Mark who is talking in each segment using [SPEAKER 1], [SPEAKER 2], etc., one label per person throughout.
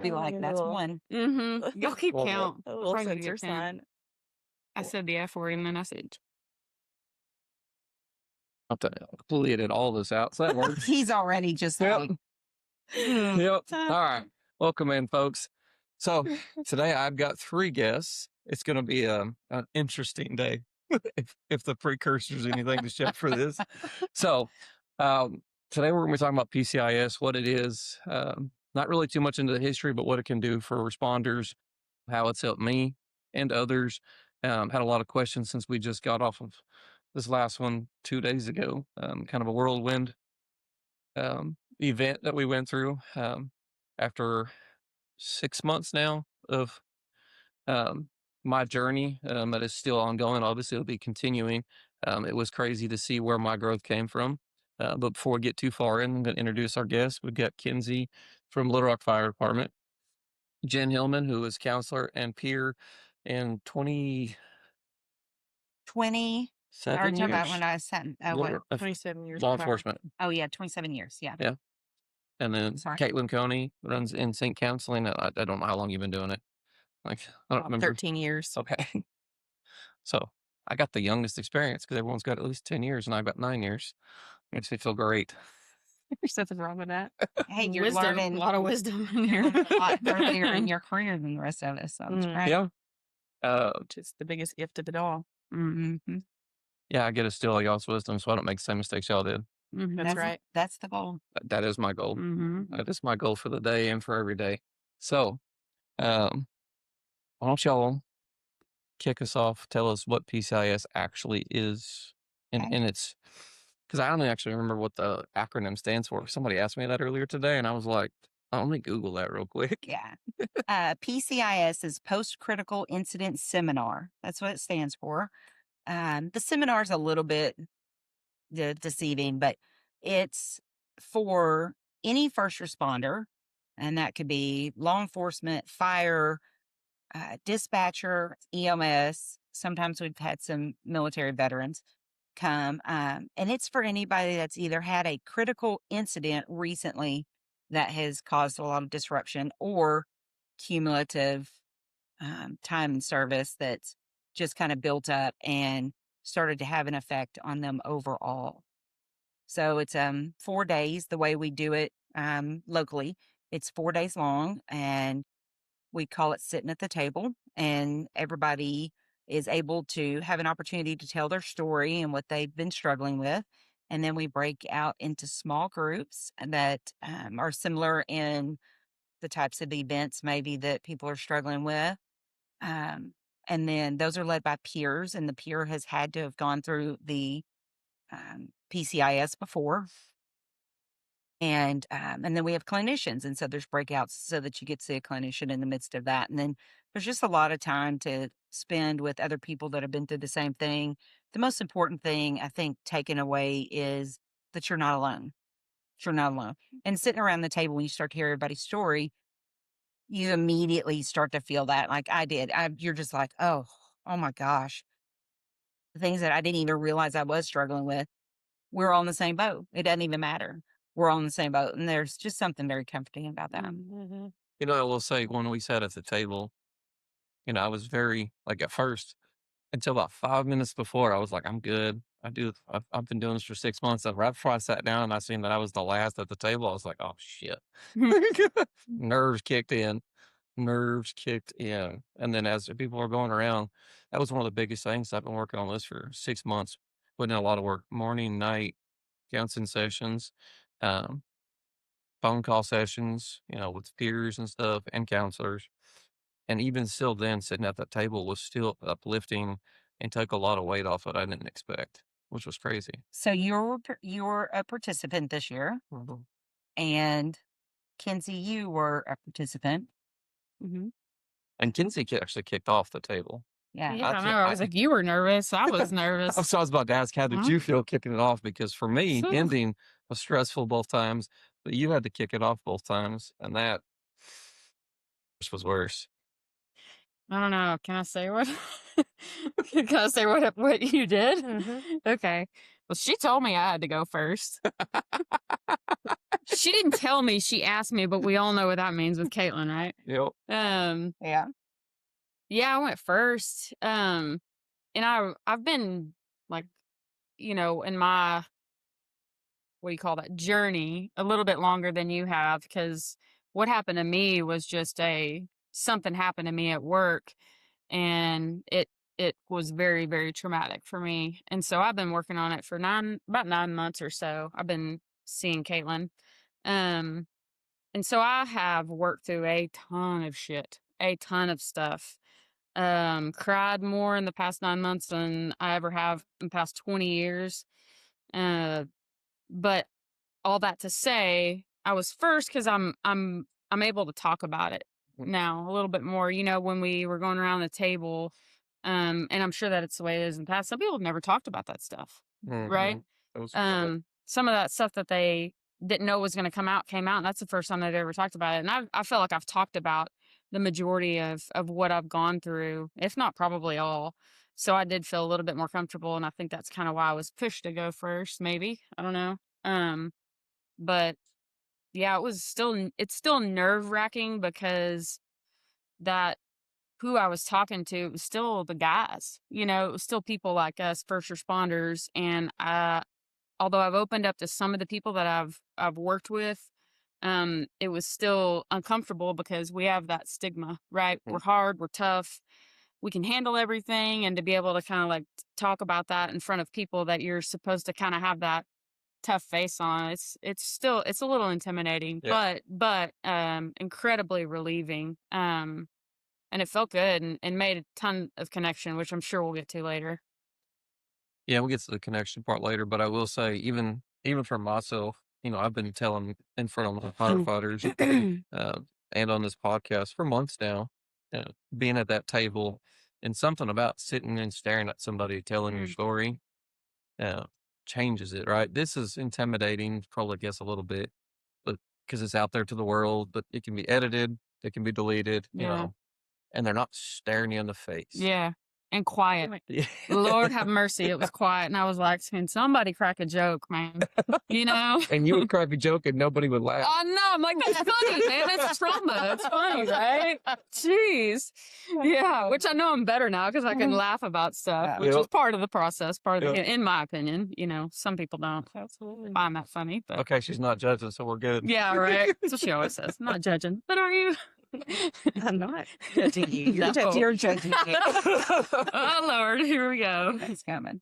[SPEAKER 1] Be like, that's one.
[SPEAKER 2] Mm-hmm. Y'all keep
[SPEAKER 3] Well,
[SPEAKER 2] count.
[SPEAKER 1] A little
[SPEAKER 2] Probably
[SPEAKER 1] sensor
[SPEAKER 2] get 10.
[SPEAKER 1] sign.
[SPEAKER 2] I said the F word and then I said,
[SPEAKER 3] I'll tell you, I completely edit all this out. So that works.
[SPEAKER 1] He's already just
[SPEAKER 3] Yep.
[SPEAKER 1] like,
[SPEAKER 3] Yep. All right. Welcome in, folks. So today I've got 3 guests. It's going to be an interesting day if the precursor's anything to show for this. So today we're going to be talking about PCIS, what it is, not really too much into the history, but what it can do for responders, how it's helped me and others. Had a lot of questions since we just got off of this last one 2 days ago, kind of a whirlwind event that we went through after 6 months now of my journey that is still ongoing. Obviously, it'll be continuing. It was crazy to see where my growth came from. But before we get too far in, I'm going to introduce our guests. We've got Kinsey from Little Rock Fire Department, Jen Hillman, who is counselor and peer in 27
[SPEAKER 1] 20. Or talking about
[SPEAKER 3] years.
[SPEAKER 1] when I sat,
[SPEAKER 3] Little-
[SPEAKER 1] what?
[SPEAKER 2] 27 years.
[SPEAKER 3] Law
[SPEAKER 2] prior.
[SPEAKER 3] enforcement.
[SPEAKER 1] Oh, yeah, 27 years. Yeah.
[SPEAKER 3] Yeah. And then
[SPEAKER 1] Sorry.
[SPEAKER 3] Katelyn Coney runs Instinct Counseling. I don't know how long you've been doing it. Like, I don't remember.
[SPEAKER 2] 13 years.
[SPEAKER 3] Okay. So I got the youngest experience because everyone's got at least 10 years and I've got 9 years. Makes me feel great.
[SPEAKER 2] There's nothing wrong with that.
[SPEAKER 1] Hey, you're
[SPEAKER 2] wisdom,
[SPEAKER 1] learning
[SPEAKER 2] a lot of wisdom in
[SPEAKER 1] you're
[SPEAKER 2] here.
[SPEAKER 1] learning a lot earlier in your career than the rest of us. So it's great.
[SPEAKER 3] Yeah.
[SPEAKER 2] Which is the biggest gift of it all.
[SPEAKER 1] Mm-hmm.
[SPEAKER 3] Yeah, I get to steal all y'all's wisdom so I don't make the same mistakes y'all did.
[SPEAKER 2] That's right.
[SPEAKER 1] That's the goal.
[SPEAKER 3] That is my goal.
[SPEAKER 2] Mm-hmm.
[SPEAKER 3] That is my goal for the day and for every day. So, why don't y'all kick us off? Tell us what PCIS actually is. And it's because I don't actually remember what the acronym stands for. Somebody asked me that earlier today, and I was like, oh, let me Google that real quick.
[SPEAKER 1] Yeah. PCIS is Post Critical Incident Seminar. That's what it stands for. The seminar is a little bit deceiving, but it's for any first responder, and that could be law enforcement, fire, dispatcher, EMS. Sometimes we've had some military veterans come, and it's for anybody that's either had a critical incident recently that has caused a lot of disruption or cumulative time and service that's just kind of built up and started to have an effect on them overall. So it's 4 days the way we do it locally. It's 4 days long, and we call it sitting at the table, and everybody is able to have an opportunity to tell their story and what they've been struggling with. And then we break out into small groups that are similar in the types of events maybe that people are struggling with. And then those are led by peers, and the peer has had to have gone through the PCIS before. And then we have clinicians, and so there's breakouts so that you get to see a clinician in the midst of that. And then there's just a lot of time to spend with other people that have been through the same thing. The most important thing I think taken away is that you're not alone. You're not alone. And sitting around the table when you start to hear everybody's story, you immediately start to feel that, like I did. You're just like, oh my gosh, the things that I didn't even realize I was struggling with. We're all in the same boat. It doesn't even matter. We're all in the same boat. And there's just something very comforting about that.
[SPEAKER 2] Mm-hmm.
[SPEAKER 3] You know, I will say when we sat at the table, I was very, like at first, until about 5 minutes before, I was like, I'm good. I've been doing this for 6 months. And right before I sat down and I seen that I was the last at the table, I was like, oh shit. Nerves kicked in. And then as people are going around, that was one of the biggest things. I've been working on this for 6 months, putting in a lot of work, morning, night, counseling sessions, um, phone call sessions, with peers and stuff and counselors. And even still then, sitting at that table was still uplifting and took a lot of weight off what I didn't expect, which was crazy.
[SPEAKER 1] So you're a participant this year, and Kinsey, you were a participant.
[SPEAKER 2] Mm-hmm.
[SPEAKER 3] And Kinsey actually kicked off the table.
[SPEAKER 1] Yeah.
[SPEAKER 2] I don't know. I was like, you were nervous. I was nervous.
[SPEAKER 3] So I was about to ask, how did you feel kicking it off? Because for me, ending was stressful both times, but you had to kick it off both times, and that was worse.
[SPEAKER 2] I don't know. Can I say what? Can I say what you did?
[SPEAKER 1] Mm-hmm.
[SPEAKER 2] Okay. Well, she told me I had to go first. She didn't tell me. She asked me, but we all know what that means with Katelyn, right?
[SPEAKER 3] Yep.
[SPEAKER 1] Yeah.
[SPEAKER 2] Yeah, I went first. And I've been like, in my, what do you call that, journey a little bit longer than you have, because what happened to me was just something happened to me at work, and it was very, very traumatic for me. And so I've been working on it for about 9 months or so. I've been seeing Katelyn. Um, and so I have worked through a ton of shit, a ton of stuff. Cried more in the past 9 months than I ever have in the past 20 years. But all that to say, I was first because I'm able to talk about it now a little bit more. When we were going around the table, and I'm sure that it's the way it is in the past. Some people have never talked about that stuff, right? Some of that stuff that they didn't know was going to come out came out, and that's the first time they've ever talked about it. And I feel like I've talked about the majority of what I've gone through, if not probably all. So I did feel a little bit more comfortable, and I think that's kind of why I was pushed to go first. Maybe, I don't know. But yeah, it's still nerve wracking because that who I was talking to, it was still the guys, it was still people like us, first responders. And although I've opened up to some of the people that I've worked with, it was still uncomfortable because we have that stigma, right? We're hard, we're tough, we can handle everything. And to be able to kind of like talk about that in front of people that you're supposed to kind of have that tough face on, it's a little intimidating, but incredibly relieving. And it felt good and made a ton of connection, which I'm sure we'll get to later.
[SPEAKER 3] Yeah, we'll get to the connection part later, but I will say, even for myself, I've been telling in front of my firefighters and on this podcast for months now, being at that table, and something about sitting and staring at somebody telling your story changes it, right? This is intimidating, probably guess a little bit, but because it's out there to the world, but it can be edited, it can be deleted, and they're not staring you in the face.
[SPEAKER 2] Yeah. And quiet. Lord have mercy. It was quiet. And I was like, can somebody crack a joke, man?
[SPEAKER 3] And you would crack a joke and nobody would laugh.
[SPEAKER 2] Oh, no. I'm like, that's funny, man. It's trauma. It's funny, right? Jeez. Yeah. Which I know I'm better now because I can laugh about stuff, which is part of the process, in my opinion. Some people don't find that funny. But
[SPEAKER 3] okay, she's not judging, so we're good.
[SPEAKER 2] Yeah, right. That's what she always says. I'm not judging. But are you?
[SPEAKER 1] I'm not judging you. You're judging me.
[SPEAKER 2] Oh, Lord. Here we go.
[SPEAKER 1] It's coming.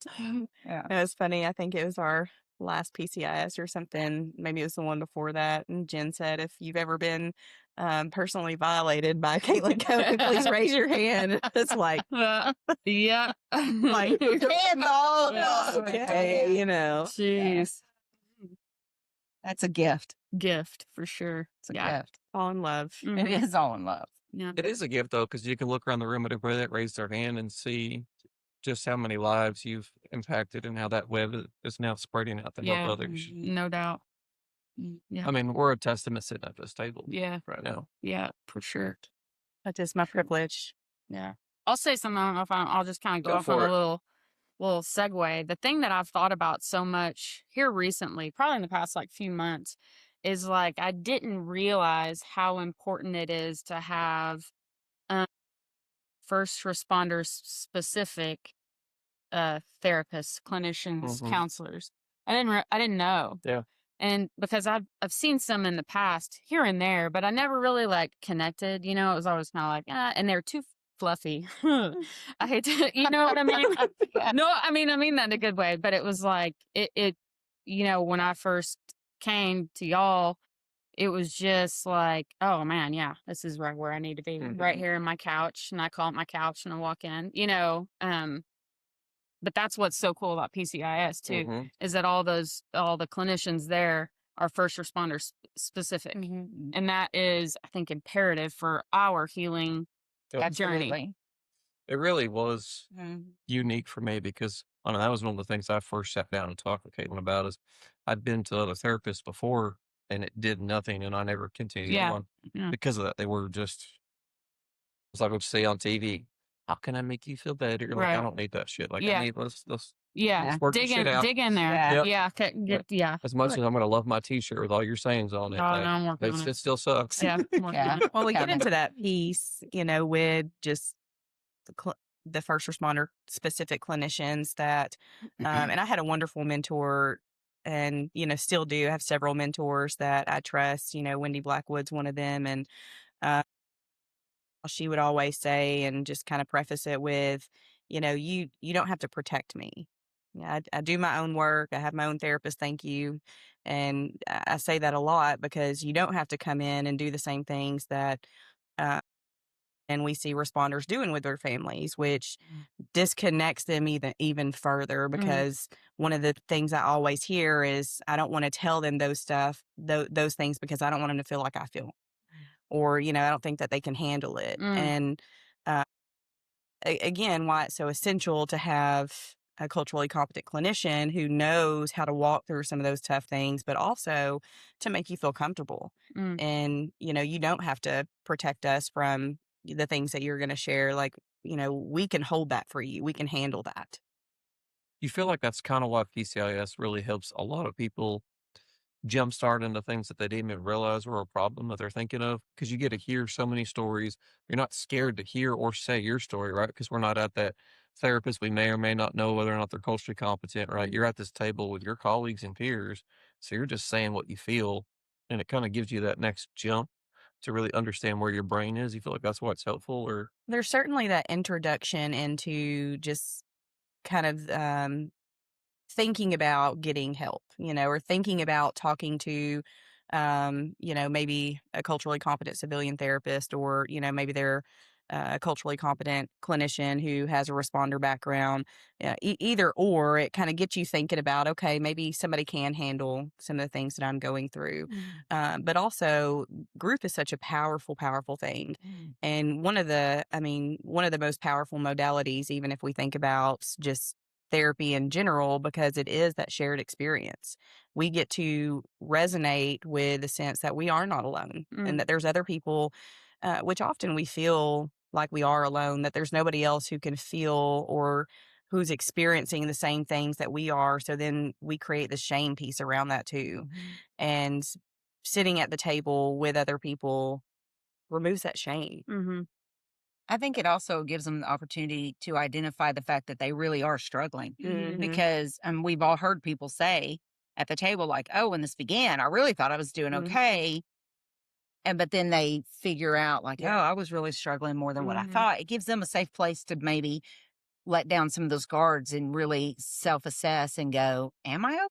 [SPEAKER 1] Yeah.
[SPEAKER 4] It was funny. I think it was our last PCIS or something. Maybe it was the one before that. And Jen said, if you've ever been personally violated by Katelyn Cohen, please raise your hand. It's like,
[SPEAKER 2] yeah.
[SPEAKER 4] Like, hands all. Okay,
[SPEAKER 2] Jeez.
[SPEAKER 1] That's a gift.
[SPEAKER 2] Gift, for sure.
[SPEAKER 1] It's a gift.
[SPEAKER 4] All in love.
[SPEAKER 1] It is all in love.
[SPEAKER 2] Yeah.
[SPEAKER 3] It is a gift, though, because you can look around the room at everybody that raised their hand and see just how many lives you've impacted and how that web is now spreading out to help others.
[SPEAKER 2] No doubt. Yeah.
[SPEAKER 3] I mean, we're a testament sitting at this table right now.
[SPEAKER 2] Yeah, for sure.
[SPEAKER 4] That is my privilege.
[SPEAKER 2] Yeah. I'll say something. I don't know if I'll just kind of go off on a little segue. The thing that I've thought about so much here recently, probably in the past few months, is like I didn't realize how important it is to have first responders specific therapists, clinicians, counselors. I didn't know.
[SPEAKER 3] Yeah.
[SPEAKER 2] And because I've seen some in the past here and there, but I never really connected. It was always kind of like, and they're too fluffy. I hate to, you know what I mean? No, I mean that in a good way. But it was like it when I first came to y'all, it was just like, oh man, yeah, this is right where I need to be, right here in my couch. And I call it my couch and I walk in, but that's what's so cool about PCIS too, is that all the clinicians there are first responders specific. And that is, I think, imperative for our healing journey.
[SPEAKER 3] It really was unique for me because that was one of the things I first sat down and talked with Katelyn about. Is I'd been to other therapists before and it did nothing, and I never continued on because of that. They were just, it's like what you say on TV. How can I make you feel better? Like, I don't need that shit. Like, I need let's
[SPEAKER 2] Yeah.
[SPEAKER 1] Yeah.
[SPEAKER 3] Work your shit out.
[SPEAKER 2] Dig in there.
[SPEAKER 1] Yeah.
[SPEAKER 3] Yep.
[SPEAKER 2] Yeah.
[SPEAKER 3] As much as I'm gonna love my T-shirt with all your sayings on it,
[SPEAKER 2] No, I'm working on
[SPEAKER 3] it
[SPEAKER 2] it.
[SPEAKER 3] still sucks.
[SPEAKER 2] Yeah. I'm working
[SPEAKER 1] Yeah.
[SPEAKER 2] on it.
[SPEAKER 4] Well, we get
[SPEAKER 1] Kevin.
[SPEAKER 4] into that piece, with just the first responder specific clinicians that, and I had a wonderful mentor and, still do have several mentors that I trust, Wendy Blackwood's one of them. And, she would always say, and just kind of preface it with, you don't have to protect me. Yeah, I do my own work. I have my own therapist. Thank you. And I say that a lot because you don't have to come in and do the same things that, uh, and we see responders doing with their families, which disconnects them even further. Because one of the things I always hear is, I don't want to tell them those things because I don't want them to feel like I feel, or I don't think that they can handle it. And uh, again, why it's so essential to have a culturally competent clinician who knows how to walk through some of those tough things, but also to make you feel comfortable. And you don't have to protect us from the things that you're going to share. Like, we can hold that for you. We can handle that.
[SPEAKER 3] You feel like that's kind of why PCIS really helps a lot of people jumpstart into things that they didn't even realize were a problem that they're thinking of, because you get to hear so many stories. You're not scared to hear or say your story, right? Because we're not at that therapist. We may or may not know whether or not they're culturally competent, right? You're at this table with your colleagues and peers. So you're just saying what you feel. And it kind of gives you that next jump to really understand where your brain is. You feel like that's why it's helpful, or
[SPEAKER 4] There's certainly that introduction into just kind of thinking about getting help, or thinking about talking to, maybe a culturally competent civilian therapist, or, maybe they're a culturally competent clinician who has a responder background. Either or, it kind of gets you thinking about, okay, maybe somebody can handle some of the things that I'm going through. But also, group is such a powerful, powerful thing. And one of the most powerful modalities, even if we think about just therapy in general, because it is that shared experience. We get to resonate with the sense that we are not alone, and that there's other people, which often we feel like we are alone, that there's nobody else who can feel or who's experiencing the same things that we are. So then we create the shame piece around that too. And sitting at the table with other people removes that shame.
[SPEAKER 1] I think it also gives them the opportunity to identify the fact that they really are struggling, because we've all heard people say at the table, like, oh, when this began, I really thought I was doing okay. But then they figure out, like, oh, I was really struggling more than what I thought. It gives them a safe place to maybe let down some of those guards and really self-assess and go, am I okay?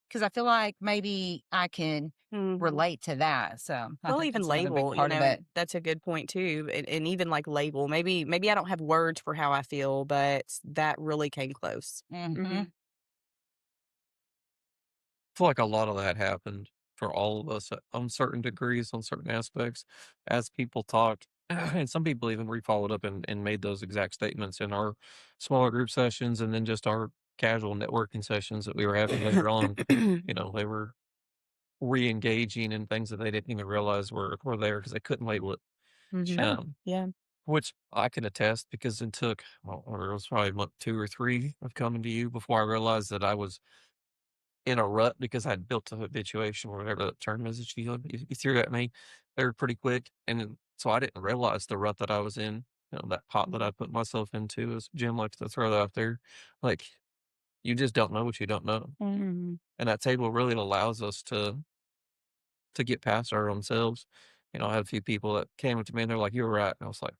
[SPEAKER 1] Because I feel like maybe I can relate to that. So I
[SPEAKER 4] Well,
[SPEAKER 1] think
[SPEAKER 4] even
[SPEAKER 1] that's another big
[SPEAKER 4] label,
[SPEAKER 1] part of it.
[SPEAKER 4] that's a good point too. And even like label, maybe I don't have words for how I feel, but that really came close.
[SPEAKER 3] feel like a lot of that happened for all of us on certain degrees, on certain aspects, as people talked. And some people even re-followed up and made those exact statements in our smaller group sessions, and then just our casual networking sessions that we were having later on. They were re-engaging in things that they didn't even realize were there because they couldn't label it.
[SPEAKER 4] Sure.
[SPEAKER 3] Um,
[SPEAKER 4] Yeah.
[SPEAKER 3] which I can attest, because it took, well, or it was probably month 2 or 3 of coming to you before I realized that I was in a rut, because I'd built a habituation, or whatever that term is that you threw at me. They were pretty quick. And then, so I didn't realize the rut that I was in, that pot that I put myself into, as Jim likes to throw that out there. Like, you just don't know what you don't know. And that table really allows us to get past our own selves. I had a few people that came up to me and they're like, "You were right." And I was like,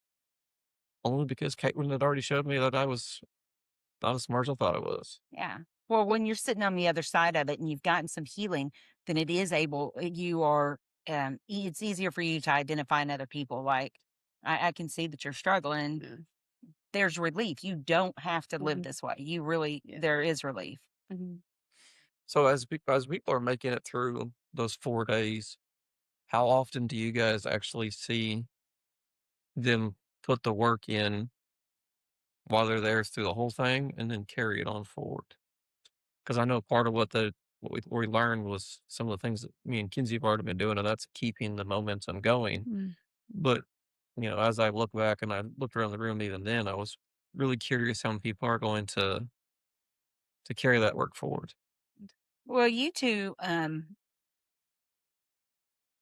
[SPEAKER 3] only because Katelyn had already showed me that I was not as smart as I thought I was.
[SPEAKER 1] Yeah. Well, when you're sitting on the other side of it and you've gotten some healing, then it's easier for you to identify in other people. Like, I can see that you're struggling. There's relief. You don't have to live this way. There is relief.
[SPEAKER 3] So as people are making it through those 4 days, how often do you guys actually see them put the work in while they're there through the whole thing, and then carry it on forward? Because I know part of what we learned was some of the things that me and Kinsey have already been doing, and that's keeping the momentum going. But, as I look back and I looked around the room even then, I was really curious how many people are going to to carry that work forward.
[SPEAKER 1] Well, you two,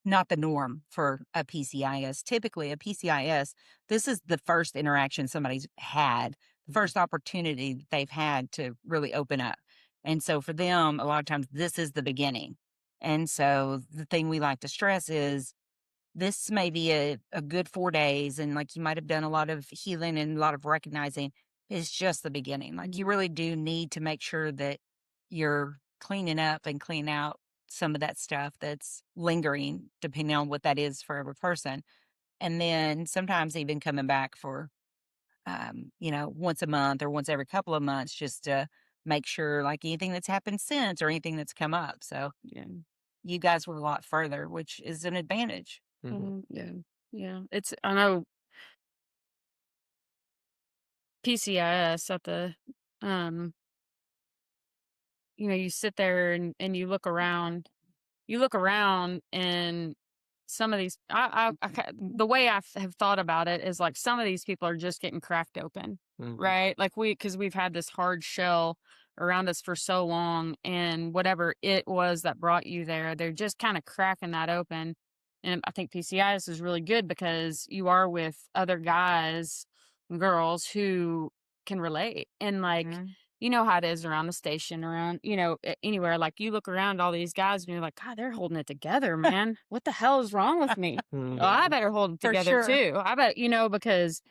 [SPEAKER 1] not the norm for a PCIS. Typically, a PCIS, this is the first interaction somebody's had, the first opportunity that they've had to really open up. And so for them, a lot of times this is the beginning. And so the thing we like to stress is this may be a good 4 days, and like you might have done a lot of healing and a lot of recognizing. It's just the beginning. Like you really do need to make sure that you're cleaning up and clean out some of that stuff that's lingering, depending on what that is for every person. And then sometimes even coming back for, once a month or once every couple of months, just to make sure like anything that's happened since or anything that's come up. So
[SPEAKER 2] Yeah.
[SPEAKER 1] you guys were a lot further, which is an advantage.
[SPEAKER 2] Yeah. Yeah. I know PCIS at the, um, you sit there and you look around and some of these, the way have thought about it is like some of these people are just getting cracked open, right? Like because we've had this hard shell around us for so long, and whatever it was that brought you there, they're just kind of cracking that open. And I think PCIS is really good because you are with other guys and girls who can relate. And like, you know how it is around the station, around, anywhere. Like you look around all these guys and you're like, God, they're holding it together, man. What the hell is wrong with me? Oh, I better hold it
[SPEAKER 1] For
[SPEAKER 2] together
[SPEAKER 1] sure.
[SPEAKER 2] too. I bet, because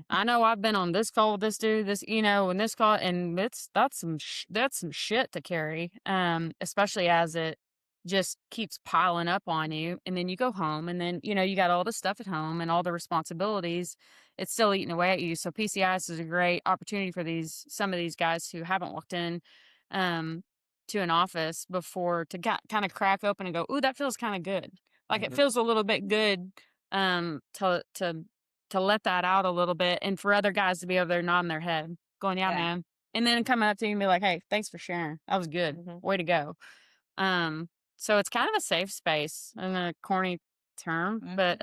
[SPEAKER 2] I know I've been on this call with this dude, and this call, and that's some shit to carry. Especially as it just keeps piling up on you. And then you go home and then, you got all the stuff at home and all the responsibilities. It's still eating away at you. So PCIS is a great opportunity for some of these guys who haven't walked in to an office before to kind of crack open and go, ooh, that feels kind of good. Like it feels a little bit good to let that out a little bit, and for other guys to be over there nodding their head, going, yeah, man. And then coming up to you and be like, hey, thanks for sharing. That was good. Way to go. So it's kind of a safe space in a corny term, but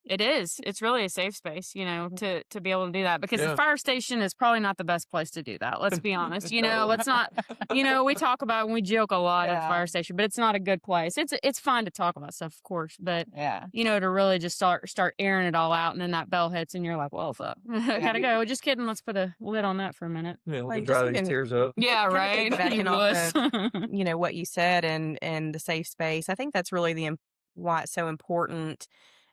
[SPEAKER 2] it is. It's really a safe space, to be able to do that, because the fire station is probably not the best place to do that. Let's be honest. Let's not, we talk about and we joke a lot at the fire station, but it's not a good place. It's fine to talk about stuff, of course, but to really just start airing it all out, and then that bell hits and you're like, well, fuck, gotta go. Just kidding. Let's put a lid on that for a minute.
[SPEAKER 3] Yeah, we'll dry these tears up.
[SPEAKER 2] Yeah, right.
[SPEAKER 4] Backing off of, what you said and the safe space. I think that's really why it's so important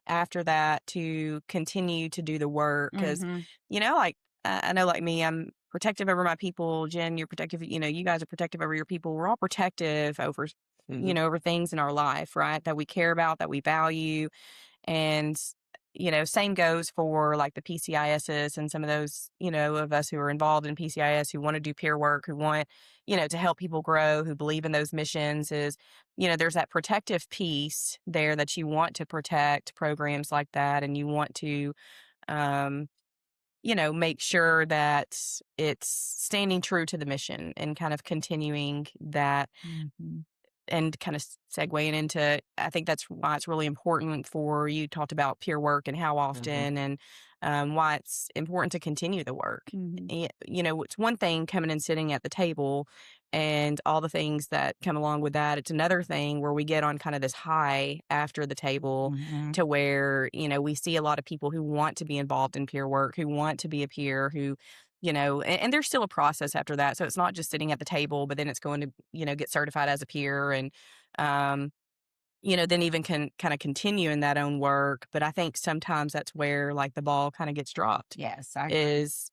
[SPEAKER 4] after that to continue to do the work, because like I know, like me, I'm protective over my people. Jen, you're protective, you guys are protective over your people. We're all protective over over things in our life, right, that we care about, that we value. And same goes for like the PCISs and some of those, of us who are involved in PCIS, who want to do peer work, who want, to help people grow, who believe in those missions. Is, there's that protective piece there that you want to protect programs like that. And you want to, make sure that it's standing true to the mission and kind of continuing that. And kind of segueing into, I think that's why it's really important for you talked about peer work and how often, and why it's important to continue the work. It's one thing coming and sitting at the table and all the things that come along with that. It's another thing where we get on kind of this high after the table to where, we see a lot of people who want to be involved in peer work, who want to be a peer, who and there's still a process after that. So it's not just sitting at the table, but then it's going to, get certified as a peer and, then even can kind of continue in that own work. But I think sometimes that's where like the ball kind of gets dropped.
[SPEAKER 1] Yes. I agree.
[SPEAKER 4] Is,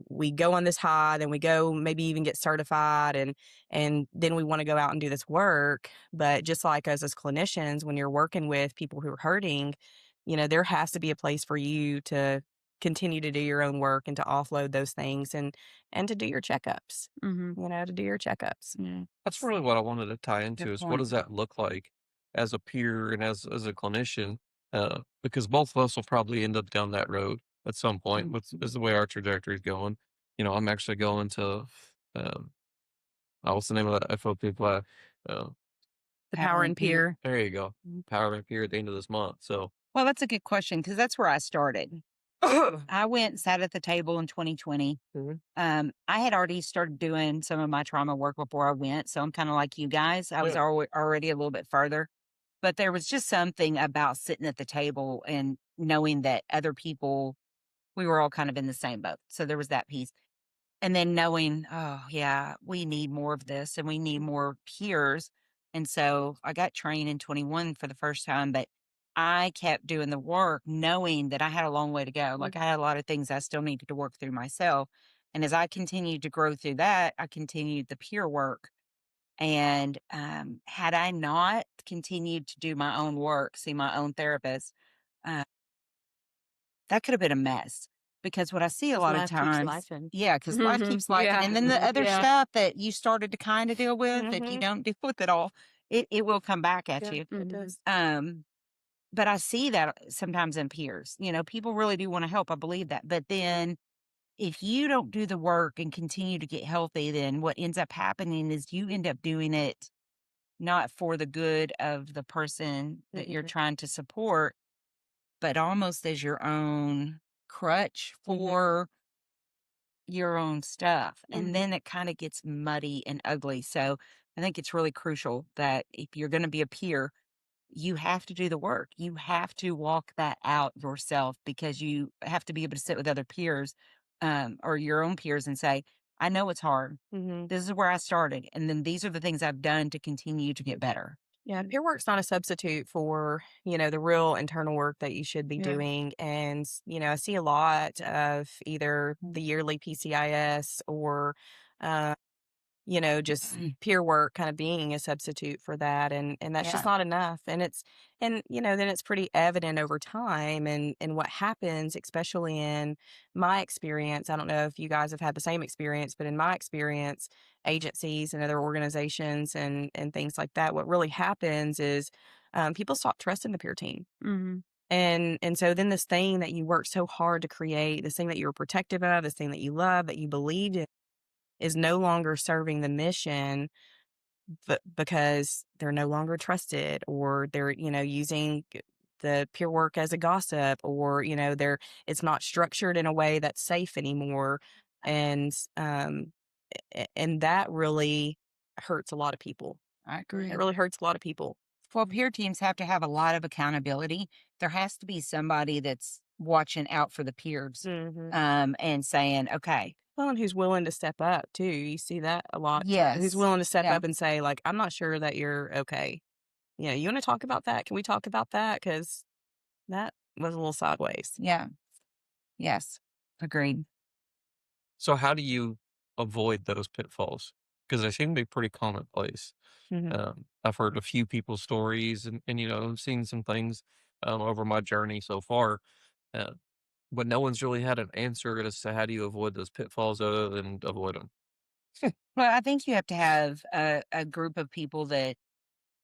[SPEAKER 4] we go on this high, then we go maybe even get certified, and then we want to go out and do this work. But just like us as clinicians, when you're working with people who are hurting, there has to be a place for you to continue to do your own work and to offload those things and to do your checkups, to do your checkups.
[SPEAKER 2] Yeah.
[SPEAKER 3] That's really what I wanted to tie into
[SPEAKER 1] Good
[SPEAKER 3] is what
[SPEAKER 1] point.
[SPEAKER 3] does that look like as a peer and as a clinician? Because both of us will probably end up down that road at some point with is the way our trajectory is going. I'm actually going to, what's the name of that FOP play?
[SPEAKER 4] The Power and Peer.
[SPEAKER 3] There you go. Power and Peer at the end of this month. So,
[SPEAKER 1] Well, that's a good question, because that's where I started. I went and sat at the table in 2020.
[SPEAKER 3] Mhm.
[SPEAKER 1] I had already started doing some of my trauma work before I went. So I'm kind of like you guys. I was
[SPEAKER 3] Yeah.
[SPEAKER 1] already a little bit further, but there was just something about sitting at the table and knowing that other people, we were all kind of in the same boat. So there was that piece. And then knowing, oh, yeah, we need more of this and we need more peers. And so I got trained in 21 for the first time, but I kept doing the work knowing that I had a long way to go. Like I had a lot of things I still needed to work through myself. And as I continued to grow through that, I continued the peer work. And had I not continued to do my own work, see my own therapist, uh, that could have been a mess because what I see a
[SPEAKER 4] 'Cause
[SPEAKER 1] lot of
[SPEAKER 4] life keeps
[SPEAKER 1] times,
[SPEAKER 4] lifing.
[SPEAKER 1] yeah, because life keeps life.
[SPEAKER 2] Yeah.
[SPEAKER 1] And then the other
[SPEAKER 2] Yeah.
[SPEAKER 1] stuff that you started to kind of deal with, if you
[SPEAKER 4] Mhm.
[SPEAKER 1] don't deal with it all, it will come back at
[SPEAKER 4] Yeah,
[SPEAKER 1] you.
[SPEAKER 4] it does.
[SPEAKER 1] But I see that sometimes in peers, people really do want to help. I believe that. But then if you don't do the work and continue to get healthy, then what ends up happening is you end up doing it not for the good of the person that you're
[SPEAKER 4] Mhm.
[SPEAKER 1] trying to support, but almost as your own crutch
[SPEAKER 4] Mhm.
[SPEAKER 1] for your own stuff. And
[SPEAKER 4] Mhm.
[SPEAKER 1] then it kind of gets muddy and ugly. So I think it's really crucial that if you're going to be a peer, you have to do the work. You have to walk that out yourself because you have to be able to sit with other peers or your own peers and say, I know it's hard.
[SPEAKER 4] Mhm.
[SPEAKER 1] This is where I started. And then these are the things I've done to continue to get better.
[SPEAKER 4] Yeah, peer work's not a substitute for, the real internal work that you should be
[SPEAKER 2] Yeah.
[SPEAKER 4] doing. And, I see a lot of either the yearly PCIS or, uh, just peer work kind of being a substitute for that. And that's just
[SPEAKER 1] Yeah.
[SPEAKER 4] not enough. Then it's pretty evident over time and what happens, especially in my experience. I don't know if you guys have had the same experience, but in my experience, agencies and other organizations and things like that, what really happens is people stop trusting the peer team.
[SPEAKER 2] Mm-hmm.
[SPEAKER 4] And so then this thing that you worked so hard to create, this thing that you were protective of, this thing that you love, that you believed in, is no longer serving the mission, but because they're no longer trusted, or they're, using the peer work as a gossip, or, it's not structured in a way that's safe anymore. And, and that really hurts a lot of people.
[SPEAKER 1] I agree.
[SPEAKER 4] It really hurts a lot of people.
[SPEAKER 1] Well, peer teams have to have a lot of accountability. There has to be somebody that's watching out for the peers
[SPEAKER 4] Hmm.
[SPEAKER 1] and saying, okay,
[SPEAKER 4] Well, and who's willing to step up too. You see that a lot. Who's
[SPEAKER 1] yes,
[SPEAKER 4] willing to step
[SPEAKER 1] yeah,
[SPEAKER 4] up and say, like, I'm not sure that you're okay. You want to talk about that? Can we talk about that? Because that was a little sideways.
[SPEAKER 1] yeah, yes, agreed.
[SPEAKER 3] So how do you avoid those pitfalls? Because they seem to be pretty commonplace.
[SPEAKER 4] Hmm.
[SPEAKER 3] I've heard a few people's stories and seen some things over my journey so far, uh, but no one's really had an answer as to how do you avoid those pitfalls other than avoid them.
[SPEAKER 1] Well, I think you have to have a group of people that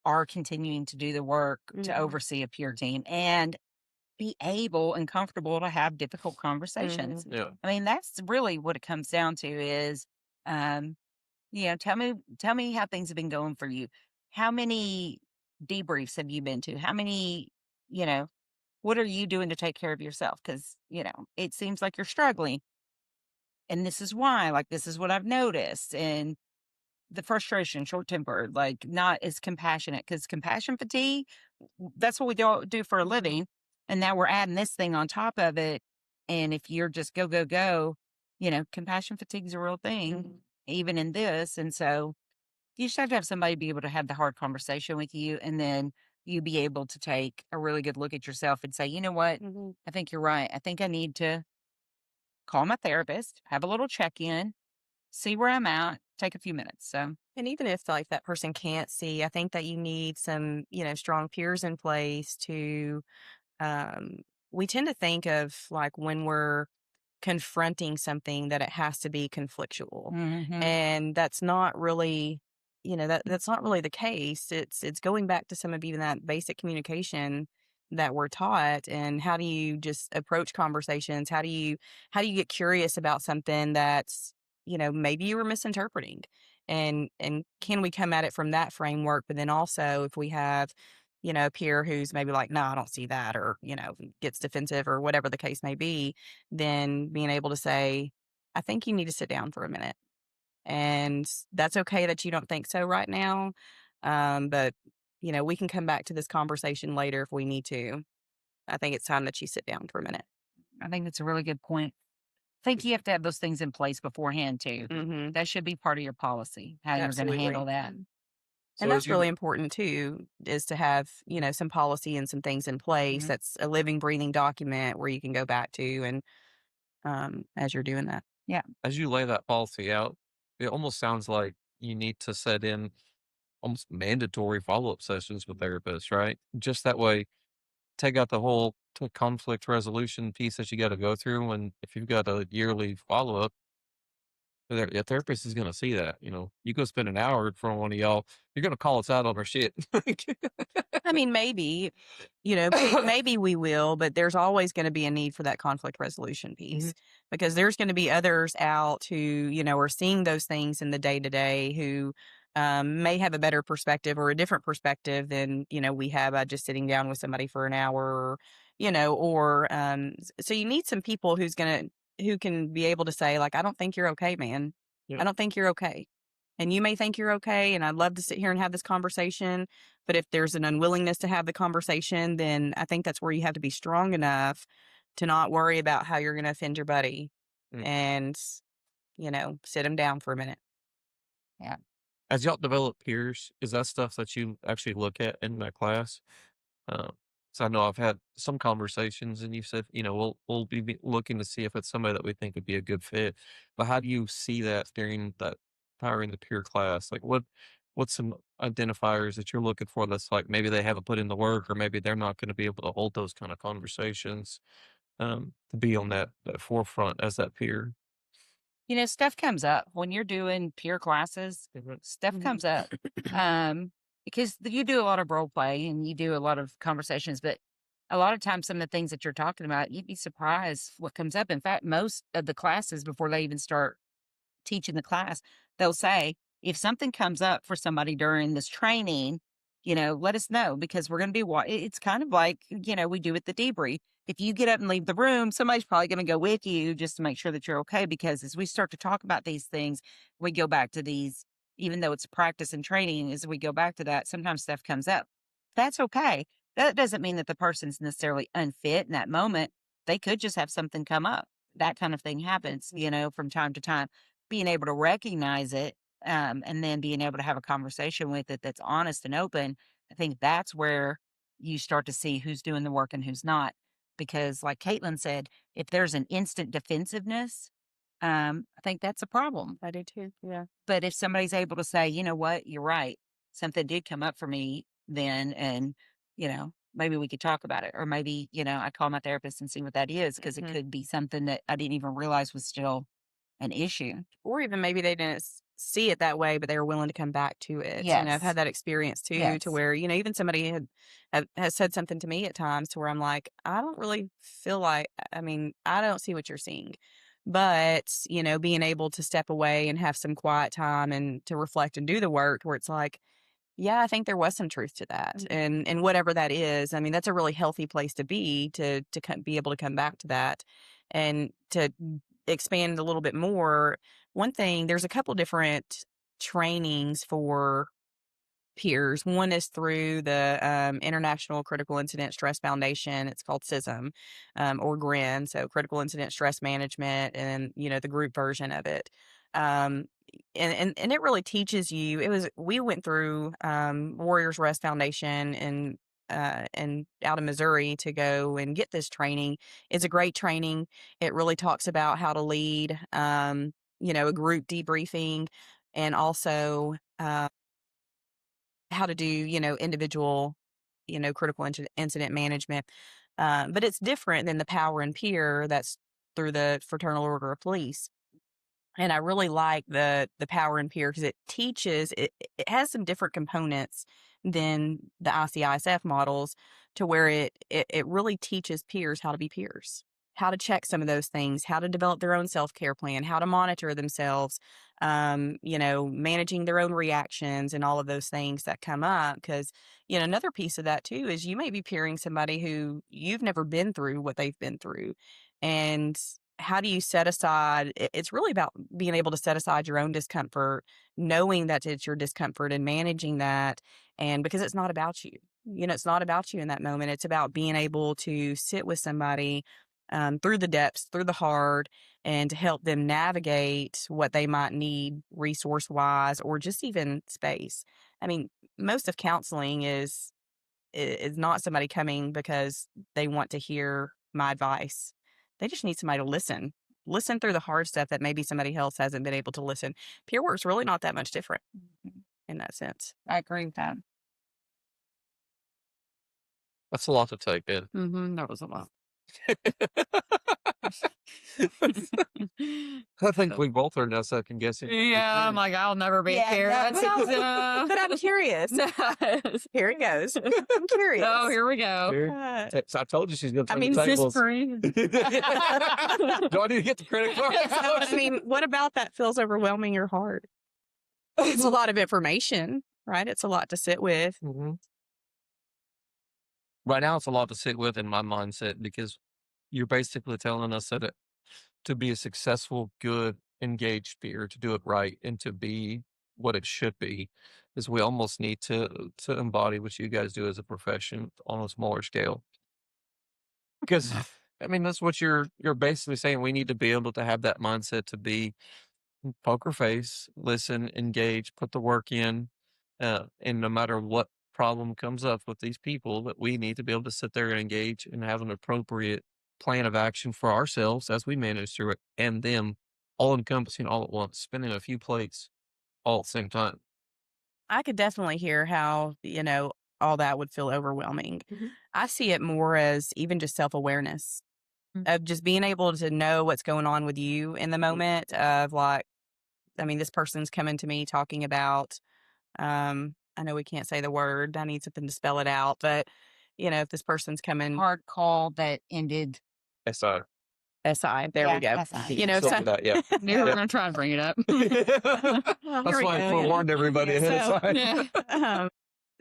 [SPEAKER 1] are continuing to do the work to
[SPEAKER 4] Hmm.
[SPEAKER 1] oversee a peer team and be able and comfortable to have difficult
[SPEAKER 4] Hmm.
[SPEAKER 1] conversations.
[SPEAKER 3] Yeah.
[SPEAKER 1] I mean, that's really what it comes down to is, um, tell me how things have been going for you. How many debriefs have you been to? How many, you know, what are you doing to take care of yourself? Because, it seems like you're struggling. And this is why, like, this is what I've noticed. And the frustration, short tempered, like not as compassionate because compassion fatigue, that's what we do for a living. And now we're adding this thing on top of it. And if you're just go, go, go, compassion fatigue is a real thing,
[SPEAKER 4] Hmm.
[SPEAKER 1] even in this. And so you just have to have somebody be able to have the hard conversation with you. And then you be able to take a really good look at yourself and say, you know what?
[SPEAKER 4] Hmm.
[SPEAKER 1] I think you're right. I think I need to call my therapist, have a little check in, see where I'm at, take a few minutes. So,
[SPEAKER 4] And even if like that person can't see, I think that you need some, strong peers in place to. Um, we tend to think of like when we're confronting something that it has to be conflictual,
[SPEAKER 1] mhm.
[SPEAKER 4] and that's not really, that's not really the case. It's going back to some of even that basic communication that we're taught, and how do you just approach conversations? How do you get curious about something that's, maybe you were misinterpreting, and can we come at it from that framework? But then also, if we have a peer who's maybe like, no, I don't see that, or, gets defensive or whatever the case may be, then being able to say, I think you need to sit down for a minute. And that's okay that you don't think so right now. But, we can come back to this conversation later if we need to. I think it's time that you sit down for a minute.
[SPEAKER 1] I think that's a really good point. I think you have to have those things in place beforehand too.
[SPEAKER 4] Mm-hmm.
[SPEAKER 1] That should be part of your policy, how you're going to handle that.
[SPEAKER 3] So
[SPEAKER 4] And
[SPEAKER 3] as
[SPEAKER 4] that's
[SPEAKER 3] you
[SPEAKER 4] really important too, is to have, some policy and some things in place.
[SPEAKER 1] Mhm.
[SPEAKER 4] That's a living, breathing document where you can go back to and as you're doing that.
[SPEAKER 3] as you lay that policy out, it almost sounds like you need to set in almost mandatory follow-up sessions with therapists, right? Just that way, take out the whole conflict resolution piece that you got to go through. And if you've got a yearly follow-up, a therapist is going to see that. You go spend an hour in front of one of y'all, you're going to call us out on our shit.
[SPEAKER 4] I mean, maybe, maybe we will, but there's always going to be a need for that conflict resolution piece because there's going to be others out who, are seeing those things in the day to day who may have a better perspective or a different perspective than, we have by just sitting down with somebody for an hour, so you need some people who can be able to say, like, I don't think you're okay, man.
[SPEAKER 3] Yeah.
[SPEAKER 4] I don't think you're okay. And you may think you're okay. And I'd love to sit here and have this conversation. But if there's an unwillingness to have the conversation, then I think that's where you have to be strong enough to not worry about how you're going to offend your buddy and, sit him down for a minute.
[SPEAKER 1] Yeah.
[SPEAKER 3] As y'all develop peers, is that stuff that you actually look at in that class? So I know I've had some conversations, and you said, we'll be looking to see if it's somebody that we think would be a good fit. But how do you see that during that hiring the peer class? Like, what's some identifiers that you're looking for that's like maybe they haven't put in the work, or maybe they're not going to be able to hold those kind of conversations to be on that forefront as that peer?
[SPEAKER 1] Stuff comes up when you're doing peer classes. Stuff comes up because you do a lot of role play and you do a lot of conversations, but a lot of times some of the things that you're talking about, you'd be surprised what comes up. In fact, most of the classes, before they even start teaching the class, they'll say, if something comes up for somebody during this training, let us know because we're going to be, it's kind of like, we do at the debrief. If you get up and leave the room, somebody's probably going to go with you just to make sure that you're okay. Because as we start to talk about these things, we go back to these, even though it's practice and training, as we go back to that, sometimes stuff comes up. That's okay. That doesn't mean that the person's necessarily unfit in that moment. They could just have something come up. That kind of thing happens, from time to time. Being able to recognize it and then being able to have a conversation with it that's honest and open, I think that's where you start to see who's doing the work and who's not. Because, like Katelyn said, if there's an instant defensiveness, I think that's a problem.
[SPEAKER 4] I do too. Yeah.
[SPEAKER 1] But if somebody's able to say, you know what, you're right, something did come up for me then, and, maybe we could talk about it. Or maybe, I call my therapist and see what that is because it could be something that I didn't even realize was still an issue.
[SPEAKER 4] Or even maybe they didn't see it that way, but they were willing to come back to it.
[SPEAKER 1] Yes.
[SPEAKER 4] I've had that experience too,
[SPEAKER 1] Yes.
[SPEAKER 4] to where, even somebody has said something to me at times to where I'm like, I don't really feel like, I don't see what you're seeing. But, being able to step away and have some quiet time and to reflect and do the work where it's like, yeah, I think there was some truth to that. And whatever that is, that's a really healthy place to be, to be able to come back to that and to expand a little bit more. One thing, there's a couple different trainings for peers. One is through the International Critical Incident Stress Foundation. It's called CISM or GRIN, so Critical Incident Stress Management, and the group version of it. And it really teaches you. We went through Warriors Rest Foundation and out of Missouri to go and get this training. It's a great training. It really talks about how to lead, a group debriefing, and also how to do, individual, critical incident management. But it's different than the power and peer that's through the Fraternal Order of Police. And I really like the power and peer because it teaches, it has some different components than the ICISF models, to where it really teaches peers how to be peers. how to check some of those things, how to develop their own self-care plan, how to monitor themselves, managing their own reactions and all of those things that come up. Because, another piece of that too is you may be peering somebody who you've never been through what they've been through. And how do you set aside? It's really about being able to set aside your own discomfort, knowing that it's your discomfort and managing that. And because it's not about you, it's not about you in that moment. It's about being able to sit with somebody through the depths, through the hard, and to help them navigate what they might need resource wise or just even space. I mean, most of counseling is not somebody coming because they want to hear my advice. They just need somebody to listen through the hard stuff that maybe somebody else hasn't been able to listen. Peer work's really not that much different in that sense.
[SPEAKER 1] I agree with that.
[SPEAKER 3] That's a lot to take in.
[SPEAKER 2] That was a lot.
[SPEAKER 3] I think we both are now second guessing.
[SPEAKER 2] Yeah, I'm like, I'll never be
[SPEAKER 1] Yeah,
[SPEAKER 2] here.
[SPEAKER 1] no,
[SPEAKER 4] But I'm curious. Here it goes. I'm curious.
[SPEAKER 2] Oh, here we go.
[SPEAKER 3] So I told you she's going to turn the
[SPEAKER 2] Is this
[SPEAKER 3] tables.
[SPEAKER 2] free?
[SPEAKER 3] Do I need to get the credit card?
[SPEAKER 4] So, what about that feels overwhelming your heart? It's a lot of information, right? It's a lot to sit with.
[SPEAKER 3] Right now, it's a lot to sit with in my mindset because you're basically telling us that to be a successful, good, engaged peer, to do it right, and to be what it should be, is we almost need to embody what you guys do as a profession on a smaller scale. Because that's what you're basically saying. We need to be able to have that mindset to be poker face, listen, engage, put the work in, and no matter what problem comes up with these people, that we need to be able to sit there and engage and have an appropriate plan of action for ourselves as we manage through it, and them all encompassing all at once, spinning a few plates all at the same time.
[SPEAKER 4] I could definitely hear how, all that would feel overwhelming. I see it more as even just self-awareness of just being able to know what's going on with you in the moment of this person's coming to me talking about, I know we can't say the word. I need something to spell it out. But, if this person's coming.
[SPEAKER 1] Hard call that ended.
[SPEAKER 3] SI.
[SPEAKER 4] SI. There we go.
[SPEAKER 1] SI.
[SPEAKER 4] If
[SPEAKER 3] Something like that, yeah.
[SPEAKER 2] Knew we were going to try and bring it up.
[SPEAKER 3] That's why I forewarned everybody ahead of time.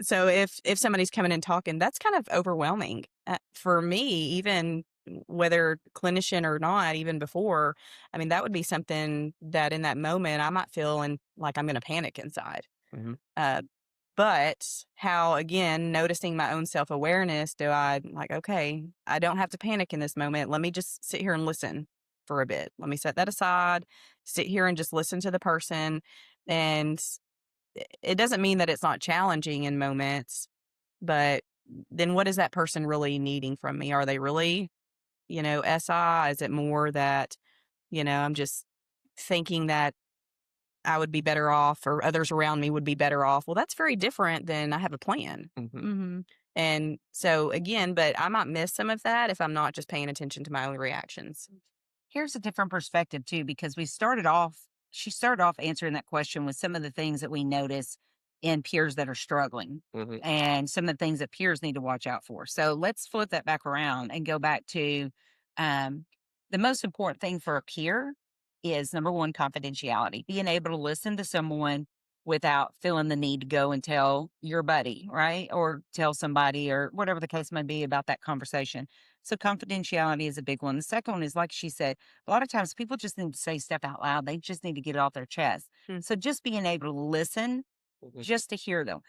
[SPEAKER 4] So if somebody's coming and talking, that's kind of overwhelming for me, even whether clinician or not, even before. That would be something that in that moment I might feel like I'm going to panic inside. But how, again, noticing my own self-awareness, do I okay, I don't have to panic in this moment. Let me just sit here and listen for a bit. Let me set that aside, sit here and just listen to the person. And it doesn't mean that it's not challenging in moments, but then what is that person really needing from me? Are they really, SI? Is it more that, I'm just thinking that I would be better off or others around me would be better off? Well, that's very different than I have a plan. And so again, but I might miss some of that if I'm not just paying attention to my own reactions.
[SPEAKER 1] Here's a different perspective too, because she started off answering that question with some of the things that we notice in peers that are struggling and some of the things that peers need to watch out for. So let's flip that back around and go back to the most important thing for a peer is, number one, confidentiality, being able to listen to someone without feeling the need to go and tell your buddy, right? Or tell somebody or whatever the case may be about that conversation. So confidentiality is a big one. The second one is, like she said, a lot of times people just need to say stuff out loud. They just need to get it off their chest. So just being able to listen, just to hear them.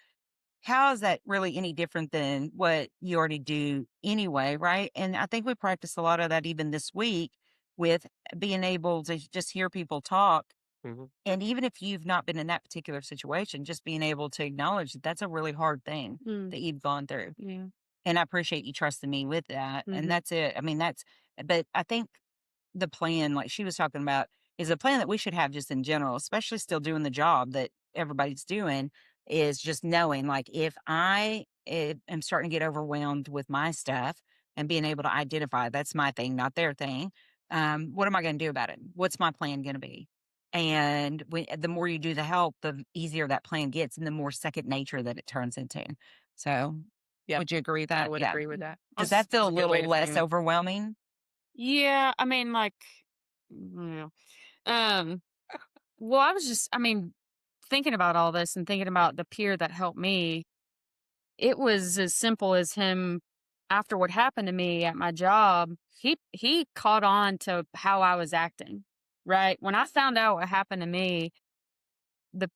[SPEAKER 1] How is that really any different than what you already do anyway, right? And I think we practice a lot of that even this week with being able to just hear people talk. And even if you've not been in that particular situation, just being able to acknowledge that that's a really hard thing that you've gone through. And I appreciate you trusting me with that. And that's it. But I think the plan, like she was talking about, is a plan that we should have just in general, especially still doing the job that everybody's doing, is just knowing, like, if I am starting to get overwhelmed with my stuff and being able to identify that's my thing, not their thing. What am I going to do about it? What's my plan going to be? And the more you do the help, the easier that plan gets and the more second nature that it turns into. So would you agree with that?
[SPEAKER 4] I would agree with that.
[SPEAKER 1] Does that feel a little less overwhelming?
[SPEAKER 2] Yeah, I mean, like, yeah. Um, well, I mean, thinking about all this and thinking about the peer that helped me, it was as simple as him after what happened to me at my job, he caught on to how I was acting, right? When I found out what happened to me, the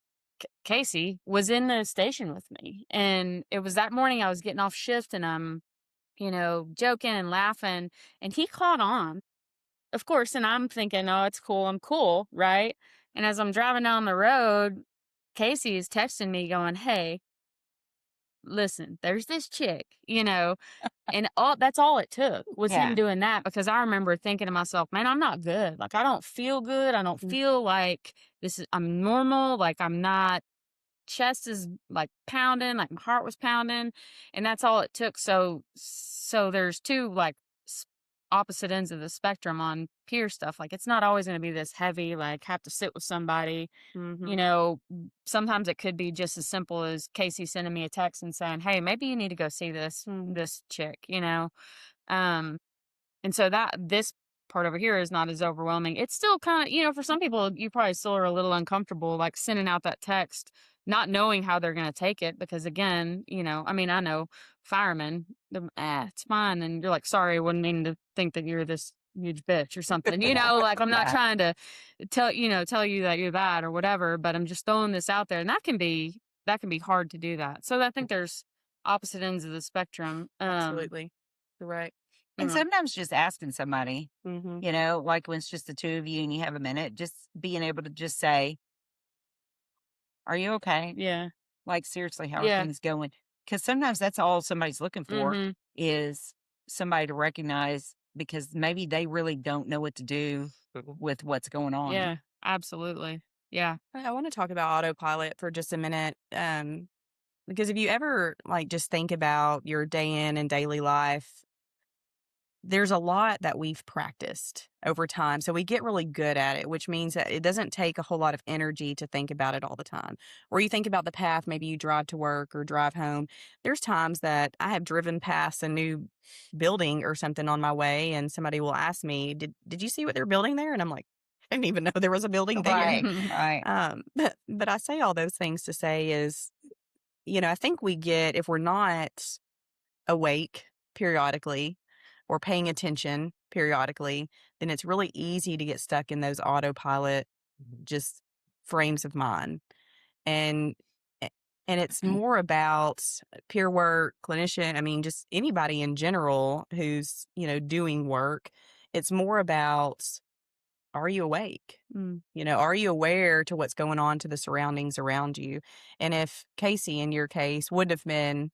[SPEAKER 2] Casey was in the station with me, and it was that morning I was getting off shift, and I'm, joking and laughing, and he caught on, of course, and I'm thinking, "Oh, it's cool, I'm cool," right? And as I'm driving down the road, Casey is texting me going, "Hey, listen, there's this chick," and that's all it took was him
[SPEAKER 1] Yeah.
[SPEAKER 2] doing that, because I remember thinking to myself, "Man, I'm not good. Like, I don't feel good. I don't feel like I'm normal. Like, I'm not, chest is like pounding, like my heart was pounding," and that's all it took. So there's two, like, s- opposite ends of the spectrum on peer stuff. Like, it's not always going to be this heavy, like, have to sit with somebody.
[SPEAKER 4] Mm-hmm.
[SPEAKER 2] Sometimes it could be just as simple as Casey sending me a text and saying, "Hey, maybe you need to go see this chick," um and so that this part over here is not as overwhelming. It's still kind of, for some people, you probably still are a little uncomfortable, like sending out that text, not knowing how they're going to take it. Because again, I mean, I know firemen, it's fine. And you're like, "Sorry, I wouldn't mean to think that you're this huge bitch or something." Like, I'm not
[SPEAKER 1] Yeah.
[SPEAKER 2] trying to tell you that you're bad or whatever, but I'm just throwing this out there. And that can be hard to do that. So I think there's opposite ends of the spectrum.
[SPEAKER 4] Absolutely. You're right.
[SPEAKER 1] And
[SPEAKER 2] Yeah.
[SPEAKER 1] sometimes just asking somebody,
[SPEAKER 4] Mm-hmm.
[SPEAKER 1] like when it's just the two of you and you have a minute, just being able to just say, "Are you okay?
[SPEAKER 2] Yeah.
[SPEAKER 1] Like, seriously, how are
[SPEAKER 2] Yeah.
[SPEAKER 1] things going?" Because sometimes that's all somebody's looking for
[SPEAKER 2] Mhm.
[SPEAKER 1] is somebody to recognize because maybe they really don't know what to do with what's going on.
[SPEAKER 2] Yeah, absolutely. Yeah.
[SPEAKER 4] I want to talk about autopilot for just a minute. Because if you ever like just think about your day in and daily life, there's a lot that we've practiced over time. So we get really good at it, which means that it doesn't take a whole lot of energy to think about it all the time. Or you think about the path, maybe you drive to work or drive home. There's times that I have driven past a new building or something on my way, and somebody will ask me, Did you see what they're building there? And I'm like, I didn't even know there was a building there.
[SPEAKER 1] Right, right.
[SPEAKER 4] But I say all those things to say is, I think we get, if we're not awake periodically or paying attention periodically, then it's really easy to get stuck in those autopilot just frames of mind. And a- and it's more about peer work, clinician, I mean just anybody in general who's, doing work. It's more about, are you awake? Are you aware to what's going on to the surroundings around you? And if Casey in your case would have been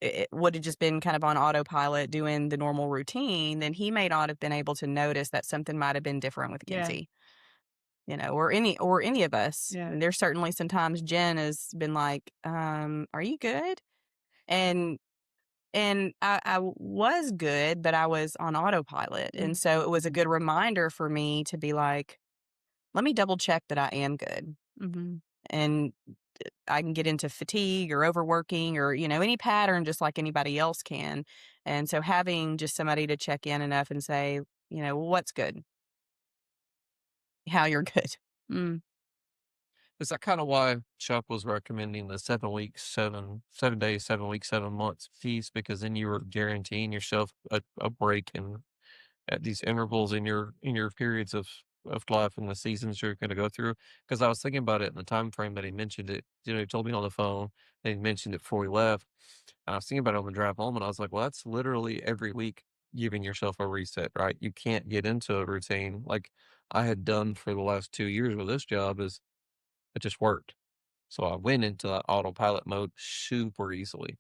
[SPEAKER 4] it would have just been kind of on autopilot doing the normal routine, then he may not have been able to notice that something might have been different with
[SPEAKER 2] Yeah.
[SPEAKER 4] Kinsey, or any of us.
[SPEAKER 2] Yeah.
[SPEAKER 4] And there's certainly sometimes Jen has been like, are you good? And I was good, but I was on autopilot. And so it was a good reminder for me to be like, let me double check that I am good.
[SPEAKER 2] Mhm.
[SPEAKER 4] And I can get into fatigue or overworking or, any pattern just like anybody else can. And so having just somebody to check in enough and say, "Well, what's good? How you're good."
[SPEAKER 2] Mm.
[SPEAKER 3] Is that kind of why Chuck was recommending the 7 weeks, 7 days, 7 weeks, 7 months piece? Because then you were guaranteeing yourself a break and at these intervals in your periods of life and the seasons you're going to go through. Because I was thinking about it in the time frame that he mentioned it. He told me on the phone and he mentioned it before we left. And I was thinking about it on the drive home, and I was like, well, that's literally every week giving yourself a reset, right? You can't get into a routine like I had done for the last 2 years with this job. Is it just worked. So I went into that autopilot mode super easily.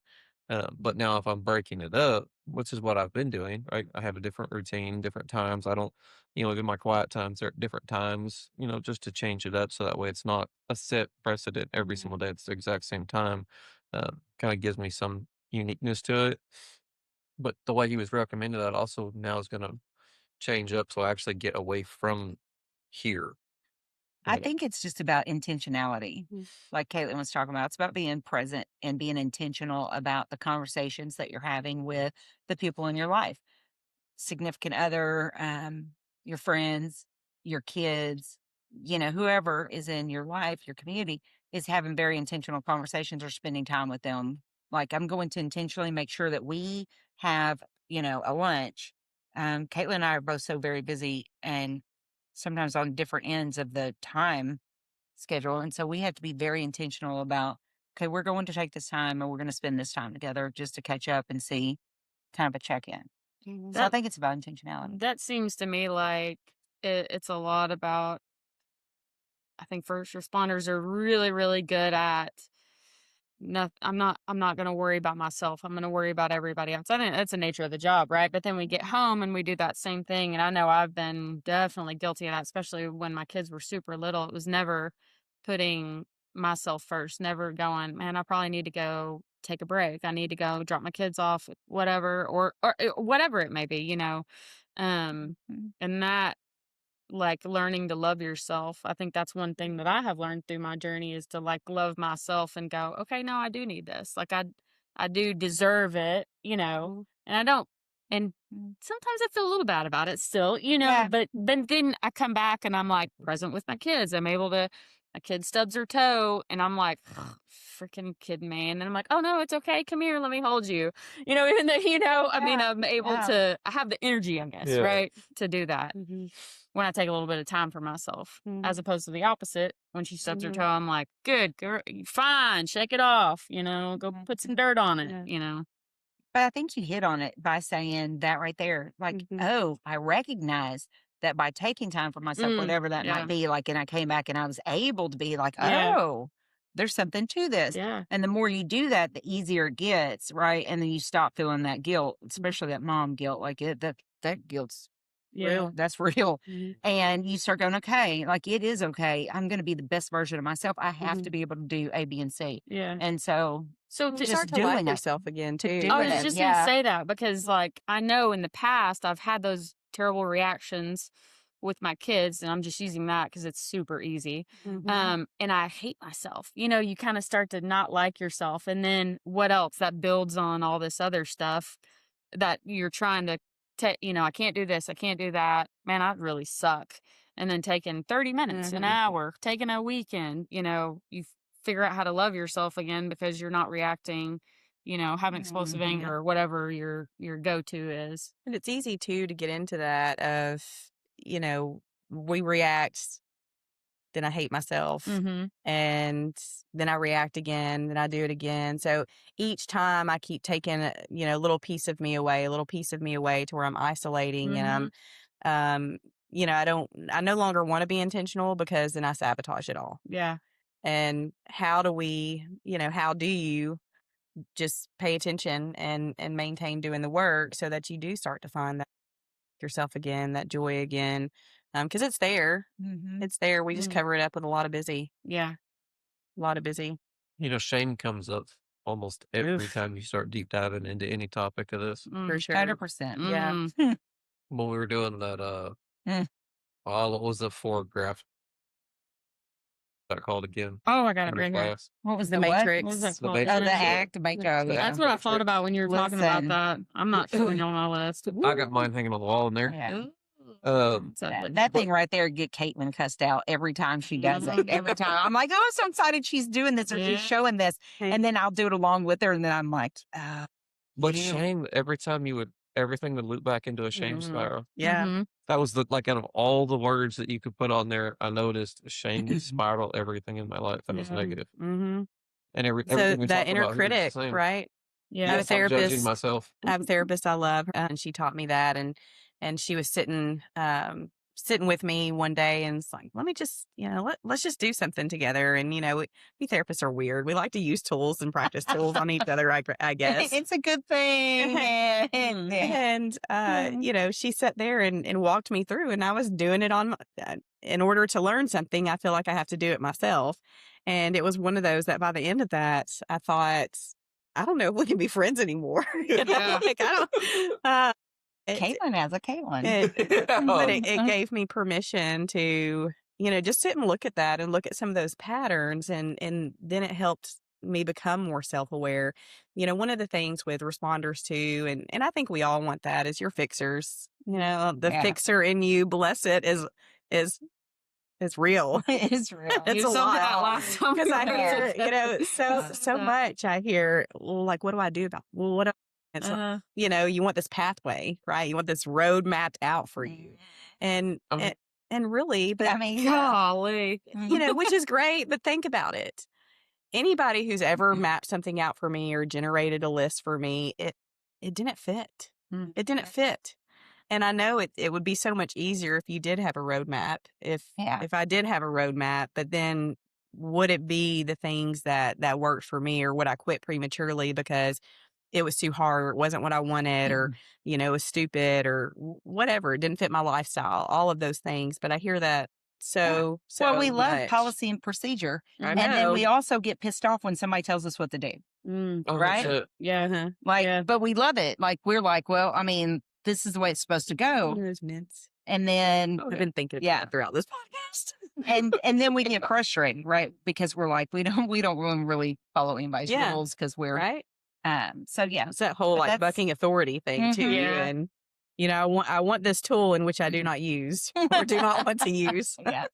[SPEAKER 3] But now if I'm breaking it up, which is what I've been doing, right? I have a different routine, different times. I don't, even my quiet times are at different times, just to change it up so that way it's not a set precedent every single day. It's the exact same time. Kind of gives me some uniqueness to it. But the way he was recommended that also now is going to change up. So I actually get away from here.
[SPEAKER 1] I think it's just about intentionality.
[SPEAKER 4] Mhm.
[SPEAKER 1] Like Caitlin was talking about, it's about being present and being intentional about the conversations that you're having with the people in your life. significant other, your friends, your kids, whoever is in your life, your community, is having very intentional conversations or spending time with them. Like, I'm going to intentionally make sure that we have, a lunch. Katelyn and I are both so very busy and sometimes on different ends of the time schedule. And so we have to be very intentional about, okay, we're going to take this time and we're going to spend this time together just to catch up and see, kind of a check in. So I think it's about intentionality.
[SPEAKER 2] That seems to me like it's a lot about, I think first responders are really, really good at, no, I'm not going to worry about myself. I'm going to worry about everybody else. I think that's the nature of the job, right? But then we get home and we do that same thing. And I know I've been definitely guilty of that, especially when my kids were super little. It was never putting myself first, never going, man, I probably need to go take a break. I need to go drop my kids off, whatever, or whatever it may be, and that, like, learning to love yourself. I think that's one thing that I have learned through my journey is to, like, love myself and go, okay, no, I do need this. Like, I do deserve it, and I don't, and sometimes I feel a little bad about it still,
[SPEAKER 1] Yeah.
[SPEAKER 2] but then I come back and I'm like present with my kids. I'm able to, my kid stubs her toe and I'm like, freaking kid, man. And I'm like, oh no, it's okay. Come here. Let me hold you. Even though, I mean, I'm able to, I have the energy, I guess, right, to do that. When I take a little bit of time for myself, as opposed to the opposite. When she stubs her toe, I'm like, good girl, fine, shake it off, go put some dirt on it,
[SPEAKER 1] But I think you hit on it by saying that right there. Like, oh, I recognize that by taking time for myself, whatever that might be, like, and I came back and I was able to be like, oh, there's something to this.
[SPEAKER 2] Yeah.
[SPEAKER 1] And the more you do that, the easier it gets, right? And then you stop feeling that guilt, especially that mom guilt. Like, that guilt's real. That's real. And you start going, okay, like, it is okay. I'm going to be the best version of myself. I have to be able to do A, B, and C.
[SPEAKER 2] Yeah.
[SPEAKER 1] And so
[SPEAKER 2] to
[SPEAKER 4] just
[SPEAKER 1] start
[SPEAKER 4] to like yourself again too.
[SPEAKER 2] I was just going to say that because, like, I know in the past I've had those terrible reactions with my kids, and I'm just using that because it's super easy. And I hate myself. You kind of start to not like yourself, and then what else? That builds on all this other stuff that you're trying to. I can't do this. I can't do that. Man, I really suck. And then taking 30 minutes, an hour, taking a weekend. You figure out how to love yourself again because you're not reacting, having explosive anger or whatever your go-to is.
[SPEAKER 4] And it's easy too to get into that of, we react, then I hate myself, and then I react again, then I do it again. So each time I keep taking a little piece of me away to where I'm isolating and I'm, I no longer want to be intentional because then I sabotage it all.
[SPEAKER 2] Yeah.
[SPEAKER 4] And how do you just pay attention and maintain doing the work so that you do start to find that yourself again, that joy again? Because it's there. It's there. We just cover it up with a lot of busy.
[SPEAKER 2] Yeah.
[SPEAKER 4] A lot of busy.
[SPEAKER 3] Shame comes up almost every time you start deep diving into any topic of this.
[SPEAKER 4] For sure.
[SPEAKER 1] 100%.
[SPEAKER 4] Yeah.
[SPEAKER 3] When we were doing that, what was the 4 graph that called again?
[SPEAKER 2] Oh, I got it
[SPEAKER 3] in
[SPEAKER 2] right here.
[SPEAKER 3] class?
[SPEAKER 1] What was
[SPEAKER 4] The
[SPEAKER 1] the
[SPEAKER 4] Matrix.
[SPEAKER 2] What was that
[SPEAKER 3] The
[SPEAKER 2] called?
[SPEAKER 3] Matrix.
[SPEAKER 1] Oh, the act matrix.
[SPEAKER 2] That's what I thought about when you were talking about
[SPEAKER 1] Listen.
[SPEAKER 2] that. I'm not showing you on my list.
[SPEAKER 3] I got mine hanging on the wall in there.
[SPEAKER 1] Yeah.
[SPEAKER 2] That
[SPEAKER 1] thing right there get Katelyn cussed out every time she does it. Every time I'm like, oh, I'm so excited she's doing this or she's showing this, and then I'll do it along with her, and then I'm like,
[SPEAKER 3] But shame, every time everything would loop back into a shame spiral.
[SPEAKER 4] Yeah.
[SPEAKER 3] That was out of all the words that you could put on there, I noticed shame would spiral everything in my life that was negative.
[SPEAKER 4] Mm-hmm.
[SPEAKER 3] And
[SPEAKER 4] So
[SPEAKER 3] everything we
[SPEAKER 4] that
[SPEAKER 3] talked
[SPEAKER 4] inner
[SPEAKER 3] about here is the
[SPEAKER 4] critic,
[SPEAKER 3] same.
[SPEAKER 4] right?
[SPEAKER 2] Yeah.
[SPEAKER 4] I have a
[SPEAKER 3] I'm judging
[SPEAKER 4] therapist.
[SPEAKER 3] myself.
[SPEAKER 4] I have a therapist I love, and she taught me that, and she was sitting with me one day, and it's like, let me just, let's just do something together. And we therapists are weird. We like to use tools and practice tools on each other, I guess.
[SPEAKER 1] it's a good thing.
[SPEAKER 4] And she sat there and walked me through, and I was doing it in order to learn something. I feel like I have to do it myself, and it was one of those that by the end of that, I thought, I don't know if we can be friends anymore. Like, I don't.
[SPEAKER 1] Katelyn has a Katelyn.
[SPEAKER 4] But it gave me permission to, just sit and look at that and look at some of those patterns, and then it helped me become more self-aware. One of the things with responders too, and I think we all want that, is your fixers. The
[SPEAKER 1] Yeah.
[SPEAKER 4] fixer in you, bless it, is real.
[SPEAKER 1] It is real.
[SPEAKER 4] It's
[SPEAKER 2] You
[SPEAKER 4] a
[SPEAKER 2] sold
[SPEAKER 4] lot.
[SPEAKER 2] that last time.
[SPEAKER 4] Because I
[SPEAKER 1] Yeah.
[SPEAKER 4] hear, so much. I hear, well, like, what do I do about? Well, what? It's like, you want this pathway, right? You want this road mapped out for you, and really, but
[SPEAKER 1] I mean,
[SPEAKER 2] golly.
[SPEAKER 4] which is great. But think about it. Anybody who's ever mapped something out for me or generated a list for me, it didn't fit. It didn't fit. And I know it would be so much easier if you did have a roadmap, if I did have a roadmap, but then would it be the things that worked for me, or would I quit prematurely because it was too hard, or it wasn't what I wanted, or, it was stupid, or whatever. It didn't fit my lifestyle, all of those things. But I hear that so
[SPEAKER 1] well, we love
[SPEAKER 4] much.
[SPEAKER 1] policy and procedure.
[SPEAKER 4] I
[SPEAKER 1] And then
[SPEAKER 4] know.
[SPEAKER 1] we also get pissed off when somebody tells us what to do. Right?
[SPEAKER 2] Yeah.
[SPEAKER 1] But we love it. Like, we're like, well, I mean, this is the way it's supposed to go.
[SPEAKER 4] Those mints.
[SPEAKER 1] And then
[SPEAKER 4] I've been thinking about that throughout this podcast.
[SPEAKER 1] and then we get frustrated, right? Because we're like, we don't really follow anybody's rules because we're
[SPEAKER 4] right.
[SPEAKER 1] So yeah,
[SPEAKER 4] it's that whole like bucking authority thing too.
[SPEAKER 2] Yeah.
[SPEAKER 4] And I want this tool in which I do not use or do not want to use.
[SPEAKER 1] Yeah.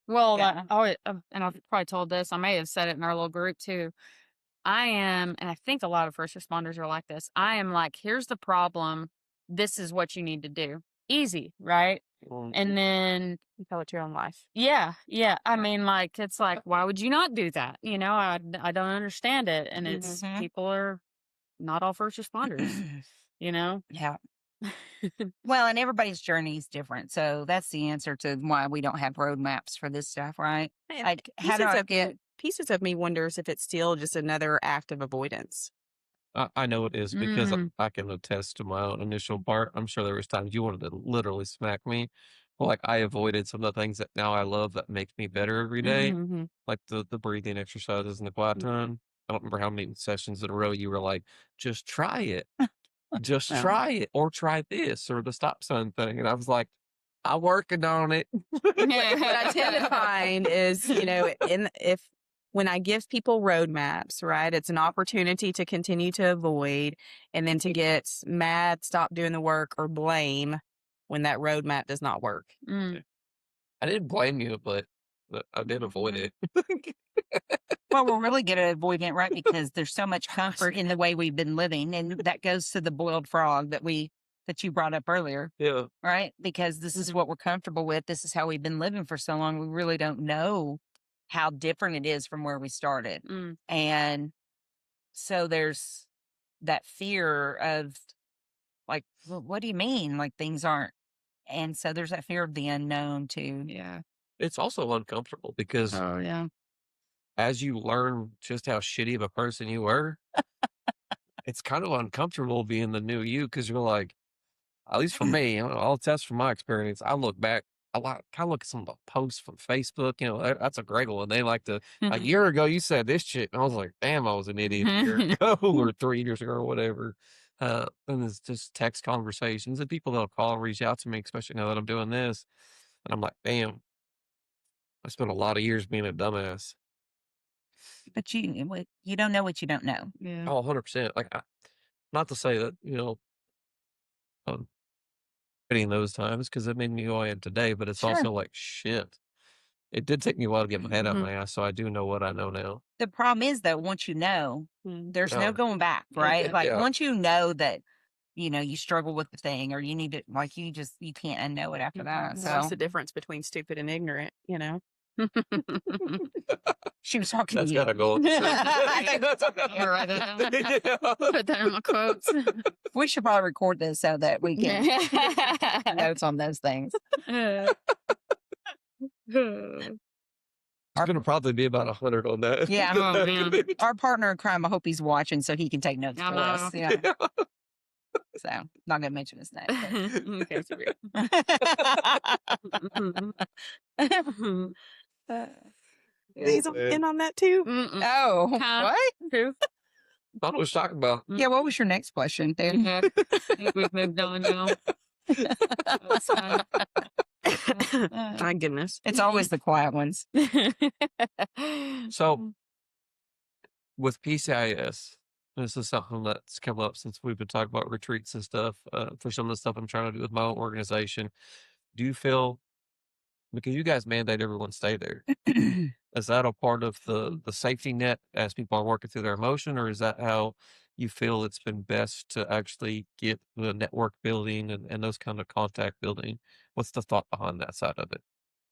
[SPEAKER 2] Well, and I've probably told this, I may have said it in our little group too. I am, and I think a lot of first responders are like this. I am like, here's the problem. This is what you need to do. Easy, right? And then
[SPEAKER 4] you tell it to your own life.
[SPEAKER 2] Yeah. I mean, like, it's like, why would you not do that? I don't understand it. And it's people are not all first responders,
[SPEAKER 1] Yeah. Well, and everybody's journey is different. So that's the answer to why we don't have roadmaps for this stuff, right?
[SPEAKER 4] Pieces of me wonders if it's still just another act of avoidance.
[SPEAKER 3] I know it is because I can attest to my own initial part. I'm sure there was times you wanted to literally smack me. But like, I avoided some of the things that now I love that make me better every day. Like the breathing exercises and the quiet time. I don't remember how many sessions in a row you were like, just try it. Just try it, or try this, or the stop sign thing. And I was like, I'm working on it.
[SPEAKER 4] What I tend to find is, when I give people roadmaps, right, it's an opportunity to continue to avoid and then to get mad, stop doing the work, or blame when that roadmap does not work.
[SPEAKER 3] I didn't blame you, but I did avoid it.
[SPEAKER 1] Well, we're really good at avoiding it, right? Because there's so much comfort in the way we've been living. And that goes to the boiled frog that you brought up earlier.
[SPEAKER 3] Yeah.
[SPEAKER 1] Right? Because this is what we're comfortable with. This is how we've been living for so long. We really don't know how different it is from where we started. And so there's that fear of like, well, what do you mean? Like, things aren't. And so there's that fear of the unknown too.
[SPEAKER 2] Yeah.
[SPEAKER 3] It's also uncomfortable because as you learn just how shitty of a person you were, it's kind of uncomfortable being the new you, because you're like, at least for me, I'll attest from my experience. I look back, kind of look at some of the posts from Facebook. That's a great one. They like a year ago, you said this shit. And I was like, damn, I was an idiot a year ago or 3 years ago or whatever. And it's just text conversations and people that'll call and reach out to me, especially now that I'm doing this. And I'm like, damn, I spent a lot of years being a dumbass.
[SPEAKER 1] But you don't know what you don't know.
[SPEAKER 2] Yeah.
[SPEAKER 3] Oh, 100%. Like, not to say that, in those times, because it made me who I am today, but it's also like, shit. It did take me a while to get my head out of my ass, so I do know what I know now.
[SPEAKER 1] The problem is, though, once you know, there's no going back, right? Like, once you know that, you struggle with the thing, or you need to, like, you can't unknow it after that. So
[SPEAKER 4] what's the difference between stupid and ignorant,
[SPEAKER 1] She was talking
[SPEAKER 3] That's
[SPEAKER 1] to you.
[SPEAKER 3] gotta go.
[SPEAKER 2] You're right. Put that in my quotes.
[SPEAKER 1] We should probably record this so that we can notes on those things.
[SPEAKER 3] It's gonna probably be about 100 on that.
[SPEAKER 1] Yeah.
[SPEAKER 2] Oh, man.
[SPEAKER 1] Our partner in crime, I hope he's watching so he can take notes for us. Yeah. So, not gonna mention his name.
[SPEAKER 2] Okay, sorry.
[SPEAKER 4] He's in on that too.
[SPEAKER 1] Oh, what?
[SPEAKER 2] Who?
[SPEAKER 3] Thought I was talking about.
[SPEAKER 1] Yeah, what was your next question, dude?
[SPEAKER 2] I think we've moved on now. That's fine.
[SPEAKER 4] My goodness.
[SPEAKER 1] It's always the quiet ones.
[SPEAKER 3] So, with PCIS, this is something that's come up since we've been talking about retreats and stuff. For some of the stuff I'm trying to do with my own organization, do you feel, because you guys mandate everyone stay there, is that a part of the safety net as people are working through their emotion, or is that how you feel it's been best to actually get the network building and those kind of contact building? What's the thought behind that side of it?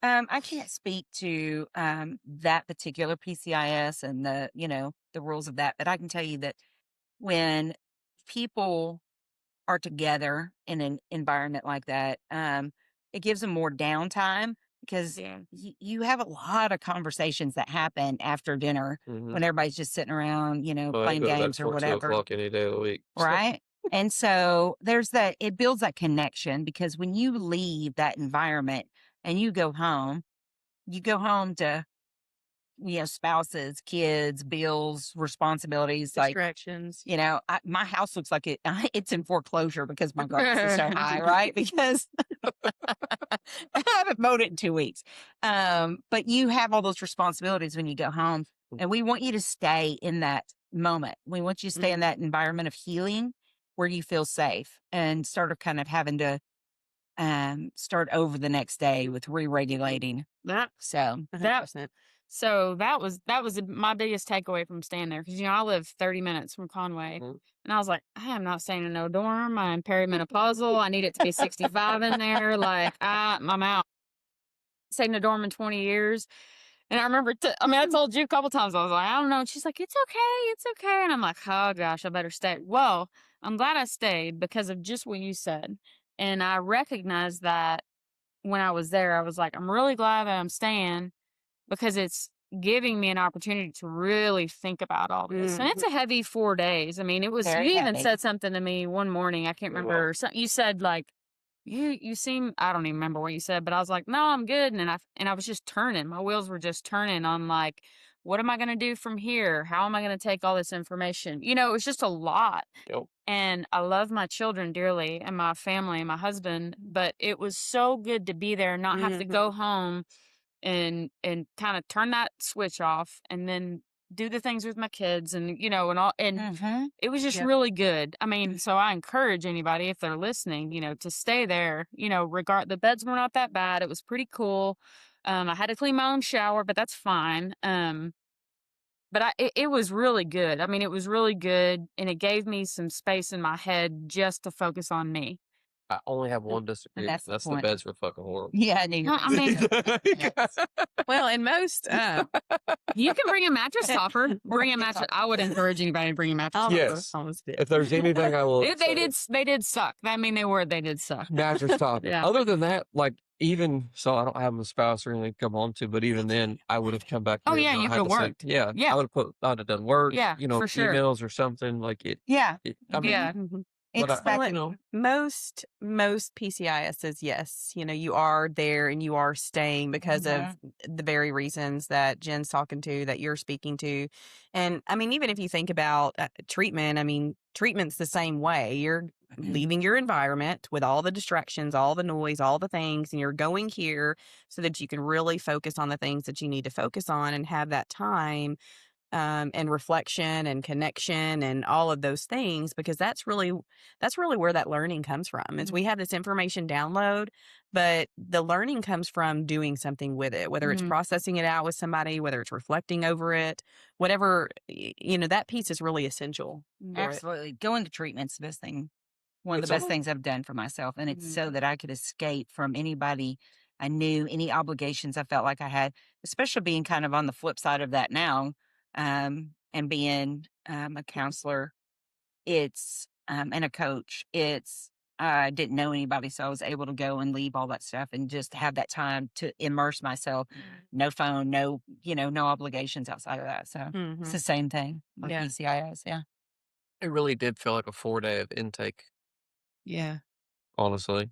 [SPEAKER 1] I can't speak to that particular PCIS and the rules of that, but I can tell you that when people are together in an environment like that, it gives them more downtime because
[SPEAKER 2] Yeah.
[SPEAKER 1] you have a lot of conversations that happen after dinner
[SPEAKER 3] Mm-hmm.
[SPEAKER 1] when everybody's just sitting around,
[SPEAKER 3] Well, I
[SPEAKER 1] playing
[SPEAKER 3] go to bed
[SPEAKER 1] games or
[SPEAKER 3] before 2
[SPEAKER 1] whatever,
[SPEAKER 3] o'clock any day of the week.
[SPEAKER 1] right? And so there's that, it builds that connection because when you leave that environment and you go home to spouses, kids, bills, responsibilities. Like,
[SPEAKER 4] Distractions.
[SPEAKER 1] my house looks like it's in foreclosure because my grass is so high, right? Because I haven't mowed it in 2 weeks. But you have all those responsibilities when you go home, and we want you to stay in that moment. We want you to stay in that environment of healing where you feel safe and start of kind of having to start over the next day with re-regulating.
[SPEAKER 2] That
[SPEAKER 1] So
[SPEAKER 4] 100%.
[SPEAKER 2] So that was my biggest takeaway from staying there because I live 30 minutes from Conway,
[SPEAKER 3] Mhm.
[SPEAKER 2] and I was like, I am not staying in no dorm. I'm perimenopausal. I need it to be 65 in there. Like I'm out. Stayed in a dorm in 20 years, and I remember. I told you a couple times. I was like, I don't know. And she's like, it's okay, and I'm like, oh gosh, I better stay. Well, I'm glad I stayed because of just what you said, and I recognized that when I was there, I was like, I'm really glad that I'm staying because it's giving me an opportunity to really think about all this. And it's a heavy 4 days. I mean, it was,
[SPEAKER 1] Very
[SPEAKER 2] you even
[SPEAKER 1] heavy.
[SPEAKER 2] said something to me one morning. I can't remember. You said like, you seem, I don't even remember what you said, but I was like, no, I'm good. And I was just turning. My wheels were just turning on like, what am I going to do from here? How am I going to take all this information? It was just a lot.
[SPEAKER 3] Yep.
[SPEAKER 2] And I love my children dearly and my family and my husband, but it was so good to be there and not have to go home and kind of turn that switch off and then do the things with my kids and and all, and it was just really good. I mean, so I encourage anybody if they're listening, to stay there. The beds were not that bad. It was pretty cool. I had to clean my own shower, but that's fine. But it was really good. I mean, it was really good, and it gave me some space in my head just to focus on me.
[SPEAKER 3] I only have one
[SPEAKER 1] And
[SPEAKER 3] disagreement.
[SPEAKER 1] that's the
[SPEAKER 3] That's the
[SPEAKER 1] point.
[SPEAKER 3] beds were fucking horrible.
[SPEAKER 1] Yeah, I knew.
[SPEAKER 2] I mean,
[SPEAKER 4] Well, and most,
[SPEAKER 2] you can bring a mattress topper. Bring a mattress. I would encourage anybody to bring a mattress topper.
[SPEAKER 3] Yes.
[SPEAKER 4] almost did.
[SPEAKER 3] If there's anything I will
[SPEAKER 2] They did suck. I mean, they did suck.
[SPEAKER 3] mattress topper.
[SPEAKER 2] Yeah.
[SPEAKER 3] Other than that, like even so, I don't have a spouse or anything to come home to, but even then, I would have come back.
[SPEAKER 2] Oh,
[SPEAKER 3] here
[SPEAKER 2] yeah,
[SPEAKER 3] and
[SPEAKER 2] you
[SPEAKER 3] not had
[SPEAKER 2] could've
[SPEAKER 3] to say-
[SPEAKER 2] worked.
[SPEAKER 3] Yeah,
[SPEAKER 2] Yeah.
[SPEAKER 3] I'd have done work.
[SPEAKER 2] Yeah, for sure.
[SPEAKER 3] emails or something like it.
[SPEAKER 1] Yeah,
[SPEAKER 3] I mean,
[SPEAKER 2] Yeah.
[SPEAKER 3] but I-
[SPEAKER 1] expect.
[SPEAKER 4] Most PCISs, yes, you are there and you are staying because of the very reasons that Jen's talking to, that you're speaking to. And I mean, even if you think about treatment, I mean, treatment's the same way. You're leaving your environment with all the distractions, all the noise, all the things, and you're going here so that you can really focus on the things that you need to focus on and have that time and reflection and connection and all of those things, because that's really where that learning comes from. Is we have this information download, but the learning comes from doing something with it, whether it's processing it out with somebody, whether it's reflecting over it, whatever, that piece is really essential. for it.
[SPEAKER 1] Absolutely. Going to treatment's the best thing. One of
[SPEAKER 3] It's
[SPEAKER 1] the best
[SPEAKER 3] all-
[SPEAKER 1] things I've done for myself. And it's so that I could escape from anybody I knew, any obligations I felt like I had, especially being kind of on the flip side of that now, and being a counselor. It's and a coach. I didn't know anybody, so I was able to go and leave all that stuff and just have that time to immerse myself. No phone, no obligations outside of that. So it's the same thing with
[SPEAKER 4] Yeah.
[SPEAKER 1] PCIS. Yeah.
[SPEAKER 3] It really did feel like a 4-day of intake,
[SPEAKER 4] Yeah.
[SPEAKER 3] honestly.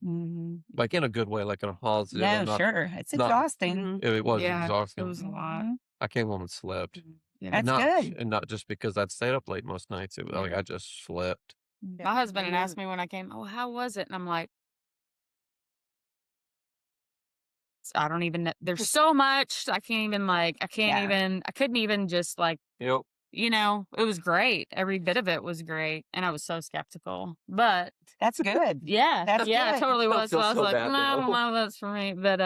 [SPEAKER 3] Like in a good way, like in a positive. I'm
[SPEAKER 1] No,
[SPEAKER 3] not-
[SPEAKER 1] sure. It's
[SPEAKER 3] not-
[SPEAKER 1] exhausting.
[SPEAKER 3] It was
[SPEAKER 2] Yeah,
[SPEAKER 3] exhausting.
[SPEAKER 2] It was a lot.
[SPEAKER 3] I came home and slept.
[SPEAKER 2] Yeah.
[SPEAKER 1] That's
[SPEAKER 3] not,
[SPEAKER 1] good.
[SPEAKER 3] And not just because I'd stayed up late most nights. It was like I just slept.
[SPEAKER 2] My husband had asked me when I came, oh, how was it? And I'm like, I don't even know. There's so much. I couldn't even just like
[SPEAKER 3] Yep.
[SPEAKER 2] it was great. Every bit of it was great. And I was so skeptical. But
[SPEAKER 1] That's good.
[SPEAKER 2] yeah,
[SPEAKER 1] That's
[SPEAKER 2] yeah,
[SPEAKER 1] good.
[SPEAKER 2] it totally
[SPEAKER 3] I
[SPEAKER 2] was. So
[SPEAKER 3] feel
[SPEAKER 2] I was
[SPEAKER 3] so
[SPEAKER 2] like,
[SPEAKER 3] bad
[SPEAKER 2] no, I don't
[SPEAKER 3] now.
[SPEAKER 2] know if that's for me. But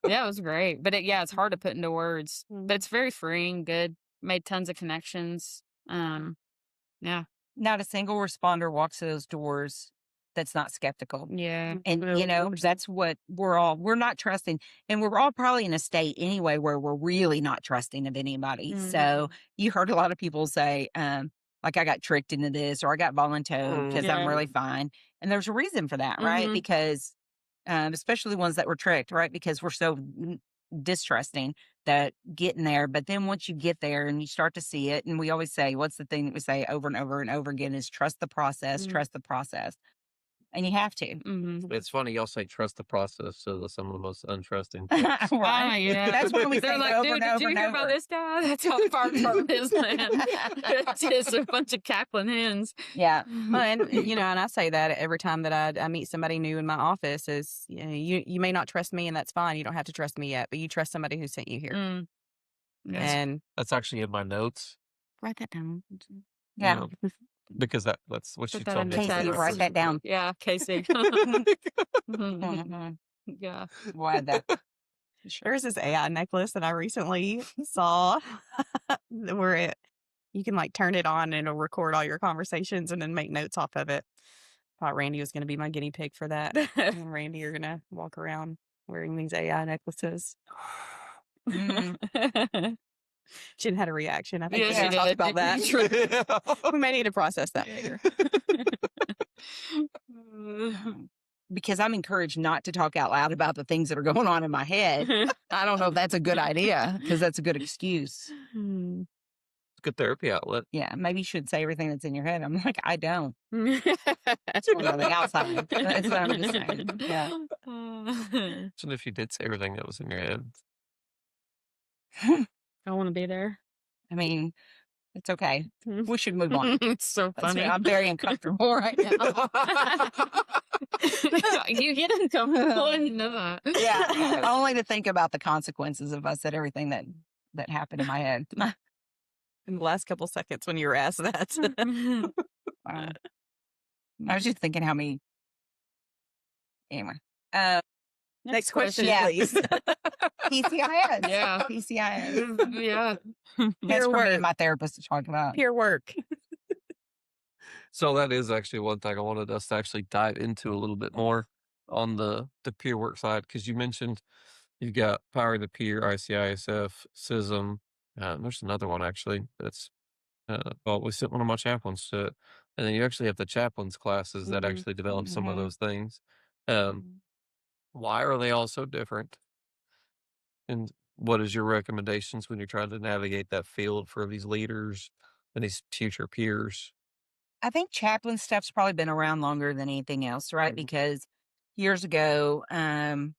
[SPEAKER 2] yeah, it was great. But it's hard to put into words. But it's very freeing, good. Made tons of connections. Yeah.
[SPEAKER 1] Not a single responder walks through those doors that's not skeptical.
[SPEAKER 2] Yeah.
[SPEAKER 1] And, that's what we're not trusting. And we're all probably in a state anyway where we're really not trusting of anybody.
[SPEAKER 2] Mhm.
[SPEAKER 1] So you heard a lot of people say, like, I got tricked into this or I got voluntoed because I'm
[SPEAKER 2] Yeah.
[SPEAKER 1] really fine. And there's a reason for that, right?
[SPEAKER 2] Mhm.
[SPEAKER 1] Because, especially the ones that were tricked, right? Because we're so distrusting that getting there. But then once you get there and you start to see it, and we always say, what's the thing that we say over and over and over again is trust the process,
[SPEAKER 2] Mhm.
[SPEAKER 1] trust the process. And you have to.
[SPEAKER 2] Mhm.
[SPEAKER 3] It's funny y'all say trust the process, so some of the most untrusting.
[SPEAKER 1] Right?
[SPEAKER 2] Yeah.
[SPEAKER 1] That's when we
[SPEAKER 2] They're
[SPEAKER 1] say
[SPEAKER 2] like,
[SPEAKER 1] over
[SPEAKER 2] dude,
[SPEAKER 1] and
[SPEAKER 2] did
[SPEAKER 1] over
[SPEAKER 2] you
[SPEAKER 1] and
[SPEAKER 2] hear
[SPEAKER 1] over.
[SPEAKER 2] about this guy? That's how far from his man. It's just a bunch of cackling hens.
[SPEAKER 1] Yeah.
[SPEAKER 4] Well, and and I say that every time that I meet somebody new in my office is, you may not trust me, and that's fine. You don't have to trust me yet, but you trust somebody who sent you here.
[SPEAKER 2] Mm.
[SPEAKER 3] Yes.
[SPEAKER 4] And
[SPEAKER 3] That's actually in my notes.
[SPEAKER 2] Write that down.
[SPEAKER 1] Yeah.
[SPEAKER 3] Because that's what
[SPEAKER 2] Put
[SPEAKER 3] she
[SPEAKER 2] that
[SPEAKER 3] told
[SPEAKER 2] in
[SPEAKER 3] me.
[SPEAKER 2] the
[SPEAKER 1] Casey,
[SPEAKER 2] text.
[SPEAKER 1] write that down.
[SPEAKER 2] Yeah, Casey.
[SPEAKER 1] Mhm.
[SPEAKER 2] Yeah.
[SPEAKER 1] Why that?
[SPEAKER 4] there's this AI necklace that I recently saw where you can turn it on and it'll record all your conversations and then make notes off of it. Thought Randy was going to be my guinea pig for that. And Randy, you're going to walk around wearing these AI necklaces.
[SPEAKER 1] Mm.
[SPEAKER 4] Jen had a reaction. I think
[SPEAKER 2] Yeah,
[SPEAKER 4] we
[SPEAKER 2] she
[SPEAKER 4] should talk
[SPEAKER 2] did.
[SPEAKER 4] about that. We may need to process that later.
[SPEAKER 1] Because I'm encouraged not to talk out loud about the things that are going on in my head. I don't know if that's a good idea because that's a good excuse.
[SPEAKER 2] Hmm.
[SPEAKER 3] It's a good therapy outlet.
[SPEAKER 1] Yeah, maybe you should say everything that's in your head. I'm like, I don't.
[SPEAKER 2] That's
[SPEAKER 1] On the outside. That's what I'm just saying. Yeah.
[SPEAKER 3] Imagine if you did say everything that was in your head.
[SPEAKER 2] I want to be there.
[SPEAKER 1] I mean, it's okay. We should move on.
[SPEAKER 2] It's so funny.
[SPEAKER 1] I'm very uncomfortable right now.
[SPEAKER 2] You get uncomfortable and you know that.
[SPEAKER 1] Yeah, only to think about the consequences if I said everything that happened in my head.
[SPEAKER 4] In the last couple seconds when you were asked that.
[SPEAKER 1] Wow. I was just thinking how many. Anyway,
[SPEAKER 4] Next question,
[SPEAKER 1] Yeah.
[SPEAKER 4] please.
[SPEAKER 1] PCIS.
[SPEAKER 2] Yeah.
[SPEAKER 1] PCIS.
[SPEAKER 2] Yeah.
[SPEAKER 1] That's
[SPEAKER 4] Peer
[SPEAKER 1] for me
[SPEAKER 4] work.
[SPEAKER 1] and my therapist to talk about.
[SPEAKER 4] Peer work.
[SPEAKER 3] So that is actually one thing I wanted us to actually dive into a little bit more on the peer work side, because you mentioned you've got Power of the Peer, ICISF, CISM. There's another one actually that's well, we sent one of my chaplains to it, and then you actually have the chaplains classes that
[SPEAKER 2] Mhm.
[SPEAKER 3] actually develop some of
[SPEAKER 1] Mhm.
[SPEAKER 3] those things. Why are they all so different? And what is your recommendations when you're trying to navigate that field for these leaders and these future peers?
[SPEAKER 1] I think chaplain stuff's probably been around longer than anything else, right?
[SPEAKER 3] Mhm.
[SPEAKER 1] Because years ago, I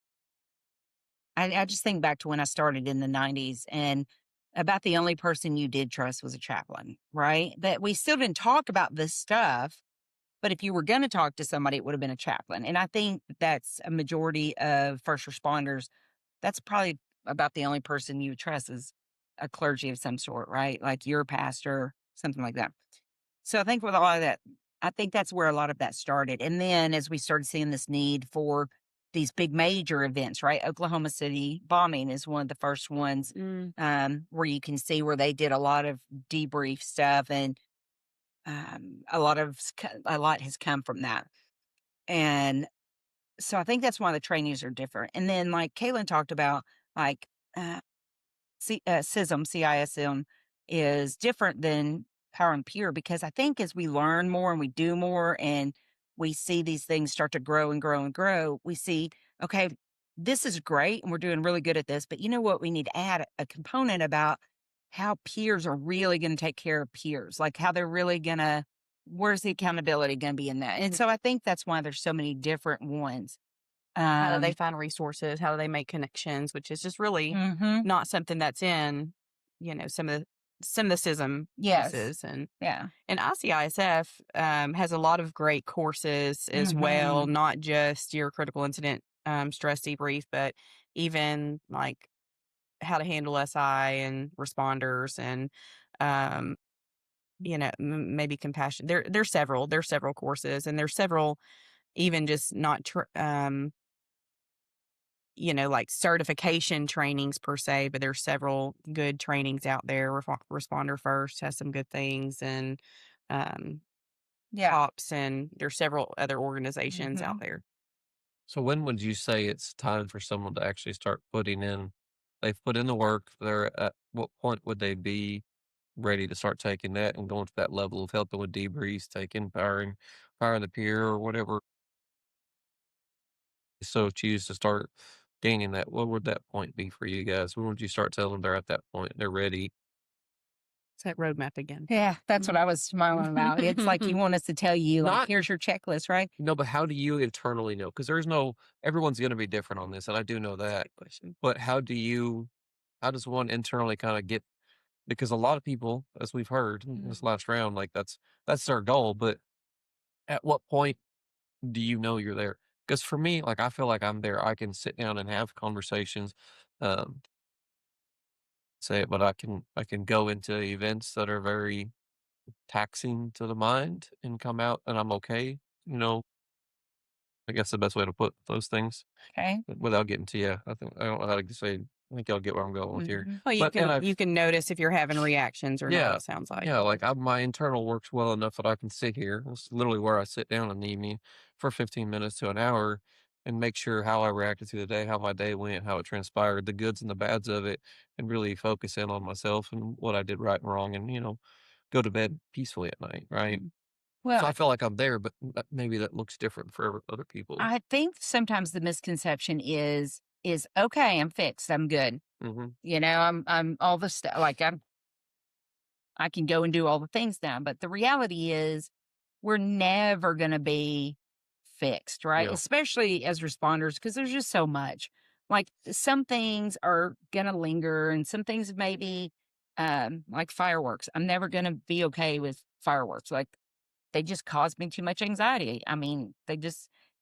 [SPEAKER 1] just think back to when I started in the 90s, and about the only person you did trust was a chaplain, right? But we still didn't talk about this stuff. But if you were going to talk to somebody, it would have been a chaplain. And I think that's a majority of first responders. That's probably about the only person you would trust is a clergy of some sort, right? Like your pastor, something like that. So I think with a lot of that, I think that's where a lot of that started. And then as we started seeing this need for these big major events, right? Oklahoma City bombing is one of the first ones where you can see where they did a lot of debrief stuff, and a lot has come from that. And so I think that's why the trainings are different. And then like Katelyn talked about, like CISM, CISM is different than Power and Peer, because I think as we learn more and we do more and we see these things start to grow and grow and grow, we see, okay, this is great and we're doing really good at this, but you know what? We need to add a component about how peers are really going to take care of peers, like how they're really going to, where's the accountability going to be in that? And so I think that's why there's so many different ones.
[SPEAKER 4] How do they find resources? How do they make connections? Which is just really not something that's in, some of the CISM pieces. And
[SPEAKER 1] Yeah.
[SPEAKER 4] and ICISF has a lot of great courses as well, not just your critical incident stress debrief, but even like how to handle SI and responders and maybe compassion. There's several courses, and there's several even just not like certification trainings per se, but there's several good trainings out there. Responder First has some good things, and COPS, and there's several other organizations out there.
[SPEAKER 3] So when would you say it's time for someone to actually start they've put in the work, they're at what point would they be ready to start taking that and going to that level of helping with debriefs, firing the peer or whatever, so choose to start gaining that? What would that point be for you guys? When would you start telling them they're at that point, they're ready?
[SPEAKER 4] It's that roadmap again.
[SPEAKER 1] Yeah, that's what I was smiling about. It's like you want us to tell you, like, here's your checklist, right?
[SPEAKER 3] No, but how do you internally know? Because everyone's going to be different on this, and I do know that.
[SPEAKER 4] Question.
[SPEAKER 3] But how does one internally kind of get, because a lot of people, as we've heard in this last round, like that's their goal. But at what point do you know you're there? Because for me, like I feel like I'm there. I can sit down and have conversations, um, say it, but I can go into events that are very taxing to the mind and come out and I'm okay. You know, I guess the best way to put those things
[SPEAKER 1] Okay.
[SPEAKER 3] without getting to I don't know how to say. I think y'all get where I'm going with here.
[SPEAKER 4] Well, you can notice if you're having reactions or not. It sounds like
[SPEAKER 3] like my internal works well enough that I can sit here. It's literally where I sit down in the evening for 15 minutes to an hour and make sure how I reacted to the day, how my day went, how it transpired, the goods and the bads of it, and really focus in on myself and what I did right and wrong, and go to bed peacefully at night, right? So
[SPEAKER 1] Well,
[SPEAKER 3] I feel like I'm there, but maybe that looks different for other people.
[SPEAKER 1] I think sometimes the misconception is okay, I'm fixed, I'm good.
[SPEAKER 3] Mm-hmm.
[SPEAKER 1] I'm all the stuff, like I can go and do all the things now. But the reality is we're never going to be fixed, right?
[SPEAKER 3] Yeah.
[SPEAKER 1] Especially as responders, because there's just so much. Like some things are going to linger, and some things maybe like fireworks. I'm never going to be okay with fireworks. Like they just cause me too much anxiety. I mean,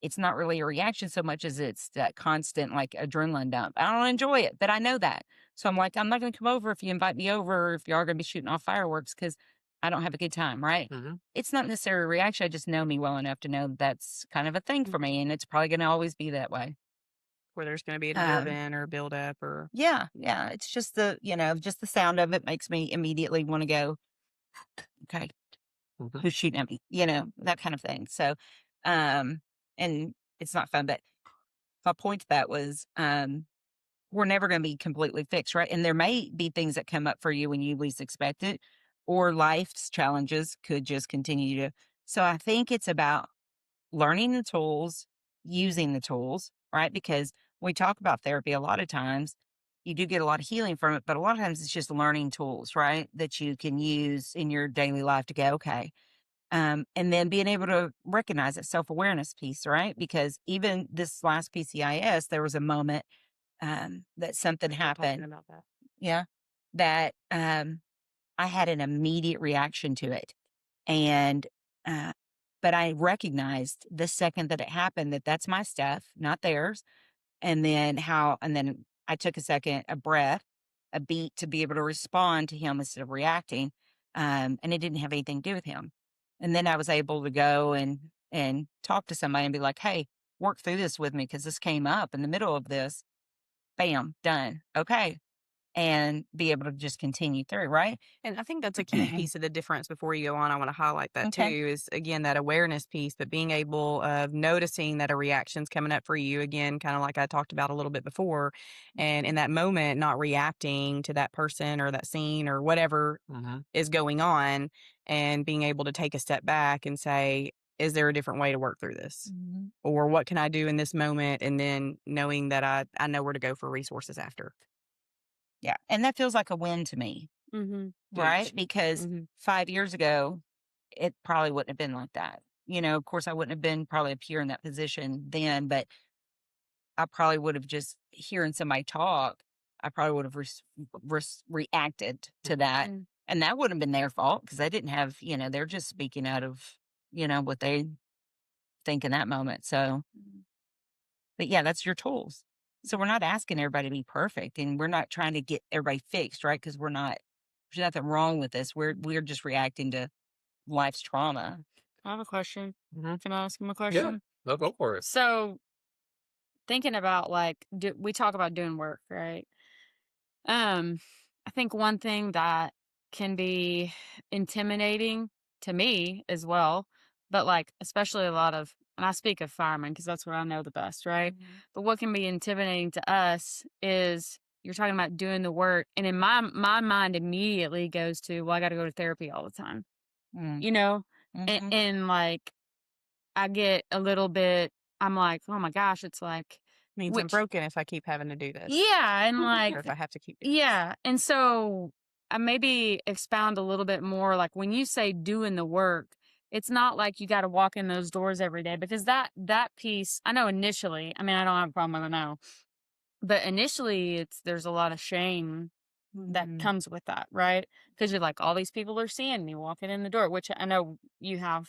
[SPEAKER 1] it's not really a reaction so much as it's that constant like adrenaline dump. I don't enjoy it, but I know that. So I'm like, I'm not going to come over if you invite me over, or if you are going to be shooting off fireworks, because I don't have a good time, right?
[SPEAKER 3] Mm-hmm.
[SPEAKER 1] It's not necessarily a reaction. I just know me well enough to know that's kind of a thing for me, and it's probably going to always be that way.
[SPEAKER 4] where there's going to be an event or a build up or
[SPEAKER 1] Yeah. It's just just the sound of it makes me immediately want to go, okay,
[SPEAKER 3] Mm-hmm.
[SPEAKER 1] who's shooting at me, that kind of thing. So, and it's not fun, but my point to that was, we're never going to be completely fixed, right? And there may be things that come up for you when you least expect it, or life's challenges could just continue to. So I think it's about learning the tools, using the tools, right? Because when we talk about therapy, a lot of times you do get a lot of healing from it, but a lot of times it's just learning tools, right? That you can use in your daily life to go, okay. And then being able to recognize that self-awareness piece, right? Because even this last PCIS, there was a moment that something happened.
[SPEAKER 4] about that.
[SPEAKER 1] Yeah. That I had an immediate reaction to it. And, but I recognized the second that it happened that that's my stuff, not theirs. And then I took a breath, a beat to be able to respond to him instead of reacting. And it didn't have anything to do with him. And then I was able to go and talk to somebody and be like, hey, work through this with me, because this came up in the middle of this. Bam, done. Okay. And be able to just continue through, right?
[SPEAKER 4] And I think that's a key piece of the difference. Before you go on, I want to highlight that
[SPEAKER 1] Okay.
[SPEAKER 4] too, is again that awareness piece, but being able of noticing that a reaction's coming up for you, again, kind of like I talked about a little bit before, and in that moment not reacting to that person or that scene or whatever is going on, and being able to take a step back and say, is there a different way to work through this? Or what can I do in this moment? And then knowing that I know where to go for resources after.
[SPEAKER 1] Yeah. And that feels like a win to me, right? Because 5 years ago, it probably wouldn't have been like that. Of course, I wouldn't have been probably up here in that position then, but I probably would have just hearing somebody talk. I probably would have reacted to that. And that wouldn't have been their fault, because they didn't have, they're just speaking out of, what they think in that moment. So, but yeah, that's your tools. So we're not asking everybody to be perfect, and we're not trying to get everybody fixed, right? Because we're not There's nothing wrong with this. We're just reacting to life's trauma.
[SPEAKER 2] I have a question.
[SPEAKER 3] Mm-hmm.
[SPEAKER 2] Can I ask him a
[SPEAKER 3] Yeah,
[SPEAKER 2] question?
[SPEAKER 3] no, go for it.
[SPEAKER 2] So thinking about like, we talk about doing work, right? I think one thing that can be intimidating to me as well, but like especially a lot of, and I speak of firemen because that's what I know the best, right? But what can be intimidating to us is you're talking about doing the work, and in my mind immediately goes to, well, I got to go to therapy all the time,
[SPEAKER 1] Mm.
[SPEAKER 2] you know,
[SPEAKER 1] Mhm.
[SPEAKER 2] and like I get a little bit, I'm like, oh my gosh, it's like,
[SPEAKER 4] Means I'm broken if I keep having to do this.
[SPEAKER 2] yeah, and like,
[SPEAKER 4] Or if I have to keep doing this.
[SPEAKER 2] yeah, and so I maybe expound a little bit more. Like when you say doing the work, it's not like you got to walk in those doors every day, because that piece, I know initially, I mean, I don't have a problem with it now, but initially there's a lot of shame that comes with that, right? Because you're like, all these people are seeing me walking in the door, which I know you have,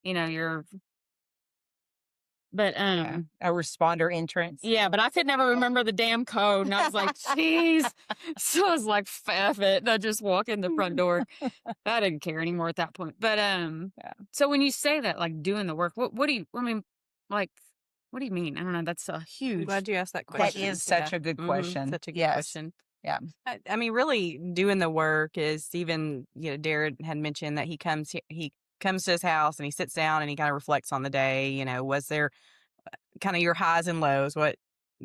[SPEAKER 2] you're, but
[SPEAKER 1] Yeah. A responder entrance.
[SPEAKER 2] yeah, but I could never remember the damn code. And I was like, jeez. So I was like, F it. And I just walk in the front door. I didn't care anymore at that point. But so when you say that, like doing the work, what do you, I mean, like, what do you mean? I don't know. That's a
[SPEAKER 4] I'm
[SPEAKER 2] huge
[SPEAKER 4] glad you asked that
[SPEAKER 1] That
[SPEAKER 4] question.
[SPEAKER 1] is such a good question.
[SPEAKER 4] Such a good
[SPEAKER 1] Yes.
[SPEAKER 4] question.
[SPEAKER 1] Yeah.
[SPEAKER 4] I mean, really doing the work is, even, Darren had mentioned that he comes to his house and he sits down and he kind of reflects on the day. Was there kind of your highs and lows?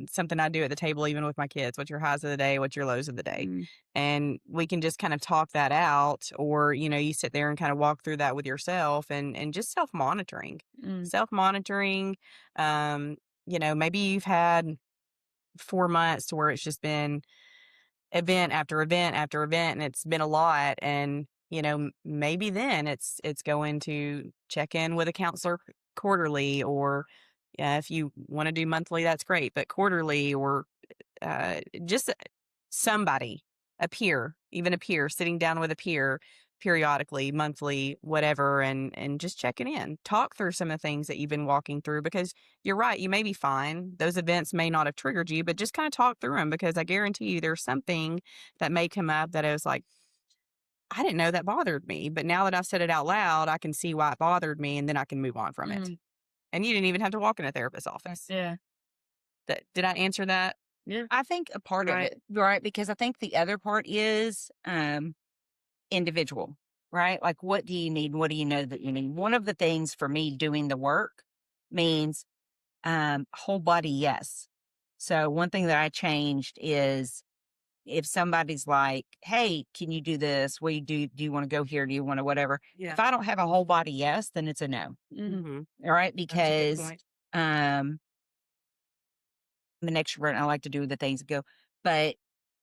[SPEAKER 4] Something I do at the table, even with my kids, what's your highs of the day? What's your lows of the day? And we can just kind of talk that out, or, you sit there and kind of walk through that with yourself, and just self-monitoring. Maybe you've had 4 months where it's just been event after event after event, and it's been a lot. And, maybe then it's going to check in with a counselor quarterly, or if you want to do monthly, that's great, but quarterly, or just somebody, a peer, sitting down with a peer periodically, monthly, whatever, and just checking in, talk through some of the things that you've been walking through, because you're right, you may be fine. Those events may not have triggered you, but just kind of talk through them, because I guarantee you there's something that may come up that I was like, I didn't know that bothered me, but now that I've said it out loud, I can see why it bothered me, and then I can move on from it. And you didn't even have to walk in a therapist's office.
[SPEAKER 2] Yeah.
[SPEAKER 4] Did I answer that?
[SPEAKER 2] Yeah.
[SPEAKER 1] I think a part of it, right? Because I think the other part is individual, right? Like, what do you need? What do you know that you need? One of the things for me doing the work means whole body yes. So one thing that I changed is, if somebody's like, hey, can you do this? What do you want to go here? Do you want to whatever?
[SPEAKER 4] Yeah.
[SPEAKER 1] If I don't have a whole body yes, then it's a no. All right? Because I'm an extrovert and I like to do the things that go. But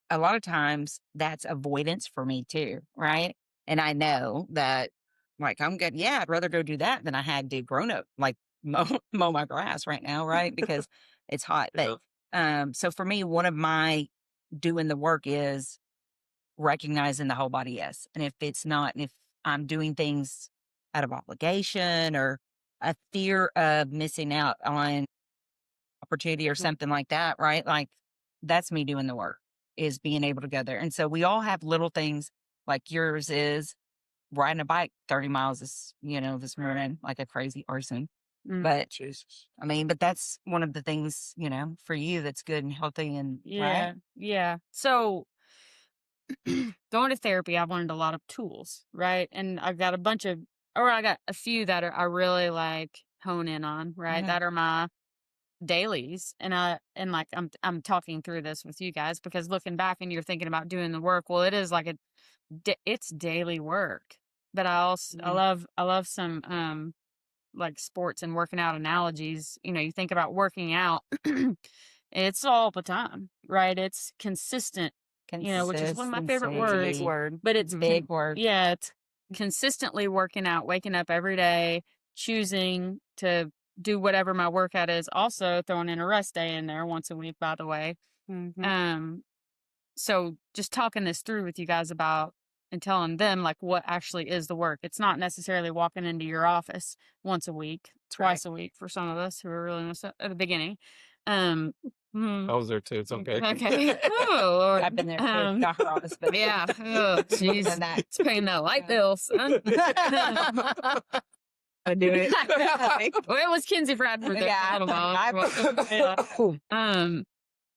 [SPEAKER 1] a lot of times that's avoidance for me too, right? And I know that, like, I'm good. Yeah, I'd rather go do that than I had to grown up, like mow my grass right now, right? Because it's hot. But so for me, one of my doing the work is recognizing the whole body yes. And if it's not, and if I'm doing things out of obligation or a fear of missing out on opportunity or something like that, right? Like, that's me doing the work, is being able to go there. And so we all have little things, like yours is riding a bike 30 miles this morning, like a crazy person. But
[SPEAKER 3] Jesus.
[SPEAKER 1] I mean, but that's one of the things, for you that's good and healthy and right.
[SPEAKER 2] Yeah. So going to therapy, I've learned a lot of tools, right? And I got a few that I really like hone in on, right? That are my dailies. And like I'm talking through this with you guys because looking back and you're thinking about doing the work, well, it is like it's daily work. But I love some like sports and working out analogies. You think about working out, it's all the time, right? It's consistent, which is one of my favorite words.
[SPEAKER 4] Big word.
[SPEAKER 2] But it's
[SPEAKER 1] big word.
[SPEAKER 2] Yeah, it's consistently working out, waking up every day, choosing to do whatever my workout is. Also throwing in a rest day in there once a week, by the way. So just talking this through with you guys about and telling them like what actually is the work. It's not necessarily walking into your office once a week, twice a week for some of us who are really at the beginning.
[SPEAKER 3] I was there too. It's okay.
[SPEAKER 2] Okay. Oh, Lord.
[SPEAKER 1] I've been there too. Doctor office, but
[SPEAKER 2] Yeah. Oh, jeez.
[SPEAKER 1] that.
[SPEAKER 2] It's paying that light bill, son.
[SPEAKER 4] I do it.
[SPEAKER 2] Well, it was Kinsey Bradford there.
[SPEAKER 1] Yeah,
[SPEAKER 2] I don't know.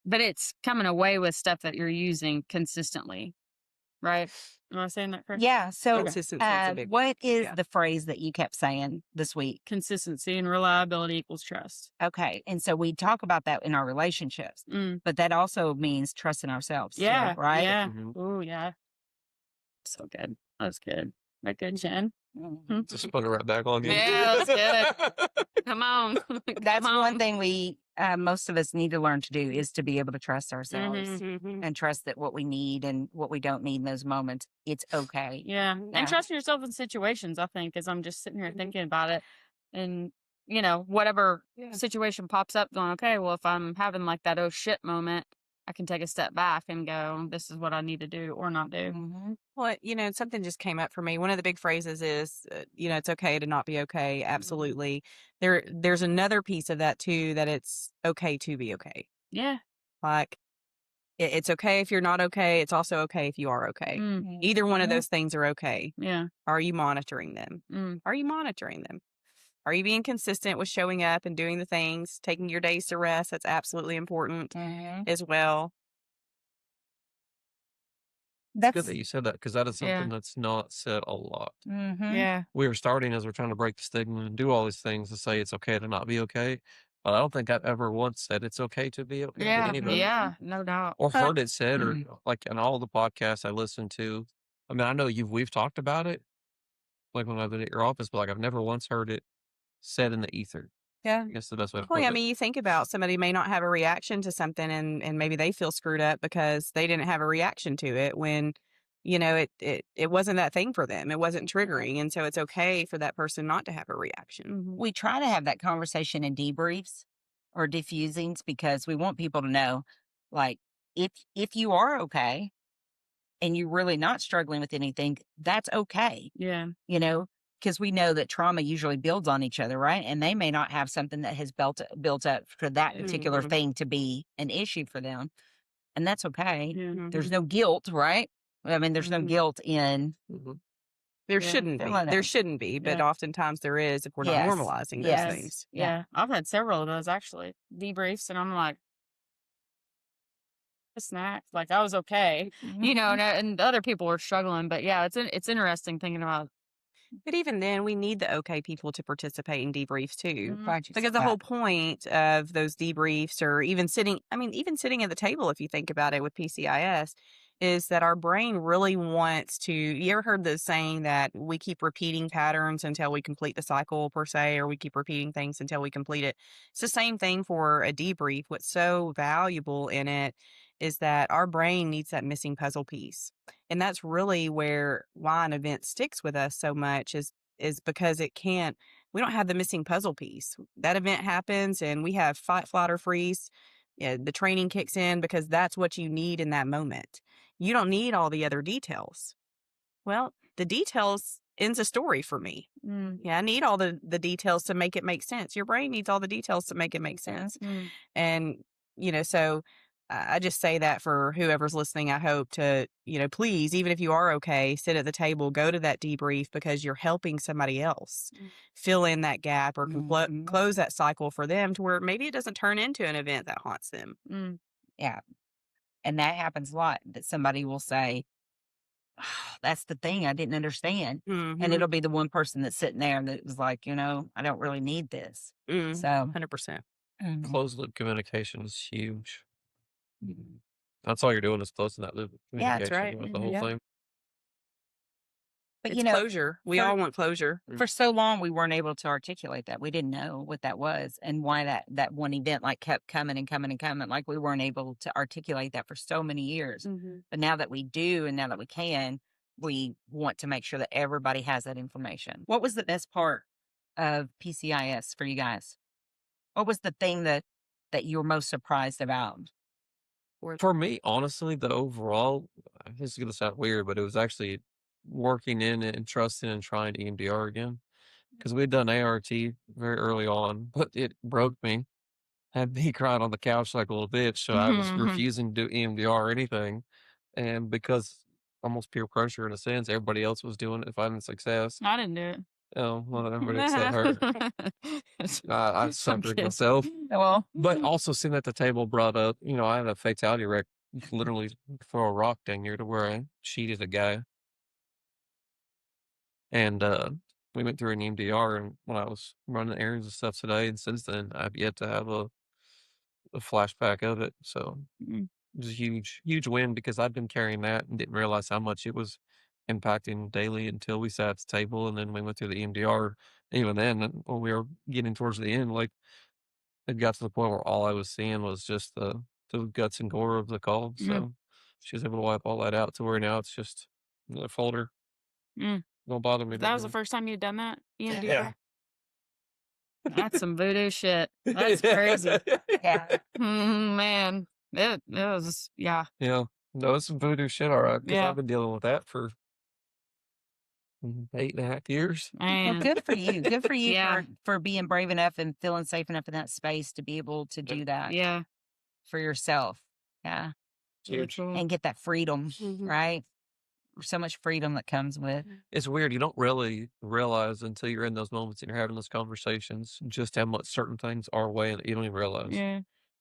[SPEAKER 2] But it's coming away with stuff that you're using consistently, right? Am I saying that correctly?
[SPEAKER 1] Yeah. So,
[SPEAKER 4] Consistency is a big
[SPEAKER 1] what is
[SPEAKER 4] yeah.
[SPEAKER 1] the phrase that you kept saying this week?
[SPEAKER 2] Consistency and reliability equals trust.
[SPEAKER 1] Okay. And so we talk about that in our relationships, but that also means trusting ourselves.
[SPEAKER 2] Yeah.
[SPEAKER 1] Too, right?
[SPEAKER 2] Yeah.
[SPEAKER 3] Mhm.
[SPEAKER 2] Oh, yeah. So good. That was good. That good, Jen?
[SPEAKER 1] Mhm.
[SPEAKER 3] Just put it right back on you.
[SPEAKER 2] Yeah, that was good. Come on.
[SPEAKER 1] That's
[SPEAKER 2] Come
[SPEAKER 1] one
[SPEAKER 2] on.
[SPEAKER 1] thing we, most of us need to learn to do is to be able to trust ourselves
[SPEAKER 2] Mhm.
[SPEAKER 1] and trust that what we need and what we don't need in those moments, it's okay.
[SPEAKER 2] Yeah.
[SPEAKER 1] Yeah.
[SPEAKER 2] And trusting yourself in situations, I think, as I'm just sitting here thinking about it. And, whatever situation pops up, going, okay, well, if I'm having like that oh shit moment, I can take a step back and go, this is what I need to do or not do.
[SPEAKER 1] Mhm.
[SPEAKER 4] Well, something just came up for me. One of the big phrases is, it's okay to not be okay. Absolutely. There's another piece of that too, that it's okay to be okay.
[SPEAKER 2] Yeah.
[SPEAKER 4] Like it's okay if you're not okay. It's also okay if you are okay.
[SPEAKER 2] Mm.
[SPEAKER 4] Either one of
[SPEAKER 1] Mhm.
[SPEAKER 4] those things are okay.
[SPEAKER 2] Yeah.
[SPEAKER 4] Are you monitoring them?
[SPEAKER 2] Mm.
[SPEAKER 4] Are you monitoring them? Are you being consistent with showing up and doing the things, taking your days to rest? That's absolutely important
[SPEAKER 1] Mhm.
[SPEAKER 4] as well.
[SPEAKER 3] It's good
[SPEAKER 1] That's
[SPEAKER 3] that you said that because that is
[SPEAKER 2] Yeah.
[SPEAKER 3] something that's not said a lot.
[SPEAKER 1] mhm.
[SPEAKER 2] Yeah.
[SPEAKER 3] We are starting as we're trying to break the stigma and do all these things to say it's okay to not be okay. But I don't think I've ever once said it's okay to be okay to
[SPEAKER 2] Yeah.
[SPEAKER 3] anybody.
[SPEAKER 2] Yeah. No doubt.
[SPEAKER 3] Or heard it said, or like in all the podcasts I listen to. I mean, I know we've talked about it, like when I've been at your office, but like I've never once heard it said in the ether.
[SPEAKER 4] Yeah.
[SPEAKER 3] I guess the best way to
[SPEAKER 4] Well,
[SPEAKER 3] put
[SPEAKER 4] I
[SPEAKER 3] it.
[SPEAKER 4] mean, you think about somebody may not have a reaction to something and maybe they feel screwed up because they didn't have a reaction to it when, it wasn't that thing for them. It wasn't triggering. And so it's okay for that person not to have a reaction.
[SPEAKER 1] We try to have that conversation in debriefs or diffusings because we want people to know, like, if you are okay and you're really not struggling with anything, that's okay.
[SPEAKER 2] Yeah.
[SPEAKER 1] Because we know that trauma usually builds on each other, right? And they may not have something that has built up for that particular
[SPEAKER 4] Mhm.
[SPEAKER 1] thing to be an issue for them, and that's okay.
[SPEAKER 2] Yeah.
[SPEAKER 1] There's no guilt, right? I mean, there's no
[SPEAKER 2] Mhm.
[SPEAKER 1] guilt in
[SPEAKER 3] Mhm.
[SPEAKER 4] There
[SPEAKER 2] Yeah.
[SPEAKER 4] shouldn't be.
[SPEAKER 1] Feeling
[SPEAKER 4] There
[SPEAKER 1] it.
[SPEAKER 4] shouldn't be, but
[SPEAKER 2] Yeah.
[SPEAKER 4] oftentimes there is if we're not
[SPEAKER 1] Yes.
[SPEAKER 4] normalizing those
[SPEAKER 1] Yes.
[SPEAKER 4] things.
[SPEAKER 1] Yeah.
[SPEAKER 2] Yeah. I've had several of those actually, debriefs, and I'm like, a snack. Like I was okay,
[SPEAKER 1] Mhm.
[SPEAKER 2] and other people were struggling. But yeah, it's interesting thinking about.
[SPEAKER 4] But even then, we need the okay people to participate in debriefs too.
[SPEAKER 2] Mhm.
[SPEAKER 1] Glad you
[SPEAKER 4] Because
[SPEAKER 1] said
[SPEAKER 4] the
[SPEAKER 1] that.
[SPEAKER 4] whole point of those debriefs or even sitting at the table, if you think about it with PCIS, is that our brain really wants to. You ever heard the saying that we keep repeating patterns until we complete the cycle, per se, or we keep repeating things until we complete it? It's the same thing for a debrief. What's so valuable in it is that our brain needs that missing puzzle piece. And that's really why an event sticks with us so much is because we don't have the missing puzzle piece. That event happens and we have fight, flight, or freeze. Yeah, the training kicks in because that's what you need in that moment. You don't need all the other details. Well, the details ends a story for me.
[SPEAKER 2] Mm.
[SPEAKER 4] Yeah, I need all the details to make it make sense. Your brain needs all the details to make it make sense.
[SPEAKER 2] Mm.
[SPEAKER 4] And, so I just say that for whoever's listening. I hope to, please, even if you are okay, sit at the table, go to that debrief because you're helping somebody else fill in that gap or
[SPEAKER 1] Mhm.
[SPEAKER 4] close that cycle for them to where maybe it doesn't turn into an event that haunts them.
[SPEAKER 2] Mm.
[SPEAKER 1] Yeah. And that happens a lot that somebody will say, "Oh, that's the thing I didn't understand." And
[SPEAKER 4] Mhm.
[SPEAKER 1] it'll be the one person that's sitting there that was like, I don't really need this. So,
[SPEAKER 4] 100%.
[SPEAKER 1] mhm.
[SPEAKER 3] Closed loop communication is huge.
[SPEAKER 1] Mhm.
[SPEAKER 3] That's all you're doing is closing that loop of
[SPEAKER 1] Yeah,
[SPEAKER 3] communication
[SPEAKER 4] that's right.
[SPEAKER 3] with the whole
[SPEAKER 4] Yeah.
[SPEAKER 3] thing.
[SPEAKER 1] But,
[SPEAKER 4] It's closure. We
[SPEAKER 1] for-
[SPEAKER 4] all want closure.
[SPEAKER 1] for so long, we weren't able to articulate that. We didn't know what that was and why that one event like kept coming and coming and coming. Like we weren't able to articulate that for so many years.
[SPEAKER 2] Mm-hmm.
[SPEAKER 1] But now that we do, and now that we can, we want to make sure that everybody has that information. What was the best part of PCIS for you guys? What was the thing that you were most surprised about?
[SPEAKER 3] For me, honestly, the overall, this is going to sound weird, but it was actually working in it and trusting and trying EMDR again. Because we'd done ART very early on, but it broke me. had me crying on the couch like a little bitch. So I was refusing to do EMDR or anything. And because almost peer pressure in a sense, everybody else was doing it, finding success.
[SPEAKER 2] I didn't do it.
[SPEAKER 3] Oh, well, everybody except her. I suffered myself.
[SPEAKER 1] Well,
[SPEAKER 3] But also sitting at the table brought up, I had a fatality wreck, literally throw a rock down here to where I cheated a guy. And we went through an EMDR, and when I was running errands and stuff today, and since then, I've yet to have a flashback of it. So
[SPEAKER 2] Mm.
[SPEAKER 3] it was a huge win because I'd been carrying that and didn't realize how much it was impacting daily until we sat at the table, and then we went through the EMDR. Even then, when we were getting towards the end, like it got to the point where all I was seeing was just the guts and gore of the call. So she was able to wipe all that out to where now it's just another folder.
[SPEAKER 2] Mm.
[SPEAKER 3] Don't bother me.
[SPEAKER 2] That was the first time you'd done that? EMDR?
[SPEAKER 3] Yeah.
[SPEAKER 2] That's some voodoo shit. That's crazy.
[SPEAKER 1] yeah.
[SPEAKER 2] Man, it was, yeah.
[SPEAKER 3] Yeah. No, it's some voodoo shit, all right. Because
[SPEAKER 2] Yeah.
[SPEAKER 3] I've been dealing with that for 8.5 years.
[SPEAKER 1] Well,
[SPEAKER 2] Man.
[SPEAKER 1] good for you. Good for you
[SPEAKER 2] Yeah.
[SPEAKER 1] for being brave enough and feeling safe enough in that space to be able to do that
[SPEAKER 2] Yeah.
[SPEAKER 1] for yourself. Yeah.
[SPEAKER 3] Huge.
[SPEAKER 1] And get that freedom, right? So much freedom that comes with.
[SPEAKER 3] It's weird. You don't really realize until you're in those moments and you're having those conversations just how much certain things are weighing that you don't even realize.
[SPEAKER 2] Yeah.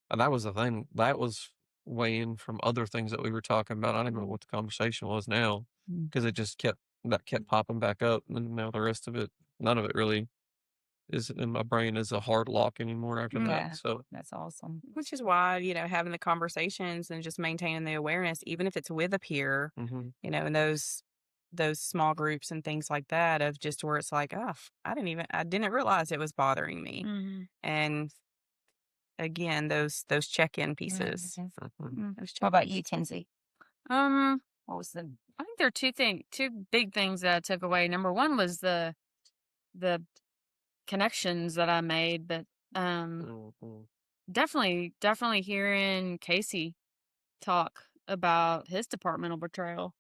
[SPEAKER 3] And that was the thing. That was weighing from other things that we were talking about. I don't even know what the conversation was now because it just kept popping back up. And now the rest of it, none of it really is in my brain as a hard lock anymore after
[SPEAKER 1] Yeah.
[SPEAKER 3] that. So
[SPEAKER 1] That's awesome.
[SPEAKER 4] Which is why, having the conversations and just maintaining the awareness, even if it's with a peer, in those small groups and things like that, of just where it's like, oh, I didn't realize it was bothering me. And again, those check-in pieces.
[SPEAKER 1] What about you, Kinsey? What was the
[SPEAKER 2] I think there are two big things that I took away. Number one was the connections that I made, but definitely hearing Casey talk about his departmental betrayal.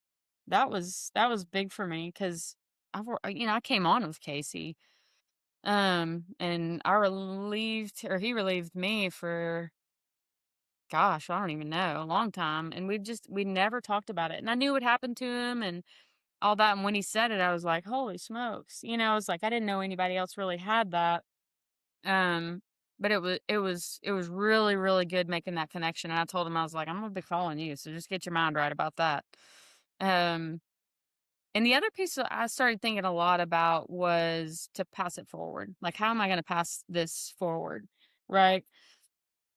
[SPEAKER 2] That was big for me because I came on with Casey, and he relieved me for, gosh, I don't even know, a long time, and we never talked about it, and I knew what happened to him and all that, and when he said it, I was like, holy smokes, I was like, I didn't know anybody else really had that. But it was really, really good making that connection. And I told him, I was like, I'm gonna be calling you, so just get your mind right about that. And the other piece that I started thinking a lot about was to pass it forward. Like, how am I gonna pass this forward, right?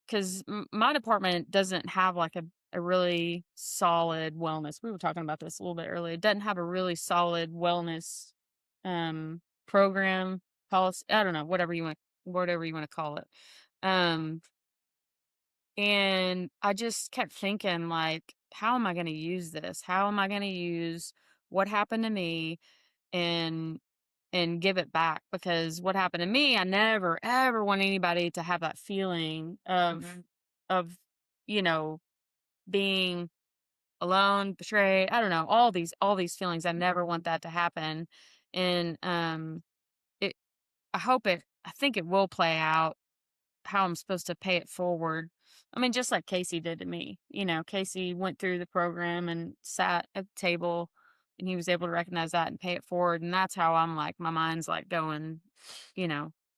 [SPEAKER 2] Because my department doesn't have like a really solid wellness. We were talking about this a little bit earlier. It doesn't have a really solid wellness program, policy. I don't know, whatever you want to call it. And I just kept thinking, like, how am I going to use this? How am I going to use what happened to me and give it back? Because what happened to me, I never ever want anybody to have that feeling of being alone, betrayed. I don't know, all these feelings. I never want that to happen. And I think it will play out how I'm supposed to pay it forward. I mean, just like Casey did to me. Casey went through the program and sat at the table, and he was able to recognize that and pay it forward. And that's how I'm like, my mind's like going,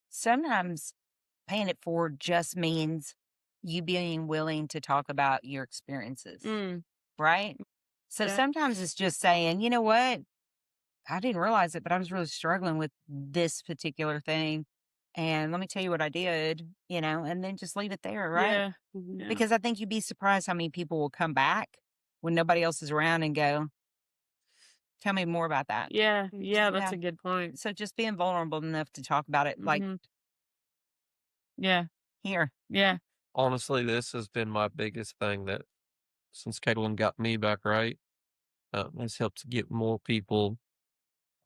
[SPEAKER 1] Sometimes paying it forward just means you being willing to talk about your experiences, right? So
[SPEAKER 2] Yeah.
[SPEAKER 1] sometimes it's just saying, you know what? I didn't realize it, but I was really struggling with this particular thing. And let me tell you what I did, and then just leave it there, right?
[SPEAKER 2] Yeah. Yeah.
[SPEAKER 1] Because I think you'd be surprised how many people will come back when nobody else is around and go, tell me more about that.
[SPEAKER 2] Yeah. That's a good point.
[SPEAKER 1] So just being vulnerable enough to talk about it, like
[SPEAKER 2] Yeah.
[SPEAKER 1] here.
[SPEAKER 2] Yeah.
[SPEAKER 3] honestly, this has been my biggest thing that since Katelyn got me back right, has helped get more people.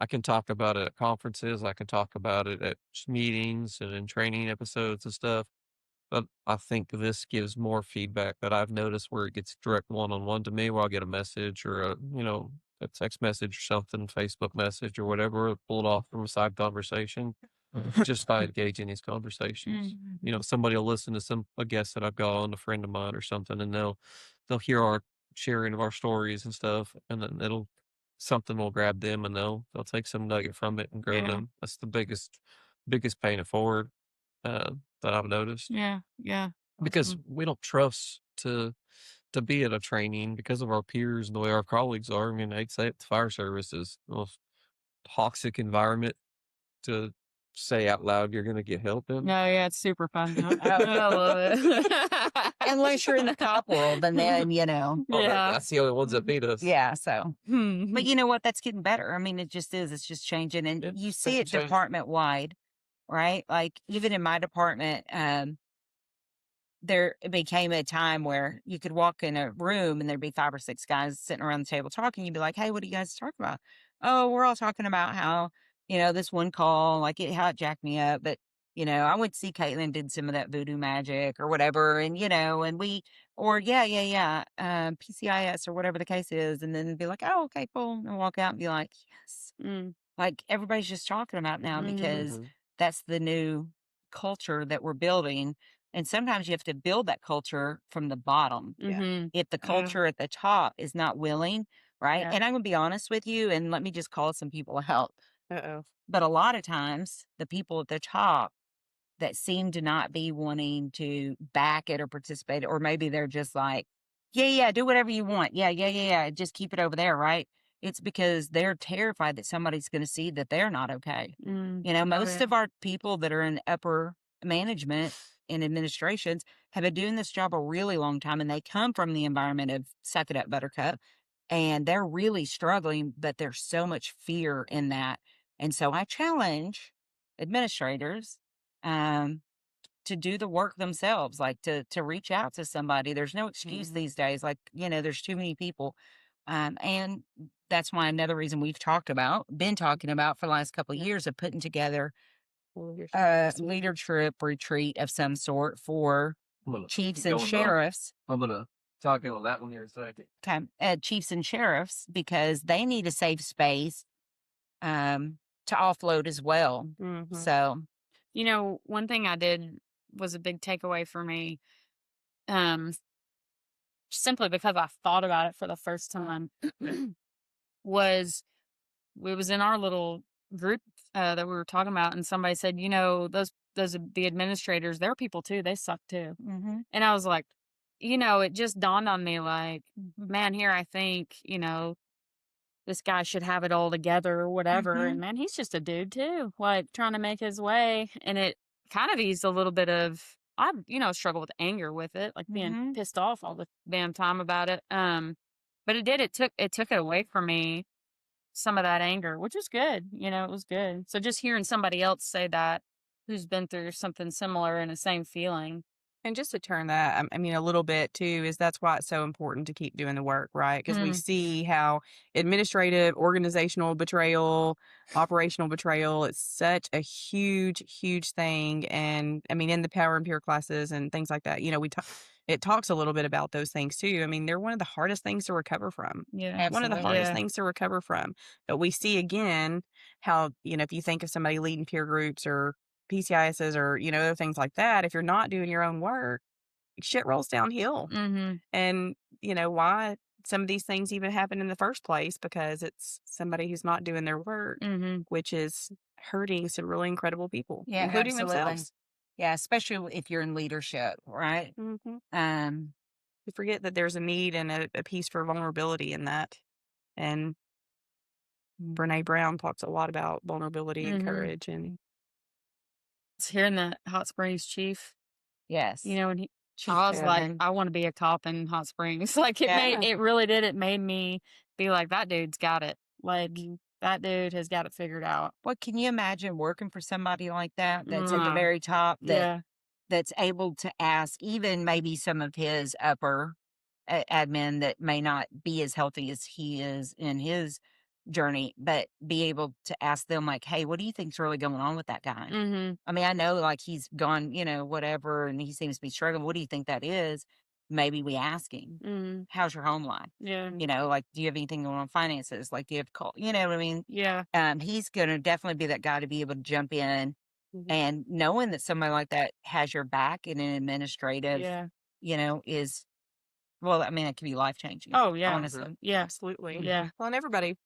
[SPEAKER 3] I can talk about it at conferences. I can talk about it at meetings and in training episodes and stuff. But I think this gives more feedback that I've noticed where it gets direct one-on-one to me, where I'll get a message or a text message or something, Facebook message or whatever, pulled off from a side conversation. just by engaging these conversations. You know, somebody will listen to a guest that I've got on, a friend of mine or something, and they'll hear our sharing of our stories and stuff, and then something will grab them, and they'll take some nugget from it and grow them. That's the biggest paying it forward that I've noticed.
[SPEAKER 2] Yeah.
[SPEAKER 3] Because we don't trust to be at a training because of our peers and the way our colleagues are. I mean, I'd say the fire service is the most toxic environment to say out loud you're going to get help in.
[SPEAKER 2] No, yeah, it's super fun. I love it.
[SPEAKER 1] Unless you're in the cop world, and then,
[SPEAKER 3] That's the only ones that beat us.
[SPEAKER 1] yeah, so. But you know what? That's getting better. I mean, it just is. It's just changing. And you see it department wide, right? Like, even in my department, there became a time where you could walk in a room and there'd be 5 or 6 guys sitting around the table talking. You'd be like, hey, what are you guys talking about? Oh, we're all talking about how, this one call, like how it jacked me up. But, I went to see Katelyn, did some of that voodoo magic or whatever. And, PCIS or whatever the case is. And then be like, oh, okay, cool. And walk out and be like, yes. Like, everybody's just talking about now because that's the new culture that we're building. And sometimes you have to build that culture from the bottom. If the culture at the top is not willing, right?
[SPEAKER 2] Yeah.
[SPEAKER 1] And I'm going to be honest with you, and let me just call some people out. But a lot of times, the people at the top that seem to not be wanting to back it or participate, or maybe they're just like, yeah, do whatever you want. Yeah, just keep it over there, right? It's because they're terrified that somebody's going to see that they're not okay. Most of our people that are in upper management and administrations have been doing this job a really long time, and they come from the environment of suck it up, buttercup, and they're really struggling, but there's so much fear in that. And so I challenge administrators to do the work themselves, like to reach out to somebody. There's no excuse these days. Like, there's too many people. And that's why another reason we've been talking about for the last couple of years of putting together a leadership retreat of some sort for chiefs and sheriffs.
[SPEAKER 3] I'm going to talk on that one here in a second.
[SPEAKER 1] Okay. Chiefs and sheriffs, because they need a safe space to offload as well. So,
[SPEAKER 2] one thing I did was a big takeaway for me, simply because I thought about it for the first time, was in our little group that we were talking about, and somebody said, the administrators, they're people too. They suck too. And I was like, it just dawned on me, like, man, here I think, this guy should have it all together or whatever. And man, he's just a dude too, like trying to make his way. And it kind of eased a little bit of, I, struggle with anger with it, like being pissed off all the damn time about it. But it took it away from me, some of that anger, which was good. It was good. So just hearing somebody else say that, who's been through something similar and the same feeling.
[SPEAKER 4] And just to turn that, a little bit too, is that's why it's so important to keep doing the work, right? Because we see how administrative, organizational betrayal, operational betrayal, it's such a huge, huge thing. And in the Power and Pure classes and things like that, it talks a little bit about those things too. They're one of the hardest things to recover from.
[SPEAKER 2] Yeah,
[SPEAKER 1] absolutely.
[SPEAKER 4] One of the hardest things to recover from. But we see again how, if you think of somebody leading peer groups or PCISs or, other things like that, if you're not doing your own work, shit rolls downhill. And, why some of these things even happen in the first place, because it's somebody who's not doing their work, which is hurting some really incredible people, including themselves.
[SPEAKER 1] Yeah, especially if you're in leadership, right?
[SPEAKER 4] You forget that there's a need and a piece for vulnerability in that. And Brene Brown talks a lot about vulnerability and courage. And
[SPEAKER 2] hearing that Hot Springs chief,
[SPEAKER 1] yes,
[SPEAKER 2] when I was like, I want to be a cop in Hot Springs. Like it really did. It made me be like, that dude's got it. Like that dude has got it figured out.
[SPEAKER 1] What can you imagine working for somebody like that? That's at the very top. That's able to ask even maybe some of his upper admin that may not be as healthy as he is in his journey, but be able to ask them like, hey, what do you think's really going on with that guy? I know like he's gone, whatever, and he seems to be struggling. What do you think that is? Maybe we ask him, how's your home life?
[SPEAKER 2] Yeah.
[SPEAKER 1] Like, do you have anything going on finances? Like, do you have to call? You know what I mean?
[SPEAKER 2] Yeah.
[SPEAKER 1] He's going to definitely be that guy to be able to jump in And knowing that somebody like that has your back in an administrative,
[SPEAKER 2] Yeah.
[SPEAKER 1] is, well, I mean, it can be life changing.
[SPEAKER 2] Oh, yeah.
[SPEAKER 1] Honestly.
[SPEAKER 2] Yeah.
[SPEAKER 4] Absolutely.
[SPEAKER 2] Yeah.
[SPEAKER 4] Well, and everybody,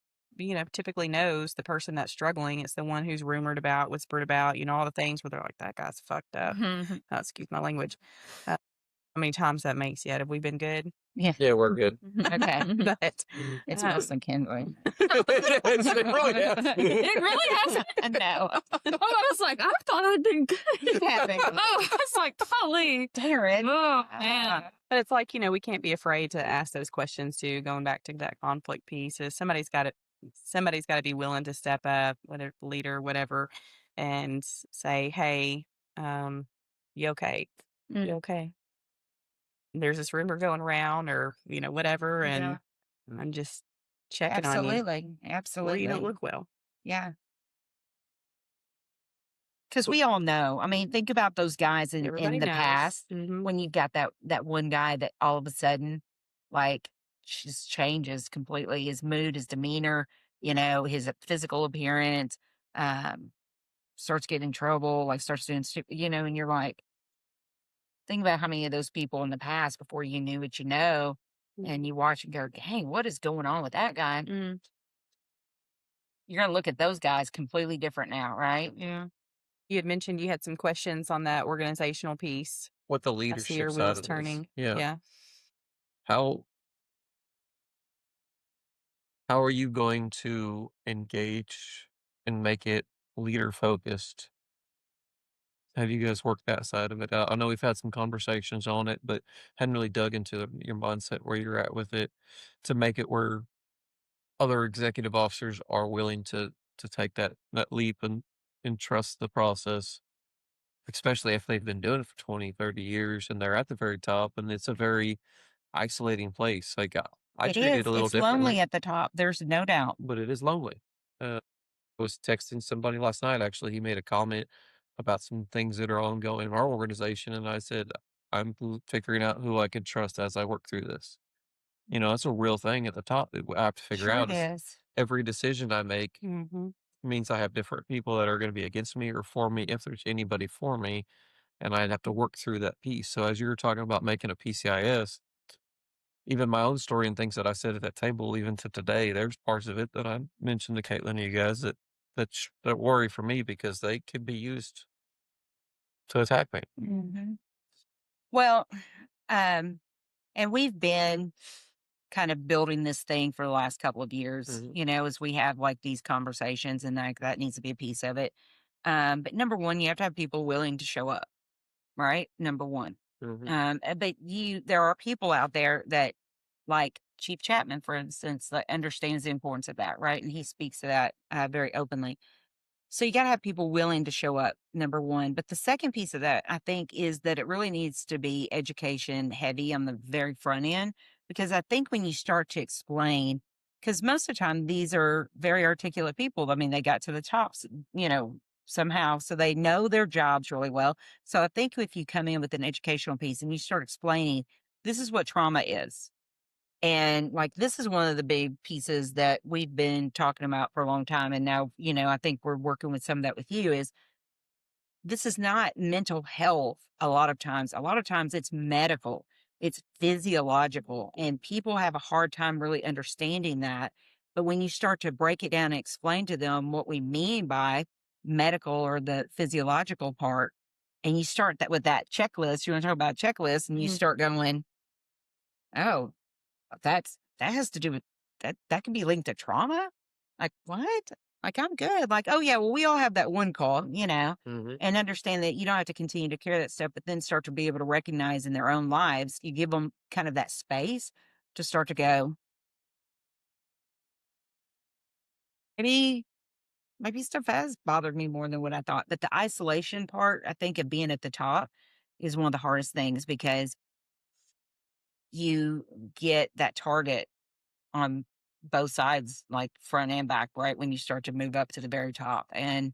[SPEAKER 4] typically knows the person that's struggling. It's the one who's rumored about, whispered about, all the things where they're like, that guy's fucked up. Excuse my language. How many times that makes yet? Have we been good?
[SPEAKER 1] Yeah.
[SPEAKER 3] Yeah, we're good.
[SPEAKER 1] Okay.
[SPEAKER 4] But
[SPEAKER 1] It's worse than Kindling.
[SPEAKER 3] It really has.
[SPEAKER 2] It really hasn't.
[SPEAKER 1] No.
[SPEAKER 2] Oh, I was like, I thought I'd been good.
[SPEAKER 1] You haven't.
[SPEAKER 2] Oh, I was like, golly.
[SPEAKER 1] Darren.
[SPEAKER 2] Oh, man.
[SPEAKER 4] But it's like, we can't be afraid to ask those questions too, going back to that conflict piece. Is somebody's got to be willing to step up, whether leader, whatever, and say, hey, you okay?
[SPEAKER 1] Mm.
[SPEAKER 4] You okay? There's this rumor going around or, whatever. And
[SPEAKER 2] Yeah.
[SPEAKER 4] I'm just checking on you.
[SPEAKER 1] Absolutely.
[SPEAKER 4] Or
[SPEAKER 1] Absolutely.
[SPEAKER 4] you don't look well.
[SPEAKER 1] Yeah. Because we all know. I mean, think about those guys in
[SPEAKER 4] Everybody
[SPEAKER 1] the
[SPEAKER 4] knows.
[SPEAKER 1] past
[SPEAKER 4] Mhm.
[SPEAKER 1] when you've got that one guy that all of a sudden, like, just changes completely. His mood, his demeanor, his physical appearance, starts getting in trouble, like starts doing stupid, and you're like, think about how many of those people in the past before you knew what you know, and you watch and go, dang, what is going on with that guy?
[SPEAKER 2] Mm,
[SPEAKER 1] You're going to look at those guys completely different now, right?
[SPEAKER 2] yeah.
[SPEAKER 4] You had mentioned you had some questions on that organizational piece.
[SPEAKER 3] What the
[SPEAKER 4] I see
[SPEAKER 3] leadership
[SPEAKER 4] your
[SPEAKER 3] side
[SPEAKER 4] wheels
[SPEAKER 3] of this.
[SPEAKER 4] turning.
[SPEAKER 3] Yeah.
[SPEAKER 4] Yeah.
[SPEAKER 3] How are you going to engage and make it leader focused? Have you guys worked that side of it out? I know we've had some conversations on it, but hadn't really dug into your mindset where you're at with it to make it where other executive officers are willing to take that leap and trust the process, especially if they've been doing it for 20, 30 years and they're at the very top and it's a very isolating place. Like I
[SPEAKER 1] It
[SPEAKER 3] treat it
[SPEAKER 1] is.
[SPEAKER 3] a little
[SPEAKER 1] It's lonely
[SPEAKER 3] differently,
[SPEAKER 1] at the top. There's no doubt.
[SPEAKER 3] but it is lonely. I was texting somebody last night. Actually, he made a comment about some things that are ongoing in our organization, and I said, "I'm figuring out who I can trust as I work through this." That's a real thing at the top that I have to figure
[SPEAKER 1] Sure
[SPEAKER 3] out.
[SPEAKER 1] it
[SPEAKER 3] Is
[SPEAKER 1] is.
[SPEAKER 3] every decision I make
[SPEAKER 4] Mm-hmm.
[SPEAKER 3] means I have different people that are going to be against me or for me, if there's anybody for me, and I'd have to work through that piece. So as you were talking about making a PCIS, even my own story and things that I said at that table, even to today, there's parts of it that I mentioned to Caitlin and you guys that worry for me because they could be used to attack me.
[SPEAKER 1] Mm-hmm. Well, and we've been kind of building this thing for the last couple of years, as we have like these conversations, and that needs to be a piece of it. But number one, you have to have people willing to show up, right? Number one. But there are people out there that, like Chief Chapman, for instance, that understands the importance of that, right? And he speaks to that very openly. So you got to have people willing to show up, number one. But the second piece of that, I think, is that it really needs to be education heavy on the very front end. Because I think when you start to explain, because most of the time these are very articulate people. I mean, they got to the tops, somehow. So they know their jobs really well. So I think if you come in with an educational piece and you start explaining, this is what trauma is. And like, this is one of the big pieces that we've been talking about for a long time. And now, I think we're working with some of that with you is this is not mental health. A lot of times it's medical, it's physiological, and people have a hard time really understanding that. But when you start to break it down and explain to them what we mean by medical or the physiological part, and you start that with that checklist, you want to talk about checklists, and you start going, oh, that has to do with that can be linked to trauma? Like, what? Like, I'm good. Like, oh yeah, well, we all have that one call, and understand that you don't have to continue to carry that stuff, but then start to be able to recognize in their own lives, you give them kind of that space to start to go, maybe stuff has bothered me more than what I thought. But the isolation part, I think, of being at the top is one of the hardest things because you get that target on both sides, like front and back, right? When you start to move up to the very top, and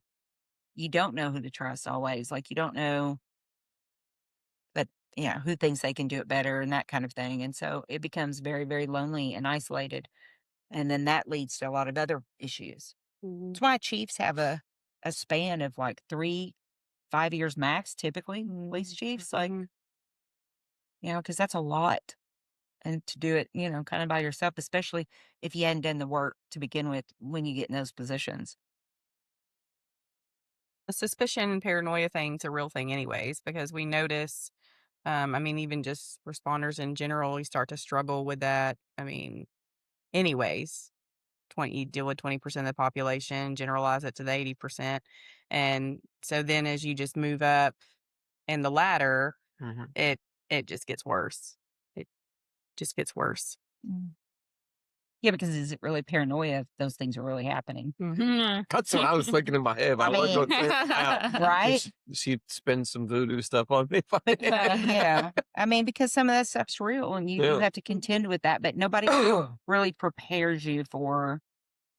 [SPEAKER 1] you don't know who to trust always. Like, you don't know, but yeah, who thinks they can do it better and that kind of thing. And so it becomes very, very lonely and isolated. And then that leads to a lot of other issues. That's why chiefs have a span of like 3 5 years max, typically, police chiefs, like, because that's a lot. And to do it, kind of by yourself, especially if you hadn't done the work to begin with when you get in those positions.
[SPEAKER 4] The suspicion and paranoia thing's a real thing anyways, because we notice, even just responders in general, we start to struggle with that. Anyways, you deal with 20% of the population, generalize it to the 80%. And so then as you just move up in the ladder,
[SPEAKER 3] Mm-hmm.
[SPEAKER 4] it just gets worse. It just gets worse.
[SPEAKER 1] Yeah, because is it really paranoia if those things are really happening?
[SPEAKER 3] That's what I was thinking in my head. I wasn't going to say it out.
[SPEAKER 1] Right?
[SPEAKER 3] She'd spend some voodoo stuff on me.
[SPEAKER 1] Yeah. Because some of that stuff's real and you have to contend with that, but nobody really prepares you for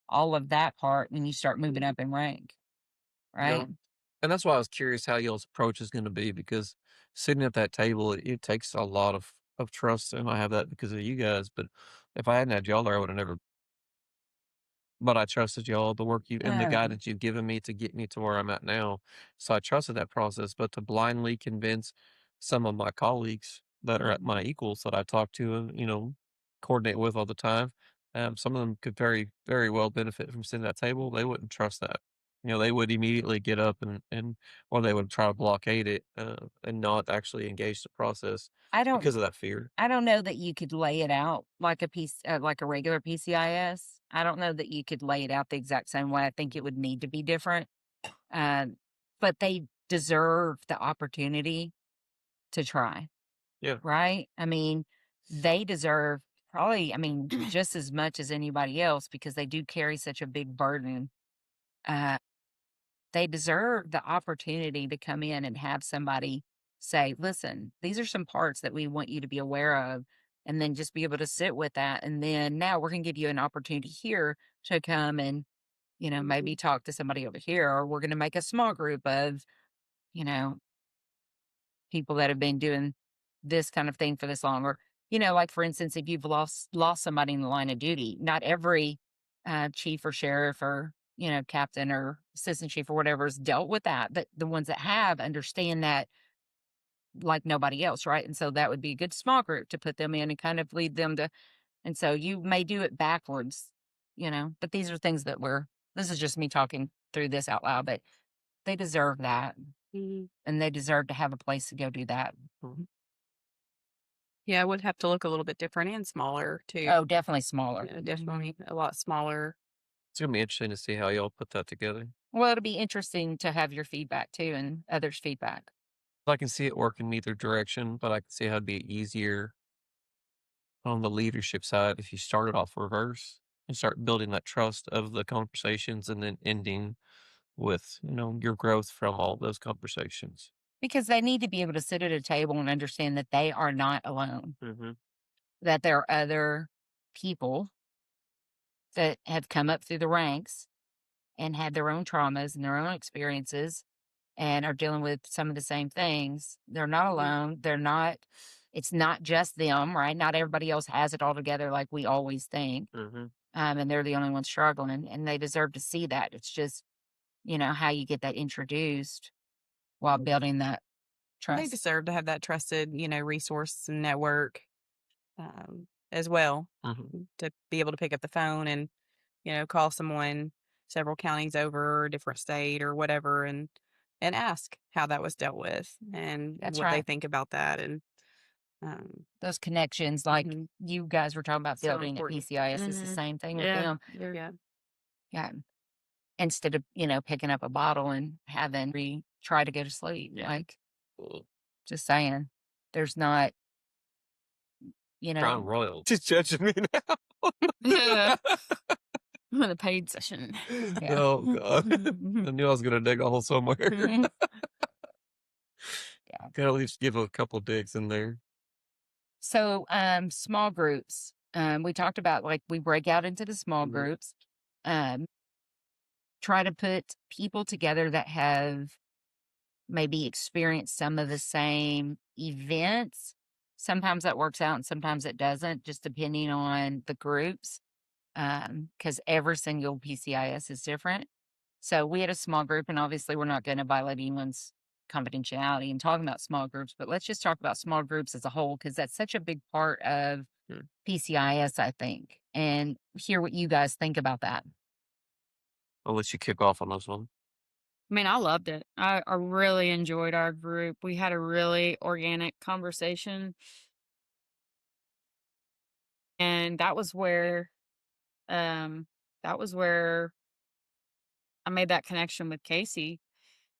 [SPEAKER 1] all of that part when you start moving up in rank. Right?
[SPEAKER 3] Yeah. And that's why I was curious how y'all's approach is going to be, because sitting at that table, it takes a lot of trust, and I have that because of you guys. But if I hadn't had y'all there, I would have never. But I trusted y'all, the work you and the guidance you've given me to get me to where I'm at now. So I trusted that process. But to blindly convince some of my colleagues that are at my equals that I talk to and coordinate with all the time, some of them could very, very well benefit from sitting at that table. They wouldn't trust that. They would immediately get up and or they would try to blockade it and not actually engage the process because of that fear.
[SPEAKER 1] I don't know that you could lay it out like like a regular PCIS. I don't know that you could lay it out the exact same way. I think it would need to be different. But they deserve the opportunity to try.
[SPEAKER 3] Yeah.
[SPEAKER 1] Right? They deserve probably, just as much as anybody else because they do carry such a big burden. They deserve the opportunity to come in and have somebody say, listen, these are some parts that we want you to be aware of, and then just be able to sit with that. And then now we're going to give you an opportunity here to come and, maybe talk to somebody over here, or we're going to make a small group of, people that have been doing this kind of thing for this long. Or, like for instance, if you've lost somebody in the line of duty, not every chief or sheriff or captain or assistant chief or whatever has dealt with that. But the ones that have understand that like nobody else, right? And so that would be a good small group to put them in and kind of lead them to. And so you may do it backwards, but these are things that this is just me talking through this out loud, but they deserve that. And they deserve to have a place to go do that.
[SPEAKER 4] Yeah, it would have to look a little bit different and smaller too.
[SPEAKER 1] Oh, definitely smaller.
[SPEAKER 4] Definitely a lot smaller.
[SPEAKER 3] It's going to be interesting to see how y'all put that together.
[SPEAKER 1] Well, it'll be interesting to have your feedback too and others' feedback.
[SPEAKER 3] I can see it working in either direction, but I can see how it'd be easier on the leadership side if you started off reverse and start building that trust of the conversations and then ending with, your growth from all those conversations.
[SPEAKER 1] Because they need to be able to sit at a table and understand that they are not alone. That there are other people that have come up through the ranks and had their own traumas and their own experiences and are dealing with some of the same things. They're not alone. It's not just them, right? Not everybody else has it all together like we always think. And they're the only ones struggling, and they deserve to see that. It's just, how you get that introduced while building that trust.
[SPEAKER 4] They deserve to have that trusted, resource and network as well to be able to pick up the phone and, call someone several counties over, a different state or whatever, and ask how that was dealt with and what they think about that. And
[SPEAKER 1] those connections, like you guys were talking about building at PCIS, is the same thing with them. Yeah. Instead of, picking up a bottle and having try to go to sleep. Like, just saying, there's not,
[SPEAKER 3] Crown Royal. Just judging me now.
[SPEAKER 2] I'm in a paid session.
[SPEAKER 1] Yeah.
[SPEAKER 3] Oh, God. I knew I was going to dig a hole somewhere. Gotta at least give a couple digs in there.
[SPEAKER 1] So, small groups. We talked about, like, we break out into the small groups. Try to put people together that have maybe experienced some of the same events. Sometimes that works out and sometimes it doesn't, just depending on the groups. Because every single PCIS is different. So we had a small group, and obviously we're not going to violate anyone's confidentiality and talking about small groups, but let's just talk about small groups as a whole, because that's such a big part of PCIS, I think, and hear what you guys think about that.
[SPEAKER 3] I'll let you kick off on this one.
[SPEAKER 2] I mean, I loved it. I really enjoyed our group. We had a really organic conversation. And that was where um that was where I made that connection with Casey,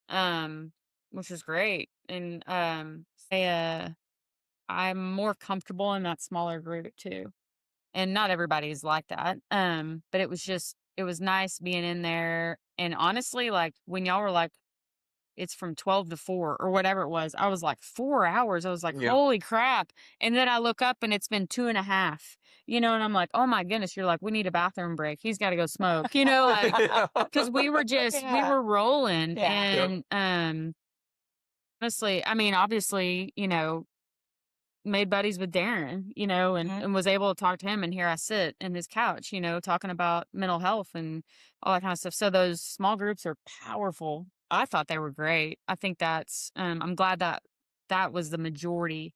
[SPEAKER 2] um, which was great. And I'm more comfortable in that smaller group too. And not everybody's like that. But it was nice being in there. And honestly, like when y'all were like, it's from 12 to 4 or whatever it was, I was like, 4 hours. I was like,
[SPEAKER 3] Yeah.
[SPEAKER 2] holy crap. And then I look up and it's been 2.5, and I'm like, oh my goodness, you're like, we need a bathroom break. He's got to go smoke, like, because we were we were rolling.
[SPEAKER 1] Yeah.
[SPEAKER 2] And, honestly, I mean, obviously, made buddies with Darren, and was able to talk to him. And here I sit in his couch, talking about mental health and all that kind of stuff. So those small groups are powerful. I thought they were great. I think I'm glad that that was the majority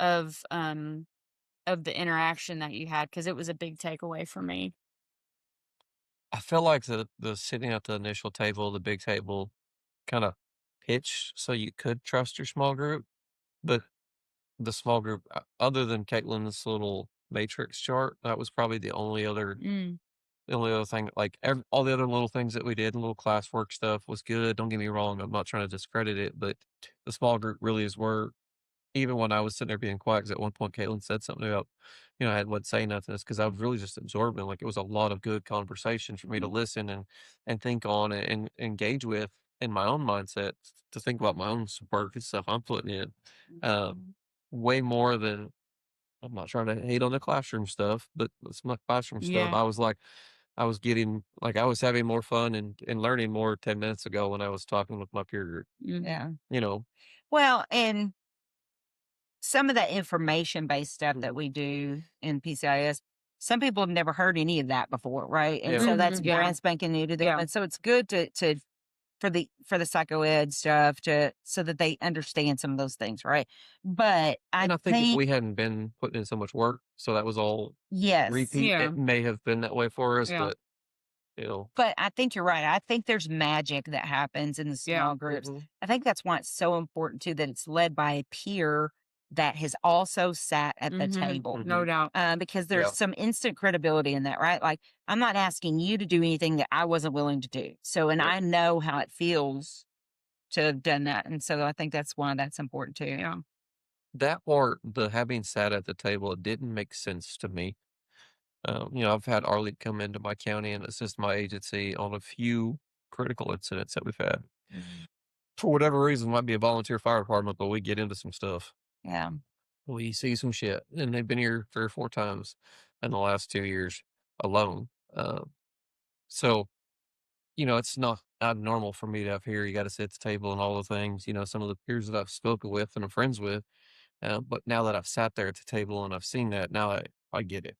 [SPEAKER 2] of the interaction that you had, because it was a big takeaway for me.
[SPEAKER 3] I feel like the sitting at the initial table, the big table, kind of pitched so you could trust your small group, but the small group, other than Katelyn's little matrix chart, that was probably the only other thing. Like all the other little things that we did, little classwork stuff was good. Don't get me wrong, I'm not trying to discredit it, but the small group really is where, even when I was sitting there being quiet, 'cause at one point Katelyn said something about, I wouldn't say nothing, it's because I was really just absorbing. Like, it was a lot of good conversation for me to listen and think on and engage with in my own mindset, to think about my own work and stuff I'm putting in. Way more than, I'm not trying to hate on the classroom stuff, but some of the classroom stuff,
[SPEAKER 2] Yeah.
[SPEAKER 3] I was getting, like, I was having more fun and learning more 10 minutes ago when I was talking with my peer group,
[SPEAKER 1] Yeah.
[SPEAKER 3] you know?
[SPEAKER 1] Well, and some of that information-based stuff that we do in PCIS, some people have never heard any of that before, right? And
[SPEAKER 3] Yeah.
[SPEAKER 1] so that's
[SPEAKER 2] Yeah.
[SPEAKER 1] brand spanking new to them.
[SPEAKER 2] Yeah.
[SPEAKER 1] And so it's good to for the psychoed stuff, so that they understand some of those things, right? But I
[SPEAKER 3] And I think if
[SPEAKER 1] think
[SPEAKER 3] we hadn't been putting in so much work, so that was all
[SPEAKER 1] yes.
[SPEAKER 3] repeat,
[SPEAKER 2] Yeah.
[SPEAKER 3] it may have been that way for us,
[SPEAKER 2] Yeah.
[SPEAKER 3] but,
[SPEAKER 1] But I think you're right. I think there's magic that happens in the
[SPEAKER 2] Yeah.
[SPEAKER 1] small groups.
[SPEAKER 3] Mhm.
[SPEAKER 1] I think that's why it's so important too that it's led by a peer that has also sat at the table.
[SPEAKER 2] No doubt.
[SPEAKER 1] Because there's
[SPEAKER 3] Yeah.
[SPEAKER 1] some instant credibility in that, right? Like, I'm not asking you to do anything that I wasn't willing to do. So, and
[SPEAKER 3] Yeah.
[SPEAKER 1] I know how it feels to have done that. And so I think that's why that's important too.
[SPEAKER 2] Yeah.
[SPEAKER 3] That part, the having sat at the table, it didn't make sense to me. I've had Arlie come into my county and assist my agency on a few critical incidents that we've had. For whatever reason, might be a volunteer fire department, but we get into some stuff.
[SPEAKER 1] Yeah.
[SPEAKER 3] We see some shit, and they've been here 3 or 4 times in the last 2 years alone. So, it's not abnormal for me to have here. You got to sit at the table and all the things. Some of the peers that I've spoken with and I'm friends with. But now that I've sat there at the table and I've seen that, now I get it,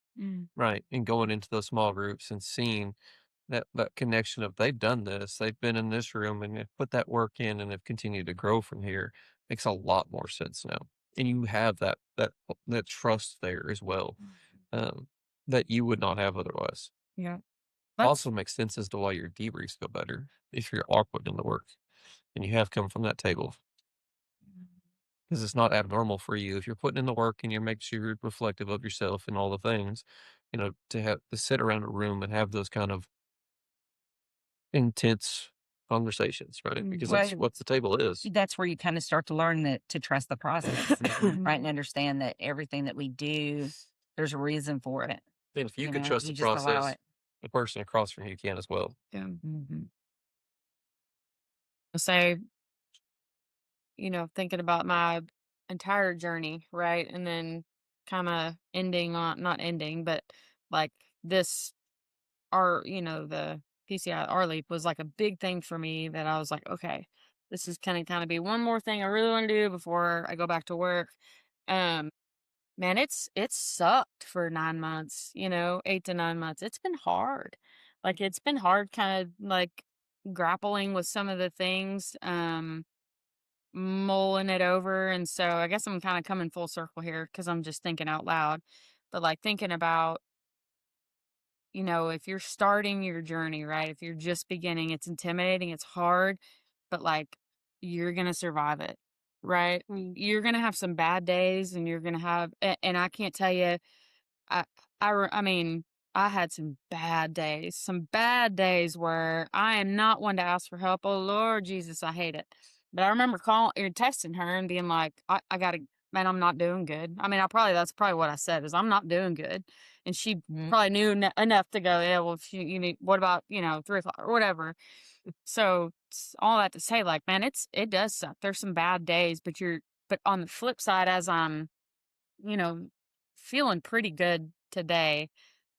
[SPEAKER 3] right? And going into those small groups and seeing that connection of, they've done this, they've been in this room and they've put that work in and have continued to grow from here, makes a lot more sense now. And you have that trust there as well, that you would not have otherwise.
[SPEAKER 2] Yeah.
[SPEAKER 3] Also makes sense as to why your debriefs go better if you are putting in the work and you have come from that table. Because it's not abnormal for you if you're putting in the work and you're making sure you're reflective of yourself and all the things, to sit around a room and have those kind of intense conversations, right? Because that's
[SPEAKER 1] Well,
[SPEAKER 3] what the table is.
[SPEAKER 1] that's where you kind of start to learn that to trust the process, right? And understand that everything that we do, there's a reason for it.
[SPEAKER 3] And if you
[SPEAKER 1] You
[SPEAKER 3] could
[SPEAKER 1] know,
[SPEAKER 3] trust
[SPEAKER 1] you
[SPEAKER 3] the
[SPEAKER 1] just allow
[SPEAKER 3] process,
[SPEAKER 1] it.
[SPEAKER 3] the person across from you can as well.
[SPEAKER 2] Yeah.
[SPEAKER 1] Mm-hmm.
[SPEAKER 2] Say, thinking about my entire journey, right? And then kind of ending on, not ending, but like this, the PCI R leap was like a big thing for me, that I was like, okay, this is kind of be one more thing I really want to do before I go back to work. Man, it sucked for 9 months, 8 to 9 months. It's been hard. Like, it's been hard kind of like grappling with some of the things. mulling it over. And so I guess I'm kind of coming full circle here because I'm just thinking out loud. But like thinking about, if you're starting your journey, right? If you're just beginning, it's intimidating, it's hard, but like you're going to survive it, right? You're going to have some bad days and you're going to have, and I can't tell you, I mean, I had some bad days where I am not one to ask for help. Oh Lord Jesus, I hate it. But I remember calling or texting her and being like, I gotta, man, I'm not doing good. I mean, that's probably what I said is I'm not doing good. And she probably knew enough to go, yeah, well, if you need, what about, 3 o'clock or whatever. So all that to say, like, man, it does suck. There's some bad days, but on the flip side, as I'm, you know, feeling pretty good today,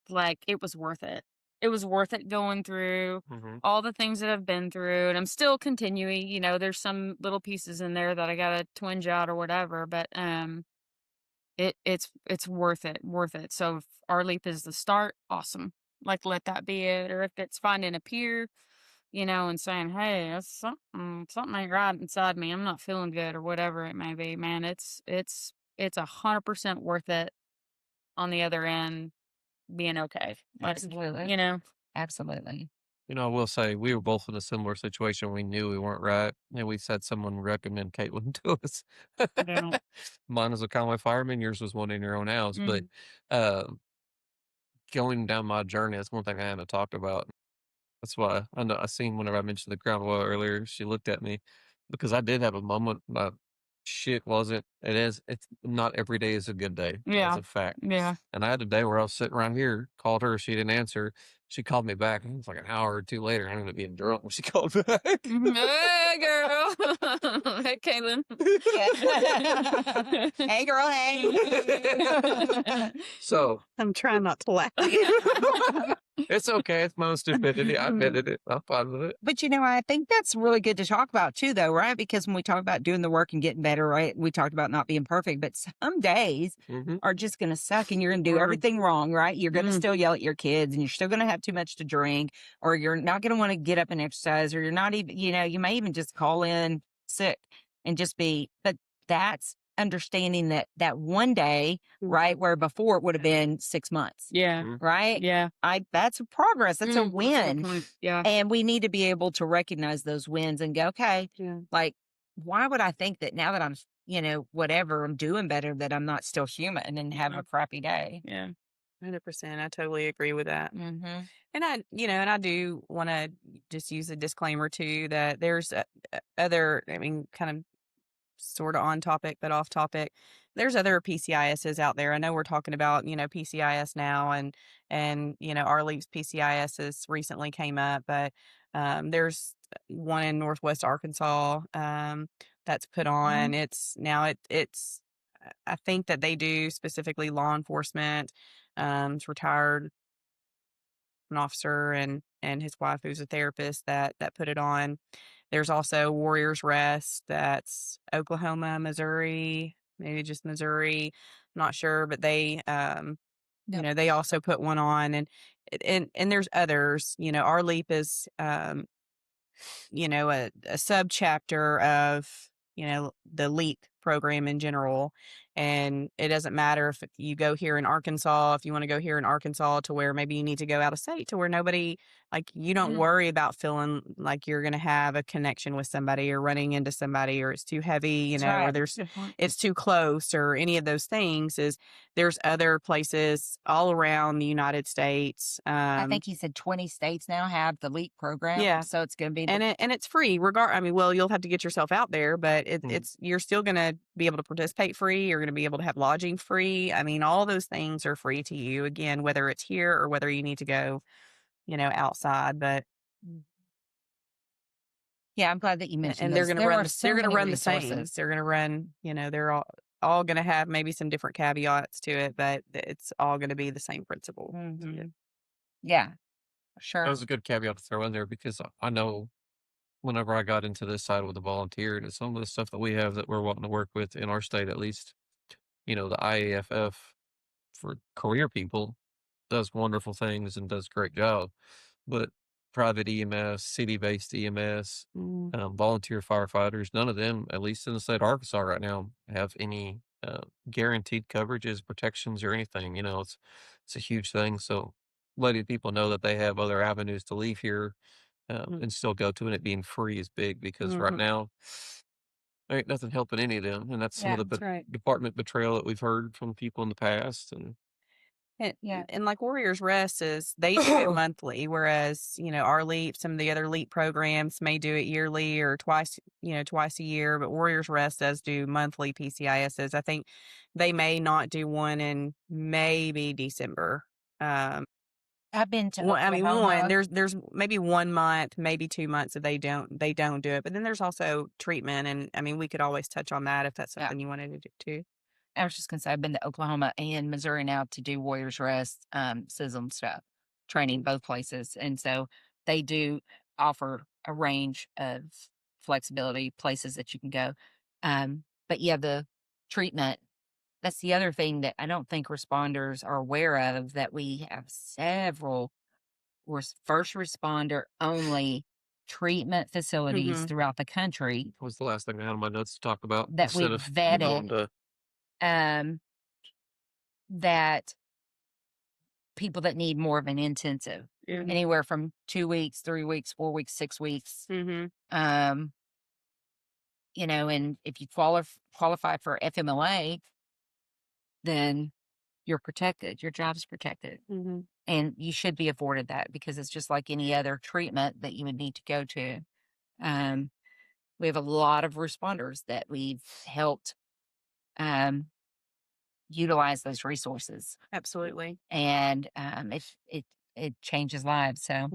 [SPEAKER 2] like it was worth it. It was worth it going through all the things that I've been through, and I'm still continuing. There's some little pieces in there that I gotta twinge out or whatever, but it's worth it. So if our leap is the start, awesome. Like let that be it, or if it's finding a peer, and saying, hey, that's something ain't right inside me. I'm not feeling good, or whatever it may be. Man, it's 100% worth it on the other end being okay.
[SPEAKER 1] Absolutely. Absolutely.
[SPEAKER 3] I will say we were both in a similar situation. We knew we weren't right, and we had someone recommend Katelyn to us.
[SPEAKER 2] Yeah.
[SPEAKER 3] Mine was a Conway fireman. Yours was one in your own house. But going down my journey, that's one thing I haven't talked about. That's why I know I seen whenever I mentioned the crown royal earlier, she looked at me because I did have a moment. My shit wasn't. It's not every day is a good day. That's
[SPEAKER 2] Yeah.
[SPEAKER 3] a fact.
[SPEAKER 2] Yeah.
[SPEAKER 3] And I had a day where I was sitting around here, called her, she didn't answer. She called me back, and it was like an hour or two later. I ended up being drunk when she called back.
[SPEAKER 2] Hey, girl. Hey, Katelyn.
[SPEAKER 1] Hey, girl, hey.
[SPEAKER 3] So
[SPEAKER 4] I'm trying not to laugh.
[SPEAKER 3] it's okay. It's my own stupidity. I admitted it. I'm fine with it.
[SPEAKER 1] But I think that's really good to talk about too, though, right? Because when we talk about doing the work and getting better, right? We talked about not being perfect, but some days are just going to suck and you're going to do everything wrong, right? You're going to still yell at your kids and you're still going to have too much to drink, or you're not going to want to get up and exercise, or you're not even, you may even just call in sick and just be, but that's understanding that one day, right, where before it would have been 6 months.
[SPEAKER 2] Yeah.
[SPEAKER 1] Right?
[SPEAKER 2] Yeah.
[SPEAKER 1] That's a progress. That's a
[SPEAKER 2] That's a good
[SPEAKER 1] win.
[SPEAKER 2] point. Yeah.
[SPEAKER 1] And we need to be able to recognize those wins and go, okay, like, why would I think that now that I'm, whatever, I'm doing better, that I'm not still human and have a crappy day?
[SPEAKER 2] Yeah.
[SPEAKER 4] 100%. I totally agree with that.
[SPEAKER 1] Mm-hmm.
[SPEAKER 4] And I do want to just use a disclaimer too that there's other, kind of sort of on topic, but off topic. There's other PCISs out there. I know we're talking about, PCIS now and, our Leap's PCIS has recently came up, but, there's one in Northwest Arkansas, that's put on. It's now it's, I think that they do specifically law enforcement, it's retired an officer and his wife who's a therapist that put it on. There's also Warriors Rest, that's Oklahoma, Missouri, maybe just Missouri, I'm not sure, but they they also put one on, and there's others. Our Leap is a subchapter of, the LEAP program in general. And it doesn't matter if you go here in Arkansas, if you want to go here in Arkansas to where maybe you need to go out of state to where nobody, like, you don't worry about feeling like you're going to have a connection with somebody or running into somebody or it's too heavy, or it's too close or any of those things. There's other places all around the United States.
[SPEAKER 1] I think he said 20 states now have the LEAP program.
[SPEAKER 4] Yeah.
[SPEAKER 1] So it's going to be.
[SPEAKER 4] And it's free. You'll have to get yourself out there, but you're still going to be able to participate free. You're going to be able to have lodging free. All those things are free to you. Again, whether it's here or whether you need to go, outside, but.
[SPEAKER 1] Yeah, I'm glad that you mentioned.
[SPEAKER 4] And they're going to run. They're going to run the
[SPEAKER 1] resources.
[SPEAKER 4] same. They're going to run. They're all going to have maybe some different caveats to it, but it's all going to be the same principle.
[SPEAKER 1] Mm-hmm. Yeah, sure.
[SPEAKER 3] That was a good caveat to throw in there because I know whenever I got into this side with the volunteer and some of the stuff that we have that we're wanting to work with in our state, at least, the IAFF for career people does wonderful things and does a great job. But private EMS, city-based EMS, volunteer firefighters. None of them, at least in the state of Arkansas right now, have any guaranteed coverages, protections, or anything. It's a huge thing. So letting people know that they have other avenues to leave here and still go to, and it being free is big, because right now there ain't nothing helping any of them, and that's some of the department betrayal that we've heard from people in the past. And
[SPEAKER 4] And like Warriors Rest they do it monthly, whereas, our LEAP, some of the other LEAP programs may do it yearly or twice a year, but Warriors Rest does do monthly PCISs. I think they may not do one in maybe December.
[SPEAKER 1] I've been to
[SPEAKER 4] one, there's maybe 1 month, maybe 2 months that they don't do it, but then there's also treatment, and we could always touch on that if that's something you wanted to do too.
[SPEAKER 1] I was just going to say, I've been to Oklahoma and Missouri now to do Warriors Rest, SISM stuff, training both places. And so they do offer a range of flexibility, places that you can go. But yeah, the treatment, that's the other thing that I don't think responders are aware of, that we have several first responder only treatment facilities throughout the country.
[SPEAKER 3] What was the last thing I had on my notes to talk about?
[SPEAKER 1] That we've vetted. That people that need more of an intensive, anywhere from 2 weeks, 3 weeks, 4 weeks, 6 weeks. And if you qualify for FMLA, then you're protected. Your job's protected. And you should be afforded that, because it's just like any other treatment that you would need to go to. We have a lot of responders that we've helped utilize those resources.
[SPEAKER 4] Absolutely.
[SPEAKER 1] And it changes lives. So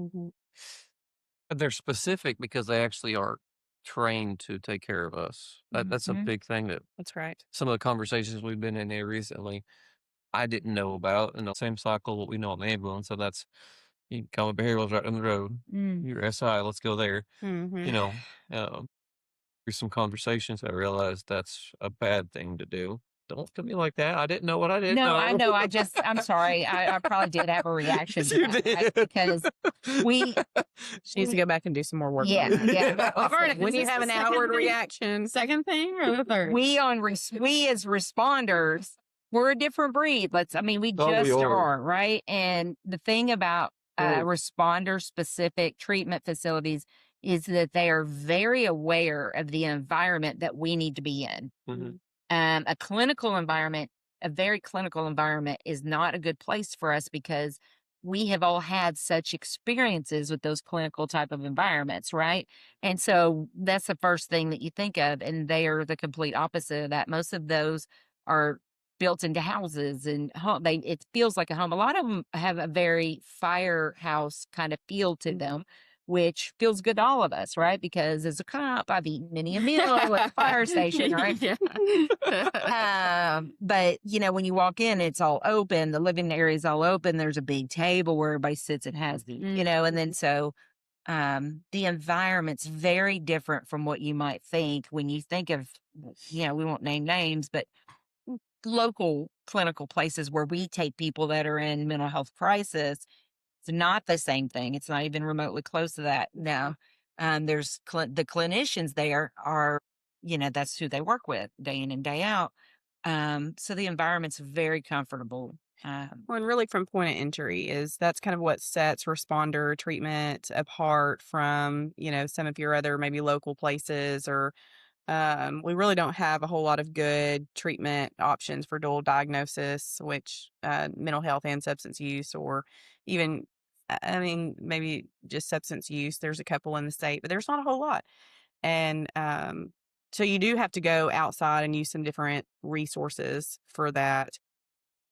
[SPEAKER 3] they're specific because they actually are trained to take care of us. That's a big thing
[SPEAKER 4] that's right.
[SPEAKER 3] Some of the conversations we've been in there recently, I didn't know about, in the same cycle what we know on the ambulance. So that's, you can call me behaviorals right down the road. You're SI, let's go there. Through some conversations, I realized that's a bad thing to do. Don't look at me like that. I didn't know what I didn't know.
[SPEAKER 1] I know. I'm sorry. I probably did have a reaction to that, right? Because she
[SPEAKER 4] needs to go back and do some more work.
[SPEAKER 1] Yeah.
[SPEAKER 4] When you have an outward reaction,
[SPEAKER 2] second thing or the third?
[SPEAKER 1] We as responders, we're a different breed. We just are, right? And the thing about responder specific treatment facilities is that they are very aware of the environment that we need to be in. A clinical environment, a very clinical environment, is not a good place for us, because we have all had such experiences with those clinical type of environments, right? And so that's the first thing that you think of, and they are the complete opposite of that. Most of those are built into houses and it feels like a home. A lot of them have a very firehouse kind of feel to them, which feels good to all of us, right? Because as a cop, I've eaten many a meal at a fire station, right? But, when you walk in, it's all open. The living area is all open. There's a big table where everybody sits and has and then so the environment's very different from what you might think when you think of, we won't name names, but local clinical places where we take people that are in mental health crisis. It's not the same thing. It's not even remotely close to that. No. There's the clinicians there are, that's who they work with day in and day out. So the environment's very comfortable.
[SPEAKER 4] Well, and really from point of entry that's kind of what sets responder treatment apart from, some of your other maybe local places, or we really don't have a whole lot of good treatment options for dual diagnosis, which mental health and substance use, or even, maybe just substance use. There's a couple in the state, but there's not a whole lot. And so you do have to go outside and use some different resources for that.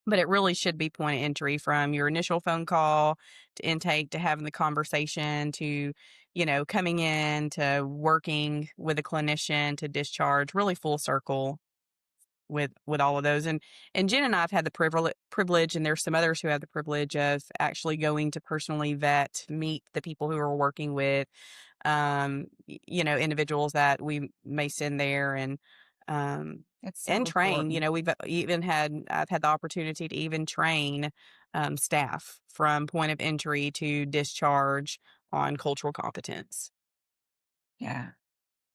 [SPEAKER 4] But it really should be point of entry, from your initial phone call to intake to having the conversation to, coming in to working with a clinician to discharge, really full circle with all of those. And Jen and I have had the privilege, and there's some others who have the privilege of actually going to personally meet the people who are working with, individuals that we may send there and train. I've had the opportunity to even train staff from point of entry to discharge on cultural competence.
[SPEAKER 1] Yeah.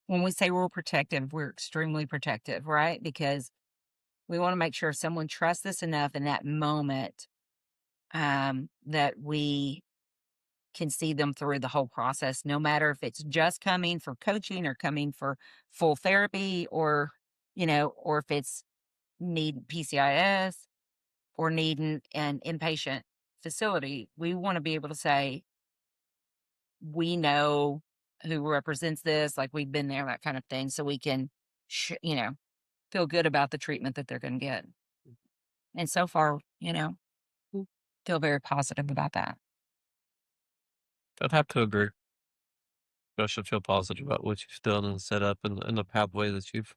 [SPEAKER 1] When we say we're protective, we're extremely protective, right? Because we want to make sure someone trusts us enough in that moment that we can see them through the whole process, no matter if it's just coming for coaching or coming for full therapy or, or if it's need PCIS or needing an inpatient facility. We want to be able to say, we know who represents this, like we've been there, that kind of thing. So we can, feel good about the treatment that they're going to get. And so far, feel very positive about that.
[SPEAKER 3] I'd have to agree. I should feel positive about what you've done and set up and the pathway that you've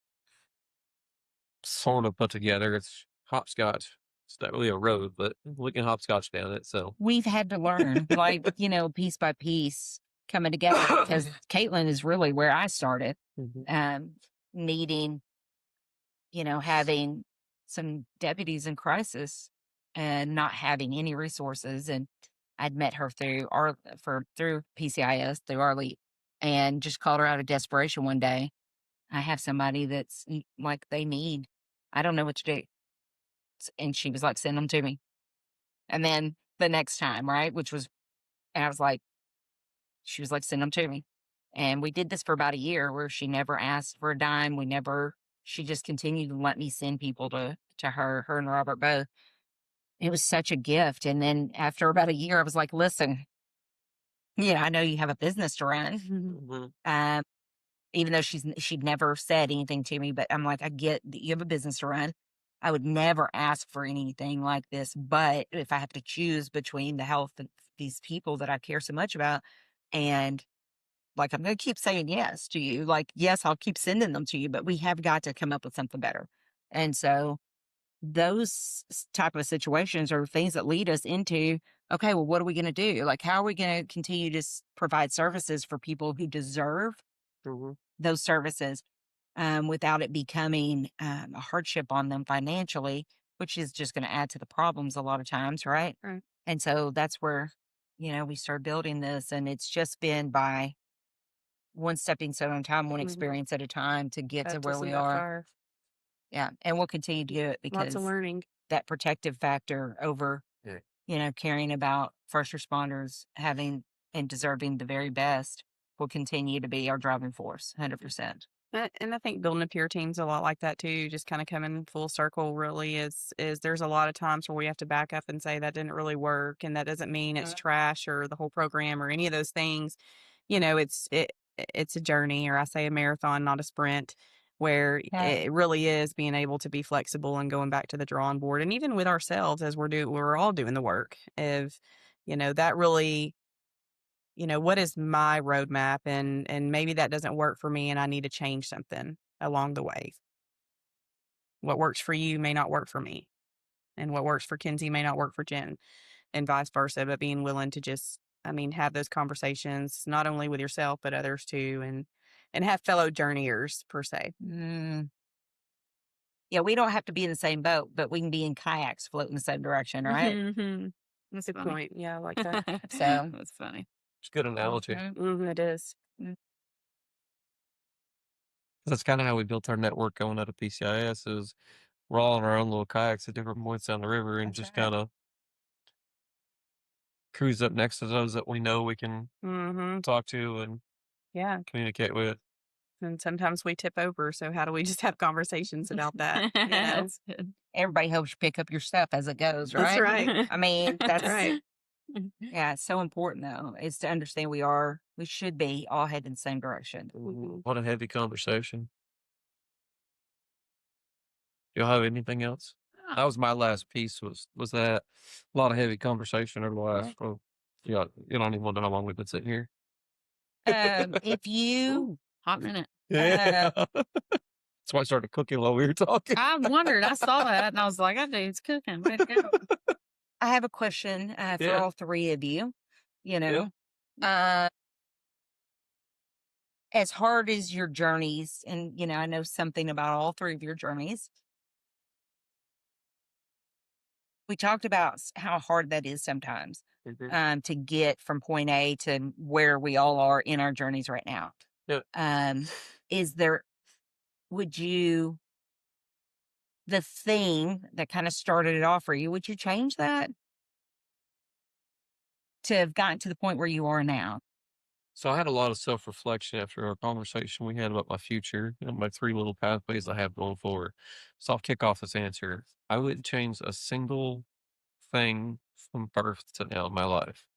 [SPEAKER 3] sort of put together. It's hopscotch. It's not really a road, but we can hopscotch down it. So
[SPEAKER 1] We've had to learn, like, piece by piece coming together because Katelyn is really where I started, needing, having some deputies in crisis and not having any resources. And I'd met her through PCIS, through Arlie, and just called her out of desperation one day. I have somebody that's like, they need, I don't know what to do. And she was like, send them to me. And then the next time, right, and I was like, she was like, send them to me. And we did this for about a year where she never asked for a dime. She just continued to let me send people to her and Robert both. It was such a gift. And then after about a year, I was like, listen, I know you have a business to run. Even though she'd never said anything to me, but I'm like, I get that you have a business to run. I would never ask for anything like this. But if I have to choose between the health of these people that I care so much about, and like, I'm going to keep saying yes to you. Like, yes, I'll keep sending them to you, but we have got to come up with something better. And so those type of situations are things that lead us into, okay, well, what are we going to do? Like, how are we going to continue to provide services for people who deserve those services without it becoming a hardship on them financially, which is just going to add to the problems a lot of times, right?
[SPEAKER 2] Right.
[SPEAKER 1] And so that's where, we started building this, and it's just been by one stepping stone at a time, one experience at a time to get to where we are. Yeah. And we'll continue to do it because
[SPEAKER 4] Lots of learning.
[SPEAKER 1] that protective factor over, caring about first responders having and deserving the very best will continue to be our driving force, 100%.
[SPEAKER 4] And I think building a peer team's a lot like that too. Just kind of coming full circle. Really is there's a lot of times where we have to back up and say that didn't really work, and that doesn't mean it's trash or the whole program or any of those things. It's a journey, or I say a marathon, not a sprint, where it really is being able to be flexible and going back to the drawing board, and even with ourselves as we're all doing the work of, that really. What is my roadmap, and maybe that doesn't work for me and I need to change something along the way. What works for you may not work for me, and what works for Kinsey may not work for Jen, and vice versa, but being willing to just, have those conversations, not only with yourself, but others too, and have fellow journeyers per se.
[SPEAKER 1] Yeah, we don't have to be in the same boat, but we can be in kayaks floating the same direction, right?
[SPEAKER 4] That's a good point. Yeah, I like that.
[SPEAKER 1] So
[SPEAKER 2] That's funny.
[SPEAKER 3] it's a good analogy.
[SPEAKER 4] It is.
[SPEAKER 3] That's kind of how we built our network going out of PCIS. Is we're all on our own little kayaks at different points down the river and just kind of cruise up next to those that we know we can talk to and communicate with.
[SPEAKER 4] And sometimes we tip over. So how do we just have conversations about that?
[SPEAKER 2] That's good.
[SPEAKER 1] Everybody helps you pick up your stuff as it goes, right?
[SPEAKER 4] That's right.
[SPEAKER 1] I mean, that's
[SPEAKER 4] right.
[SPEAKER 1] Yeah, it's so important though, is to understand we should be all headed in the same direction.
[SPEAKER 3] What a heavy conversation. Do y'all have anything else? That was my last piece. Was that a lot of heavy conversation over the last? Well, you don't even want to know how long we've been sitting here.
[SPEAKER 1] If you
[SPEAKER 2] Hot minute.
[SPEAKER 3] Yeah. That's why I started cooking while we were talking.
[SPEAKER 2] I wondered. I saw that and I was like, that dude's cooking. Way to go.
[SPEAKER 1] I have a question for all three of you. As hard as your journeys, and I know something about all three of your journeys. We talked about how hard that is sometimes, to get from point A to where we all are in our journeys right now. Is there, the thing that kind of started it off for you, would you change that to have gotten to the point where you are now?
[SPEAKER 3] So I had a lot of self-reflection after our conversation we had about my future, my 3 little pathways I have going forward. So I'll kick off this answer. I wouldn't change a single thing from birth to now in my life.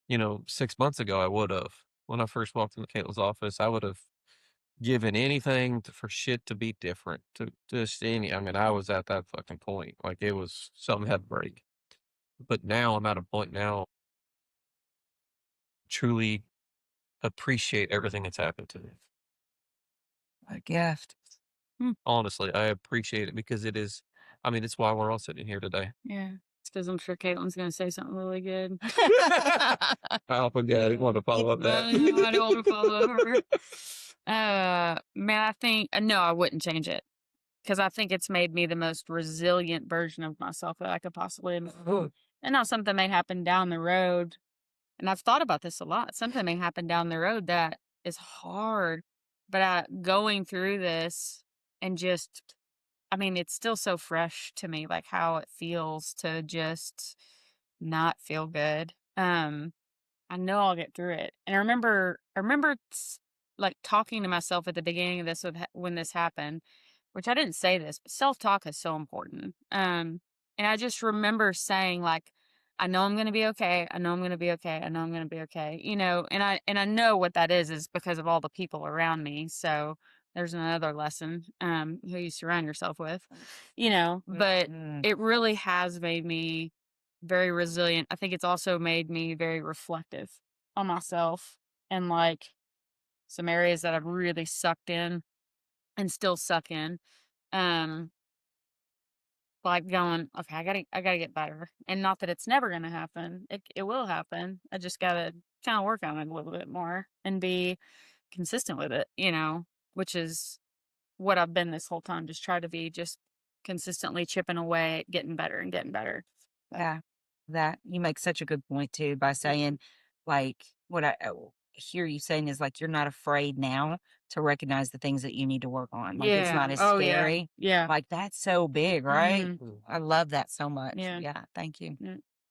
[SPEAKER 3] 6 months ago, I would have. When I first walked into Caitlin's office, I would have given anything for shit to be different. To just I was at that fucking point. Like, it was something had to break. But now I'm at a point now, truly appreciate everything that's happened to me.
[SPEAKER 1] A gift.
[SPEAKER 3] Honestly, I appreciate it because it's why we're all sitting here today.
[SPEAKER 2] Yeah. It's because I'm sure Caitlin's going to say something really good.
[SPEAKER 3] I forget. I didn't want to follow up that.
[SPEAKER 2] I don't want to follow up her. Man, I think, no, I wouldn't change it. Because I think it's made me the most resilient version of myself that I could possibly imagine. And now something may happen down the road. And I've thought about this a lot. Something may happen down the road that is hard. But going through this and just, it's still so fresh to me, like how it feels to just not feel good. I know I'll get through it. And I remember like talking to myself at the beginning of this when this happened, which I didn't say this, but self-talk is so important. And I just remember saying, like, I know I'm going to be okay. I know I'm going to be okay. I know I'm going to be okay. And I know what that is because of all the people around me. So there's another lesson, who you surround yourself with, but it really has made me very resilient. I think it's also made me very reflective on myself and like some areas that I've really sucked in and still suck in. Like going, okay, I gotta get better. And not that it's never gonna happen. It will happen. I just gotta kind of work on it a little bit more and be consistent with it, which is what I've been this whole time. Just try to be just consistently chipping away at getting better and getting better.
[SPEAKER 1] Yeah. That you make such a good point too by saying, like, what I hear you saying is like you're not afraid now to recognize the things that you need to work on. Like it's not as scary.
[SPEAKER 2] Yeah.
[SPEAKER 1] Like that's so big, right? I love that so much.
[SPEAKER 2] Yeah.
[SPEAKER 1] Yeah. Thank you.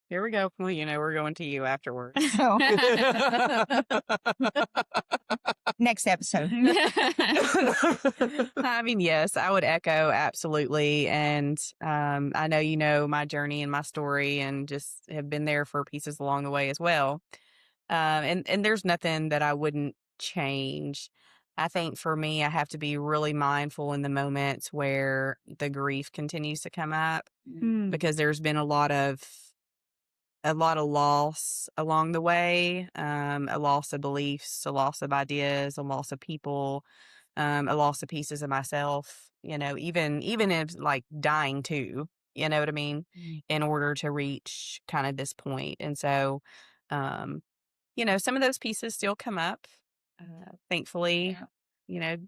[SPEAKER 4] Here we go. Well, we're going to you afterwards.
[SPEAKER 1] Next episode.
[SPEAKER 4] Yes, I would echo absolutely. And I know you know my journey and my story and just have been there for pieces along the way as well. And there's nothing that I wouldn't change. I think for me, I have to be really mindful in the moments where the grief continues to come up because there's been a lot of loss along the way, a loss of beliefs, a loss of ideas, a loss of people, a loss of pieces of myself, even if like dying too, you know what I mean, in order to reach kind of this point. And so, some of those pieces still come up. Thankfully,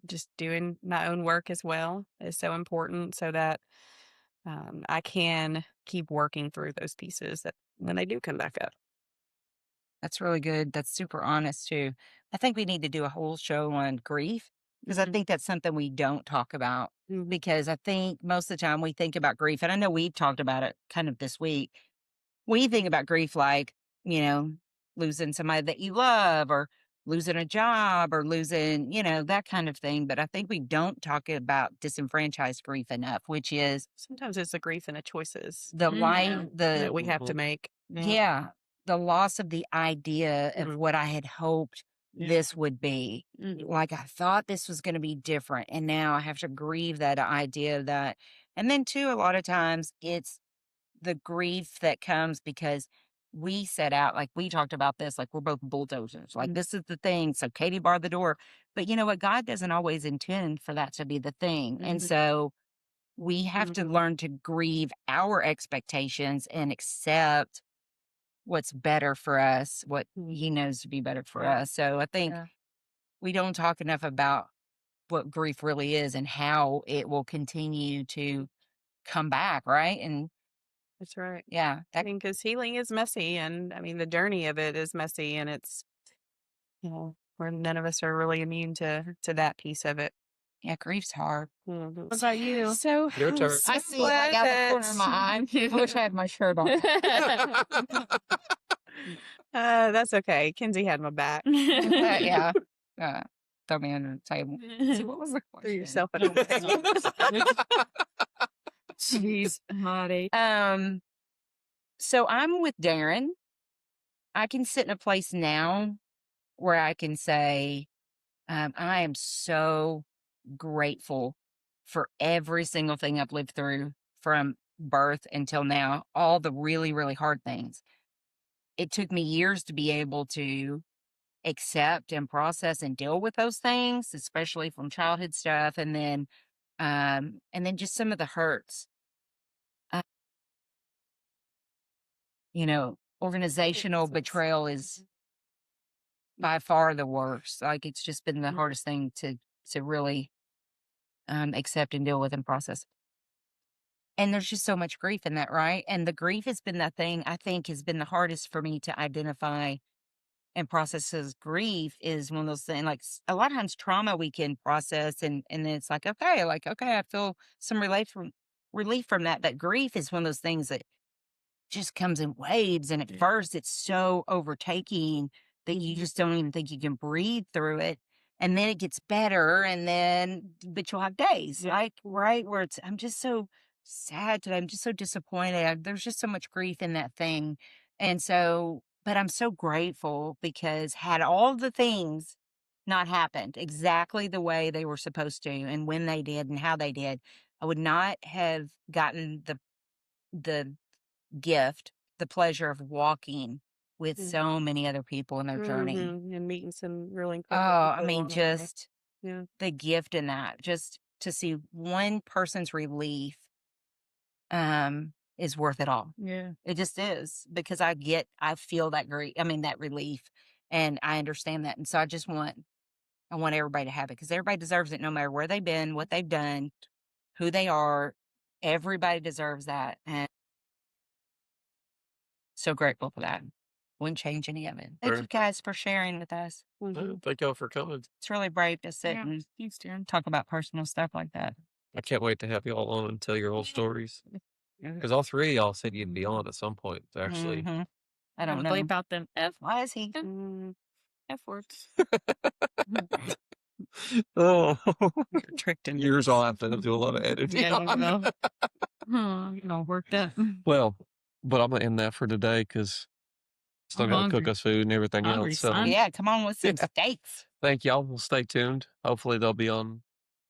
[SPEAKER 4] just doing my own work as well is so important so that I can keep working through those pieces that when they do come back up.
[SPEAKER 1] That's really good. That's super honest too. I think we need to do a whole show on grief because I think that's something we don't talk about because I think most of the time we think about grief, and I know we've talked about it kind of this week. We think about grief like, losing somebody that you love or losing a job or losing, that kind of thing. But I think we don't talk about disenfranchised grief enough, which is
[SPEAKER 4] sometimes it's the grief and the choices
[SPEAKER 1] the life
[SPEAKER 4] that we have to make.
[SPEAKER 1] Yeah. The loss of the idea of what I had hoped this would be. Like I thought this was going to be different. And now I have to grieve that idea of that. And then too, a lot of times it's the grief that comes because we set out, like we talked about this, like we're both bulldozers. Like this is the thing. So Katie barred the door. But you know what? God doesn't always intend for that to be the thing. And so we have to learn to grieve our expectations and accept what's better for us, what he knows to be better for us. So I think we don't talk enough about what grief really is and how it will continue to come back, right? And
[SPEAKER 4] That's right.
[SPEAKER 1] Yeah.
[SPEAKER 4] I mean, because healing is messy, and I mean, the journey of it is messy, and it's, where none of us are really immune to that piece of it.
[SPEAKER 1] Yeah, grief's hard.
[SPEAKER 4] Mhm.
[SPEAKER 2] What about you?
[SPEAKER 4] So
[SPEAKER 3] Your turn.
[SPEAKER 4] so
[SPEAKER 1] I see it like
[SPEAKER 4] glad
[SPEAKER 1] out the corner of my eye. I wish I had my shirt on.
[SPEAKER 4] that's okay. Kinsey had my back.
[SPEAKER 1] Yeah. Throw me under the table. See, what was the
[SPEAKER 4] Threw
[SPEAKER 1] question?
[SPEAKER 4] yourself under the table.
[SPEAKER 2] Jeez, Marty.
[SPEAKER 1] So I'm with Darren. I can sit in a place now where I can say, I am so grateful for every single thing I've lived through from birth until now, all the really, really hard things. It took me years to be able to accept and process and deal with those things, especially from childhood stuff, and then just some of the hurts. Organizational betrayal is by far the worst. Like, it's just been the hardest thing to really accept and deal with and process. And there's just so much grief in that, right? And the grief has been that thing I think has been the hardest for me to identify and process as grief is one of those things. Like, a lot of times trauma we can process and then it's like, okay, I feel some relief from that. But grief is one of those things that just comes in waves. And at first it's so overtaking that you just don't even think you can breathe through it. And then it gets better. But you'll have days, right? Where I'm just so sad today. I'm just so disappointed. There's just so much grief in that thing. But I'm so grateful because had all the things not happened exactly the way they were supposed to and when they did and how they did, I would not have gotten the gift, the pleasure of walking with so many other people in their journey.
[SPEAKER 4] And meeting some really
[SPEAKER 1] Oh,
[SPEAKER 4] incredible
[SPEAKER 1] I
[SPEAKER 4] people
[SPEAKER 1] mean,
[SPEAKER 4] along the way.
[SPEAKER 1] just
[SPEAKER 4] Yeah.
[SPEAKER 1] the gift in that, just to see one person's relief, is worth it all.
[SPEAKER 2] Yeah.
[SPEAKER 1] It just is, because I feel that that relief, and I understand that. And so I want everybody to have it because everybody deserves it no matter where they've been, what they've done, who they are. Everybody deserves that. And so grateful for that. Wouldn't change any of it. Thank you guys for sharing with us.
[SPEAKER 3] Thank y'all for coming.
[SPEAKER 1] It's really brave to sit and
[SPEAKER 2] Thanks, Darren.
[SPEAKER 1] talk about personal stuff like that.
[SPEAKER 3] I can't wait to have y'all on and tell your whole stories. Because all three of y'all said you'd be on at some point, actually.
[SPEAKER 1] Mhm. I don't know.
[SPEAKER 2] Bleep out them
[SPEAKER 1] Why is he?
[SPEAKER 2] F words.
[SPEAKER 3] Oh,
[SPEAKER 1] You're tricked into
[SPEAKER 3] years I'll have to do a lot of editing.
[SPEAKER 2] Worked up.
[SPEAKER 3] Well, but I'm going to end that for today because still
[SPEAKER 2] I'm
[SPEAKER 3] got to cook
[SPEAKER 2] hungry.
[SPEAKER 3] us food and everything
[SPEAKER 2] Hungry,
[SPEAKER 3] else. So
[SPEAKER 2] son.
[SPEAKER 1] Yeah, come on with some steaks.
[SPEAKER 3] thank y'all. We'll stay tuned. Hopefully they'll be on